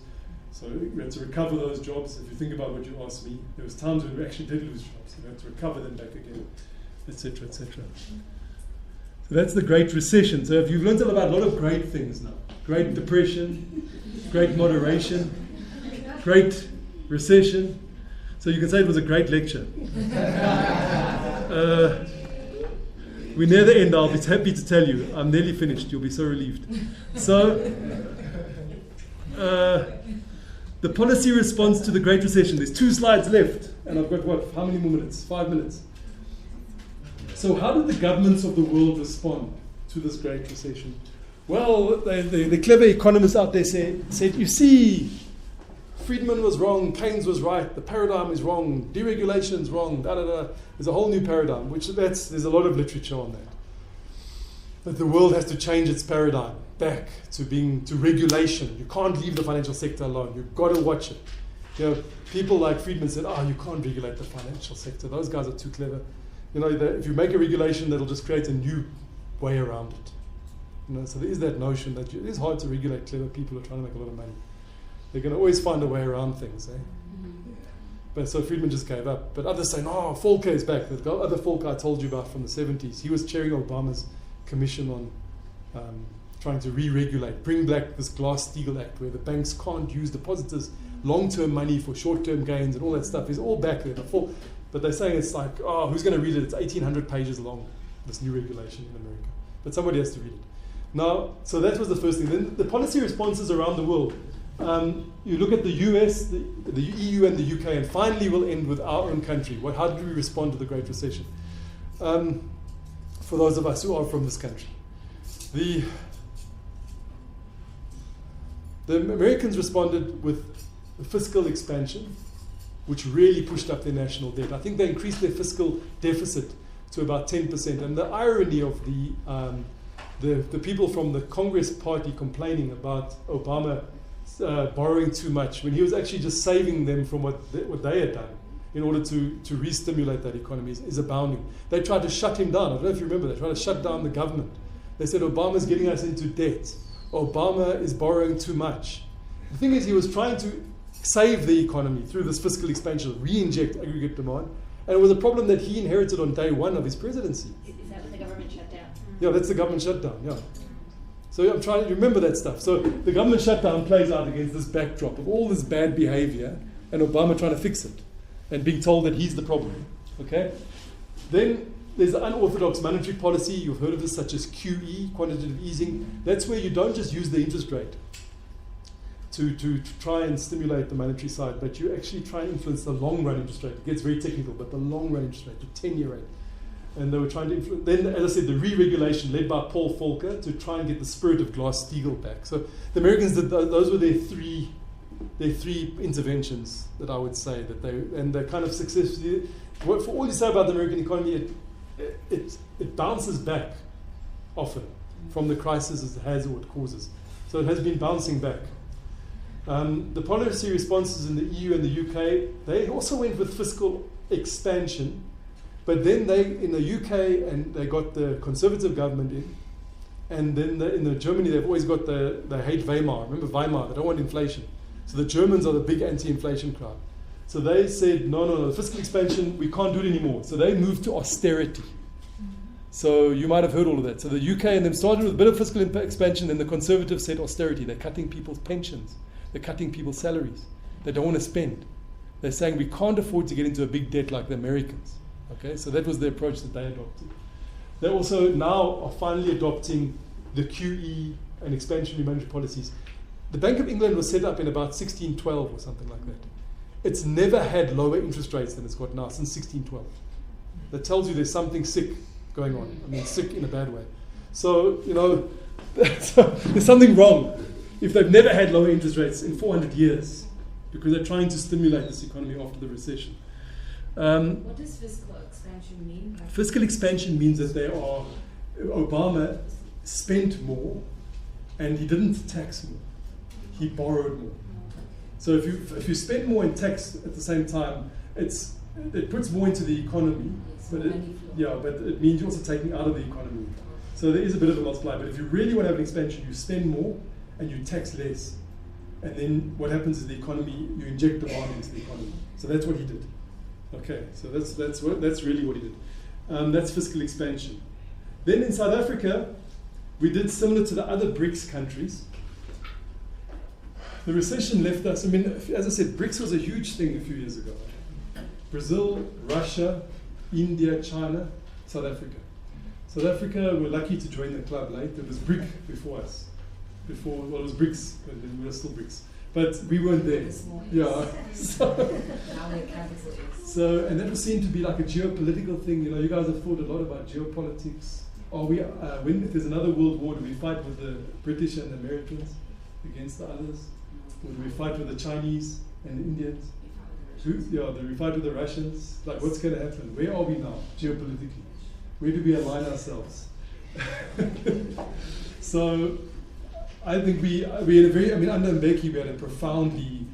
Speaker 1: So we had to recover those jobs. If you think about what you asked me, there was times when we actually did lose jobs. We had to recover them back again, etc., etc. So that's the Great Recession. So if you've learned about a lot of great things now, Great Depression, Great Moderation, Great Recession. So you can say it was a great lecture. We're near the end. I'll be happy to tell you. I'm nearly finished. You'll be so relieved. So, the policy response to the Great Recession. There's 2 slides left. And I've got what? How many more minutes? 5 minutes. So how did the governments of the world respond to this Great Recession? Well, the clever economists out there said, you see, Friedman was wrong, Keynes was right, the paradigm is wrong, deregulation is wrong, da-da-da. There's a whole new paradigm, there's a lot of literature on that. That the world has to change its paradigm back to regulation. You can't leave the financial sector alone. You've got to watch it. People like Friedman said, you can't regulate the financial sector. Those guys are too clever. If you make a regulation, that'll just create a new way around it. So there is that notion that it is hard to regulate clever people who are trying to make a lot of money. They're going to always find a way around things. But so Friedman just gave up. But others say, no, Volcker is back. The other Volcker I told you about from the 70s, he was chairing Obama's commission on trying to re-regulate, bring back this Glass-Steagall Act where the banks can't use depositors' long-term money for short-term gains and all that stuff. Is all back there. But they're saying it's like, who's going to read it? It's 1,800 pages long, this new regulation in America. But somebody has to read it. Now, so that was the first thing. Then the policy responses around the world. You look at the US, the EU and the UK, and finally we'll end with our own country. How did we respond to the Great Recession? For those of us who are from this country. The Americans responded with fiscal expansion, which really pushed up their national debt. I think they increased their fiscal deficit to about 10%. And the irony of the people from the Congress Party complaining about Obama borrowing too much, when he was actually just saving them from what they had done in order to re-stimulate that economy, is abounding. They tried to shut him down. I don't know if you remember, they tried to shut down the government. They said Obama's getting us into debt. Obama is borrowing too much. The thing is, he was trying to save the economy through this fiscal expansion, re-inject aggregate demand, and it was a problem that he inherited on day one of his presidency.
Speaker 5: Is that when the government shut down?
Speaker 1: Yeah, that's the government shutdown, yeah. So I'm trying to remember that stuff. So the government shutdown plays out against this backdrop of all this bad behavior and Obama trying to fix it and being told that he's the problem. Okay? Then there's the unorthodox monetary policy. You've heard of this, such as QE, quantitative easing. That's where you don't just use the interest rate to try and stimulate the monetary side, but you actually try and influence the long-run interest rate. It gets very technical, but the long-run interest rate, the 10-year rate. And they were trying to influence, then, as I said, the re-regulation led by Paul Volcker to try and get the spirit of Glass-Steagall back. So the Americans did those were their three interventions that I would say that they're kind of successfully. For all you say about the American economy, it bounces back often from the crisis it has or it causes. So it has been bouncing back. The policy responses in the EU and the UK, they also went with fiscal expansion. But then in the UK, and they got the Conservative government in, and then in Germany, they've always got they hate Weimar. Remember Weimar? They don't want inflation. So the Germans are the big anti-inflation crowd. So they said, no, the fiscal expansion, we can't do it anymore. So they moved to austerity. So you might have heard all of that. So the UK and them started with a bit of fiscal expansion, then the Conservatives said austerity. They're cutting people's pensions. They're cutting people's salaries. They don't want to spend. They're saying we can't afford to get into a big debt like the Americans. Okay, so that was the approach that they adopted. They also now are finally adopting the QE and expansionary monetary policies. The Bank of England was set up in about 1612 or something like that. It's never had lower interest rates than it's got now since 1612. That tells you there's something sick going on. I mean, sick in a bad way. So, there's something wrong if they've never had lower interest rates in 400 years because they're trying to stimulate this economy after the recession.
Speaker 9: What does fiscal expansion mean?
Speaker 1: Fiscal expansion means that Obama spent more and he didn't tax more. He borrowed more. So if you spend more in tax at the same time, it's it puts more into the economy, but it means you're also taking out of the economy. So there is a bit of a multiplier. But if you really want to have an expansion, you spend more and you tax less. And then what happens is the economy, you inject demand into the economy. So that's what he did. Okay, so that's really what he did. That's fiscal expansion. Then in South Africa, we did similar to the other BRICS countries. The recession left us, I mean, as I said, BRICS was a huge thing a few years ago. Brazil, Russia, India, China, South Africa. South Africa were lucky to join the club late. It was BRIC before us. It was BRICS, but then we were still BRICS. But we weren't there. Yeah. So, and that was seen to be like a geopolitical thing. You know, you guys have thought a lot about geopolitics. Are we, if there's another world war, do we fight with the British and the Americans against the others? Or do we fight with the Chinese and the Indians? Do we fight with the Russians? Like, what's going to happen? Where are we now, geopolitically? Where do we align ourselves? So, I think we had a very, under Mbeki, we had a profoundly,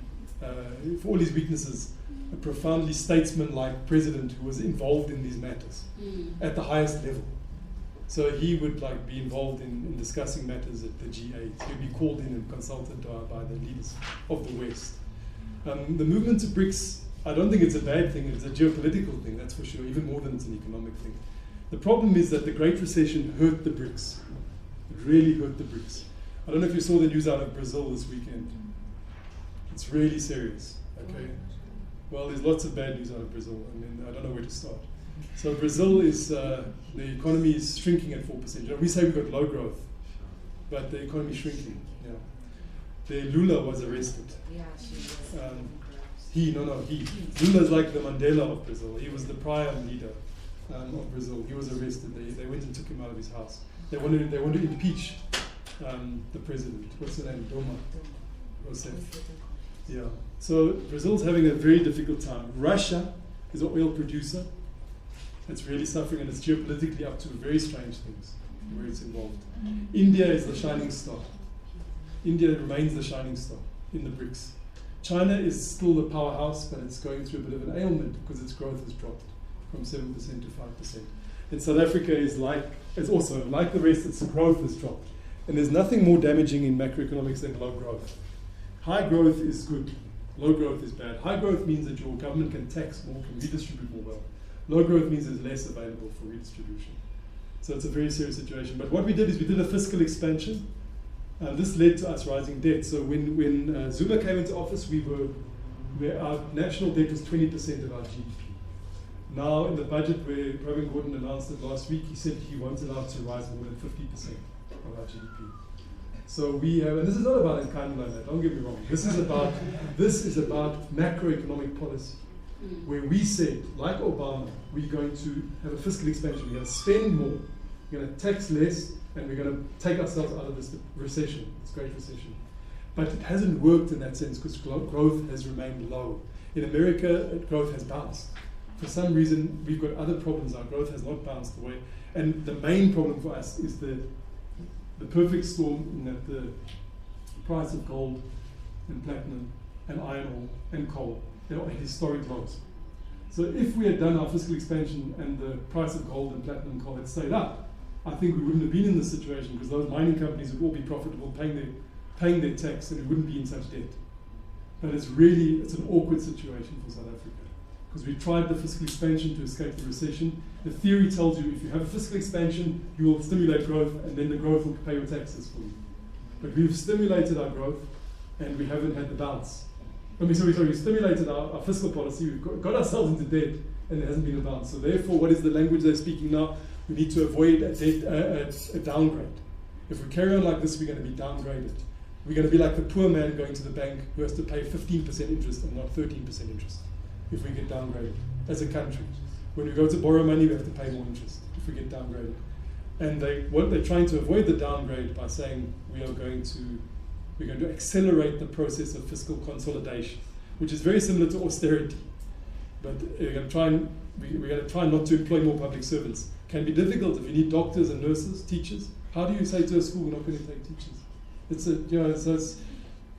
Speaker 1: for all his weaknesses, a profoundly statesman-like president who was involved in these matters at the highest level. So he would be involved in discussing matters at the G8. He'd be called in and consulted by the leaders of the West. The movement to BRICS, I don't think it's a bad thing. It's a geopolitical thing, that's for sure, even more than it's an economic thing. The problem is that the Great Recession hurt the BRICS. It really hurt the BRICS. I don't know if you saw the news out of Brazil this weekend. It's really serious, okay? Well, there's lots of bad news out of Brazil. I don't know where to start. So Brazil is, the economy is shrinking at 4%. You know, we say we've got low growth, but the economy is shrinking. Yeah. The Lula was arrested.
Speaker 12: Yeah, she was.
Speaker 1: He. Lula's like the Mandela of Brazil. He was the prior leader of Brazil. He was arrested. They went and took him out of his house. They want to impeach the president. What's her name? Dilma Rousseff. Yeah. So Brazil's having a very difficult time. Russia is an oil producer. It's really suffering, and it's geopolitically up to very strange things where it's involved. India is the shining star. India remains the shining star in the BRICS. China is still the powerhouse, but it's going through a bit of an ailment because its growth has dropped from 7% to 5%. And South Africa is also like the rest, its growth has dropped. And there's nothing more damaging in macroeconomics than low growth. High growth is good. Low growth is bad. High growth means that your government can tax more, can redistribute more wealth. Low growth means there's less available for redistribution. So it's a very serious situation. But what we did is we did a fiscal expansion. This led to us rising debt. So when Zuma came into office, our national debt was 20% of our GDP. Now in the budget where Pravin Gordhan announced it last week, he said he wants it to rise more than 50% of our GDP. So we have, and this is not about Nkandla, don't get me wrong. This is about macroeconomic policy, where we said, like Obama, we're going to have a fiscal expansion. We're going to spend more, we're going to tax less, and we're going to take ourselves out of this recession, this great recession. But it hasn't worked in that sense because growth has remained low. In America, growth has bounced. For some reason, we've got other problems. Our growth has not bounced away. And the main problem for us is the perfect storm in that the price of gold and platinum and iron ore and coal, they're at historic lows. So if we had done our fiscal expansion and the price of gold and platinum and coal had stayed up, I think we wouldn't have been in this situation because those mining companies would all be profitable, paying their tax, and we wouldn't be in such debt. But it's an awkward situation for South Africa because we tried the fiscal expansion to escape the recession. The theory tells you if you have a fiscal expansion, you will stimulate growth, and then the growth will pay your taxes for you. But we've stimulated our growth, and we haven't had the bounce. We stimulated our fiscal policy, we've got ourselves into debt, and there hasn't been a bounce. So therefore, what is the language they're speaking now? We need to avoid a downgrade. If we carry on like this, we're going to be downgraded. We're going to be like the poor man going to the bank who has to pay 15% interest and not 13% interest if we get downgraded as a country. When we go to borrow money, we have to pay more interest if we get downgraded. And they're trying to avoid the downgrade by saying we're going to accelerate the process of fiscal consolidation, which is very similar to austerity. But we're going to try not to employ more public servants. Can be difficult if you need doctors and nurses, teachers. How do you say to a school we're not going to take teachers? It's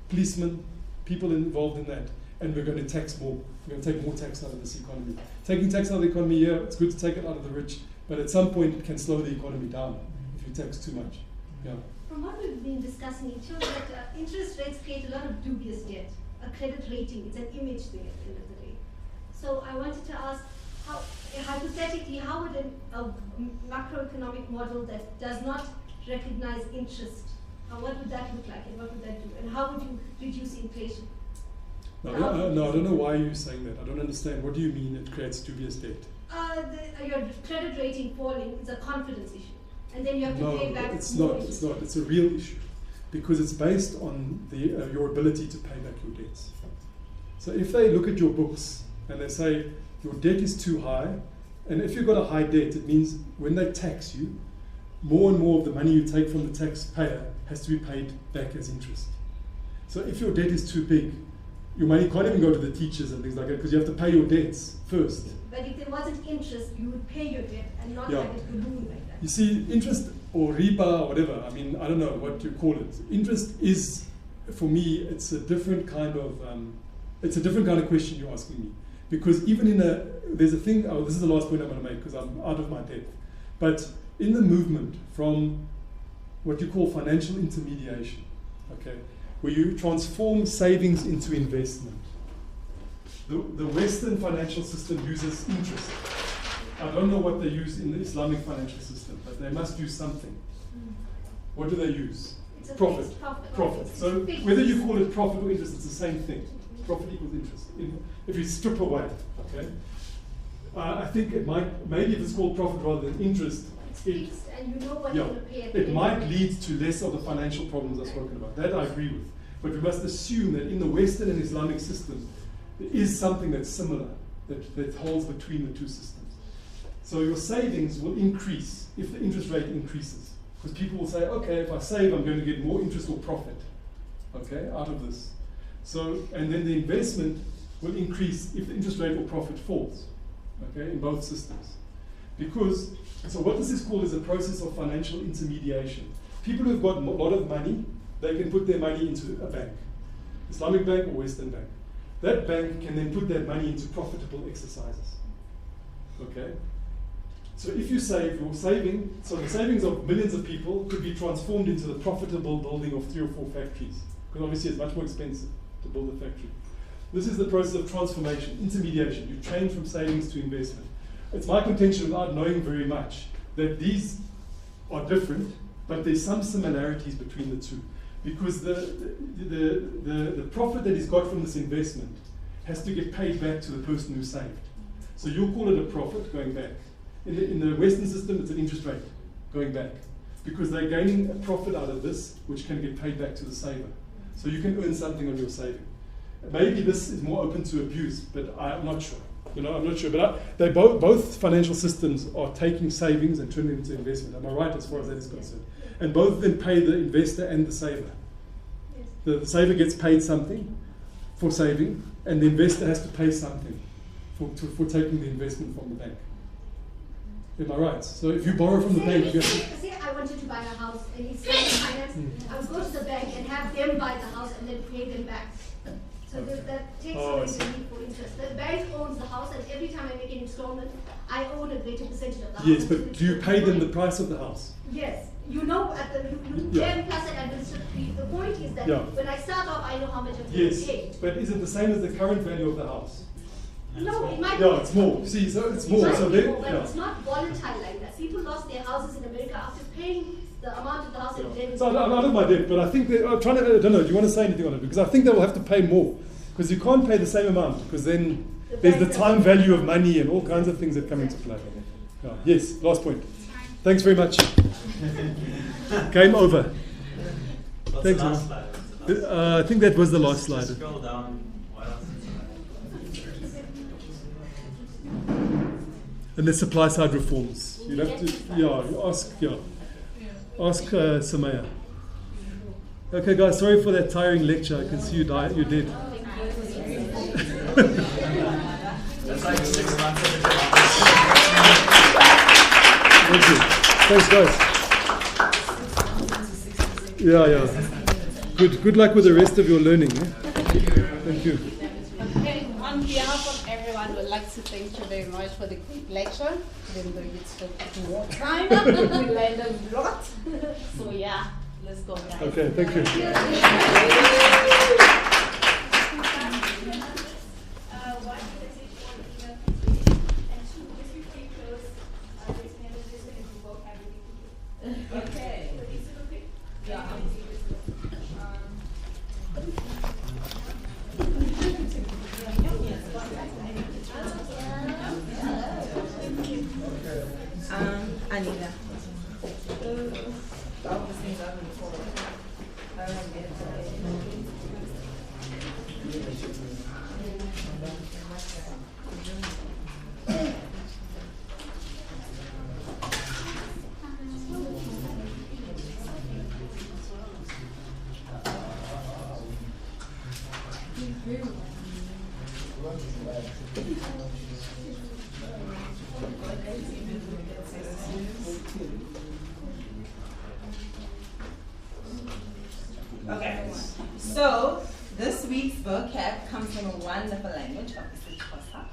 Speaker 1: policemen, people involved in that. and we're going to tax more. We're going to take more tax out of this economy. Taking tax out of the economy, yeah, it's good to take it out of the rich, but at some point it can slow the economy down if you tax too much. Yeah.
Speaker 3: From what we've been discussing, it shows that interest rates create a lot of dubious debt. A credit rating, it's an image thing at the end of the day. So I wanted to ask, how, hypothetically, how would a macroeconomic model that does not recognize interest, what would that look like, and what would that do? And how would you reduce inflation?
Speaker 1: No, I don't know why you're saying that. I don't understand. What do you mean it creates dubious debt?
Speaker 3: Your credit rating falling is a confidence issue. And then you have to pay back
Speaker 1: it's
Speaker 3: more
Speaker 1: not. It's not. It's a real issue. Because it's based on your ability to pay back your debts. So if they look at your books and they say your debt is too high, and if you've got a high debt, it means when they tax you, more and more of the money you take from the taxpayer has to be paid back as interest. So if your debt is too big, your money can't even go to the teachers and things like that because you have to pay your debts first.
Speaker 3: But if there wasn't interest, you would pay your debt and not have it balloon like that.
Speaker 1: You see, interest or riba or whatever, I mean, I don't know what you call it. Interest is, for me, it's a different kind of question you're asking me. Because even there's a thing, this is the last point I'm going to make because I'm out of my depth. But in the movement from what you call financial intermediation, okay, where you transform savings into investment, the Western financial system uses interest. I don't know what they use in the Islamic financial system, but they must use something. What do they use? Profit. So whether you call it profit or interest, it's the same thing. Profit equals interest. If you strip away, okay. I think maybe if it's called profit rather than interest,
Speaker 3: fixed and you know what you're going to pay at the
Speaker 1: it
Speaker 3: end.
Speaker 1: might lead to less of the financial problems I've spoken about. That I agree with. But we must assume that in the Western and Islamic system, there is something that's similar, that holds between the two systems. So your savings will increase if the interest rate increases. Because people will say, okay, if I save, I'm going to get more interest or profit, okay, out of this. So, and then the investment will increase if the interest rate or profit falls, okay, in both systems. Because, so what this is called is a process of financial intermediation. People who've got a lot of money, they can put their money into a bank, Islamic bank or Western bank. That bank can then put that money into profitable exercises, okay? So if you save, your saving, so the savings of millions of people could be transformed into the profitable building of 3 or 4 factories. Because obviously it's much more expensive to build a factory. This is the process of transformation, intermediation. You change from savings to investment. It's my contention, without knowing very much, that these are different, but there's some similarities between the two. Because the profit that is got from this investment has to get paid back to the person who saved. So you'll call it a profit going back. In the Western system, it's an interest rate going back. Because they're gaining a profit out of this, which can get paid back to the saver. So you can earn something on your saving. Maybe this is more open to abuse, but I'm not sure. I'm not sure. But they both financial systems are taking savings and turning them into investment. Am I right as far as that is concerned? And both of them pay the investor and the saver.
Speaker 3: Yes.
Speaker 1: The saver gets paid something for saving, and the investor has to pay something for taking the investment from the bank. Am I right? So if you borrow from the bank, you have to...
Speaker 3: Say I wanted to buy a house and it's finance, I would go to the bank and have them buy the house and then pay them back. So that takes away the need for interest. The bank owns the house, and every time I make an installment, I own a greater percentage of the house.
Speaker 1: Yes, but do you pay them the price of the house?
Speaker 3: Yes. You know, at the plus an administrative fee. The point is that when I start off, I know how much I'm going to pay.
Speaker 1: Yes, but is it the same as the current value of the house?
Speaker 3: No, it might be.
Speaker 1: Yeah, it's more. See, so it's more. So
Speaker 3: be more, but it's not volatile like that. People lost their houses in America after paying the amount of the house and then.
Speaker 1: So I'm out of my depth, but I think I'm trying to. I don't know. Do you want to say anything on it? Because I think they will have to pay more, because you can't pay the same amount, because then there's the time value of money and all kinds of things that come into play. Yeah. Yes. Last point. Thanks very much. Game over. Thanks. I think that was the last slide.
Speaker 2: Scroll down.
Speaker 1: And the supply side reforms. You'd have to, you ask Samaya. Okay, guys, sorry for that tiring lecture. I can see you did.
Speaker 2: That's like 6 months of the
Speaker 1: Thank you. Thanks, guys. Yeah. Good luck with the rest of your learning. Eh? Thank you.
Speaker 16: Okay, on behalf of everyone, we'd like to thank you very much for the great lecture. Even though you took more time, we learned a lot. So yeah, let's go guys.
Speaker 1: Okay, thank you.
Speaker 13: Okay. Yeah. Anita. Okay, so this week's vocab comes from a wonderful language, obviously Xhosa.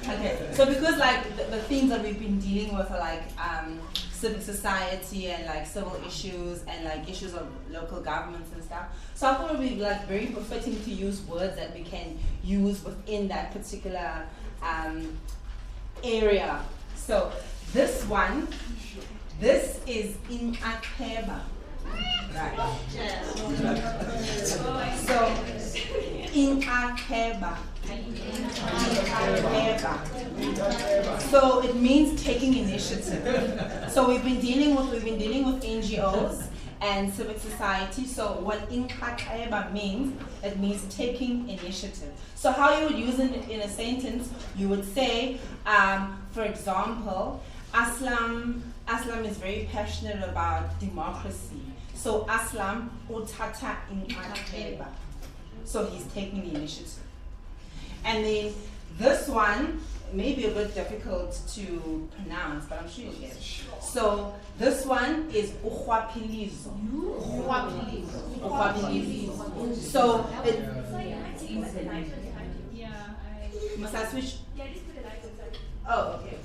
Speaker 13: Okay, so because like the things that we've been dealing with are like civic society and like civil issues and like issues of local governments and stuff, so I thought it would be like very befitting to use words that we can use within that particular area. So this one, this is inakeba. Right. So inakeba. So it means taking initiative. So we've been dealing with NGOs and civic society. So what inakeba means, it means taking initiative. So how you would use it in a sentence, you would say, for example, Aslam is very passionate about democracy. So Aslam utata inakeba. So he's taking the initiative. And then this one may be a bit difficult to pronounce, but I'm sure you'll get it. So this one is ukhwapilizo. Ukhwapilizo. So it. Must I switch? Oh, okay.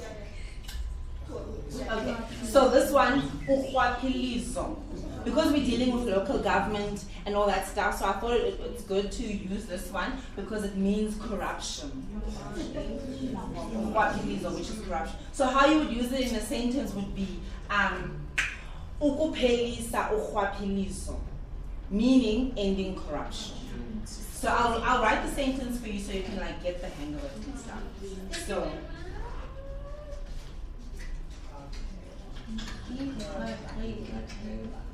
Speaker 13: Okay. So this one, ukhwapilizo. Because we're dealing with local government and all that stuff, so I thought it's good to use this one because it means corruption. Which is corruption. So how you would use it in a sentence would be ukuphelisa ukhwapilizo, meaning ending corruption. So I'll write the sentence for you so you can like get the hang of it and stuff. So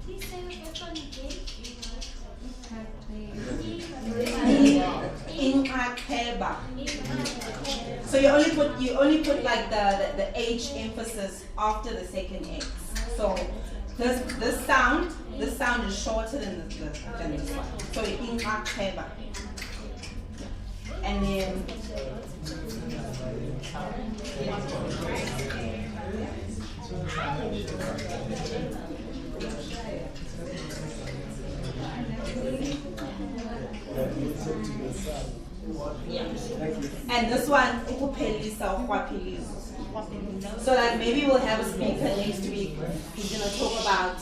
Speaker 7: Please say the first one again.
Speaker 13: Inakeba. So you only put like the H emphasis after the second X. So this sound is shorter than this one. So inakeba. And then and this one, ukuphelisa ukhwapilizo. So like maybe we'll have a speaker next week who's gonna talk about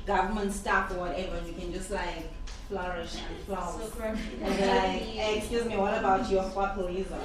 Speaker 13: government stuff or whatever, and we can just like flourish and flower. And be like, hey, excuse me, what about your ukhwapilizo?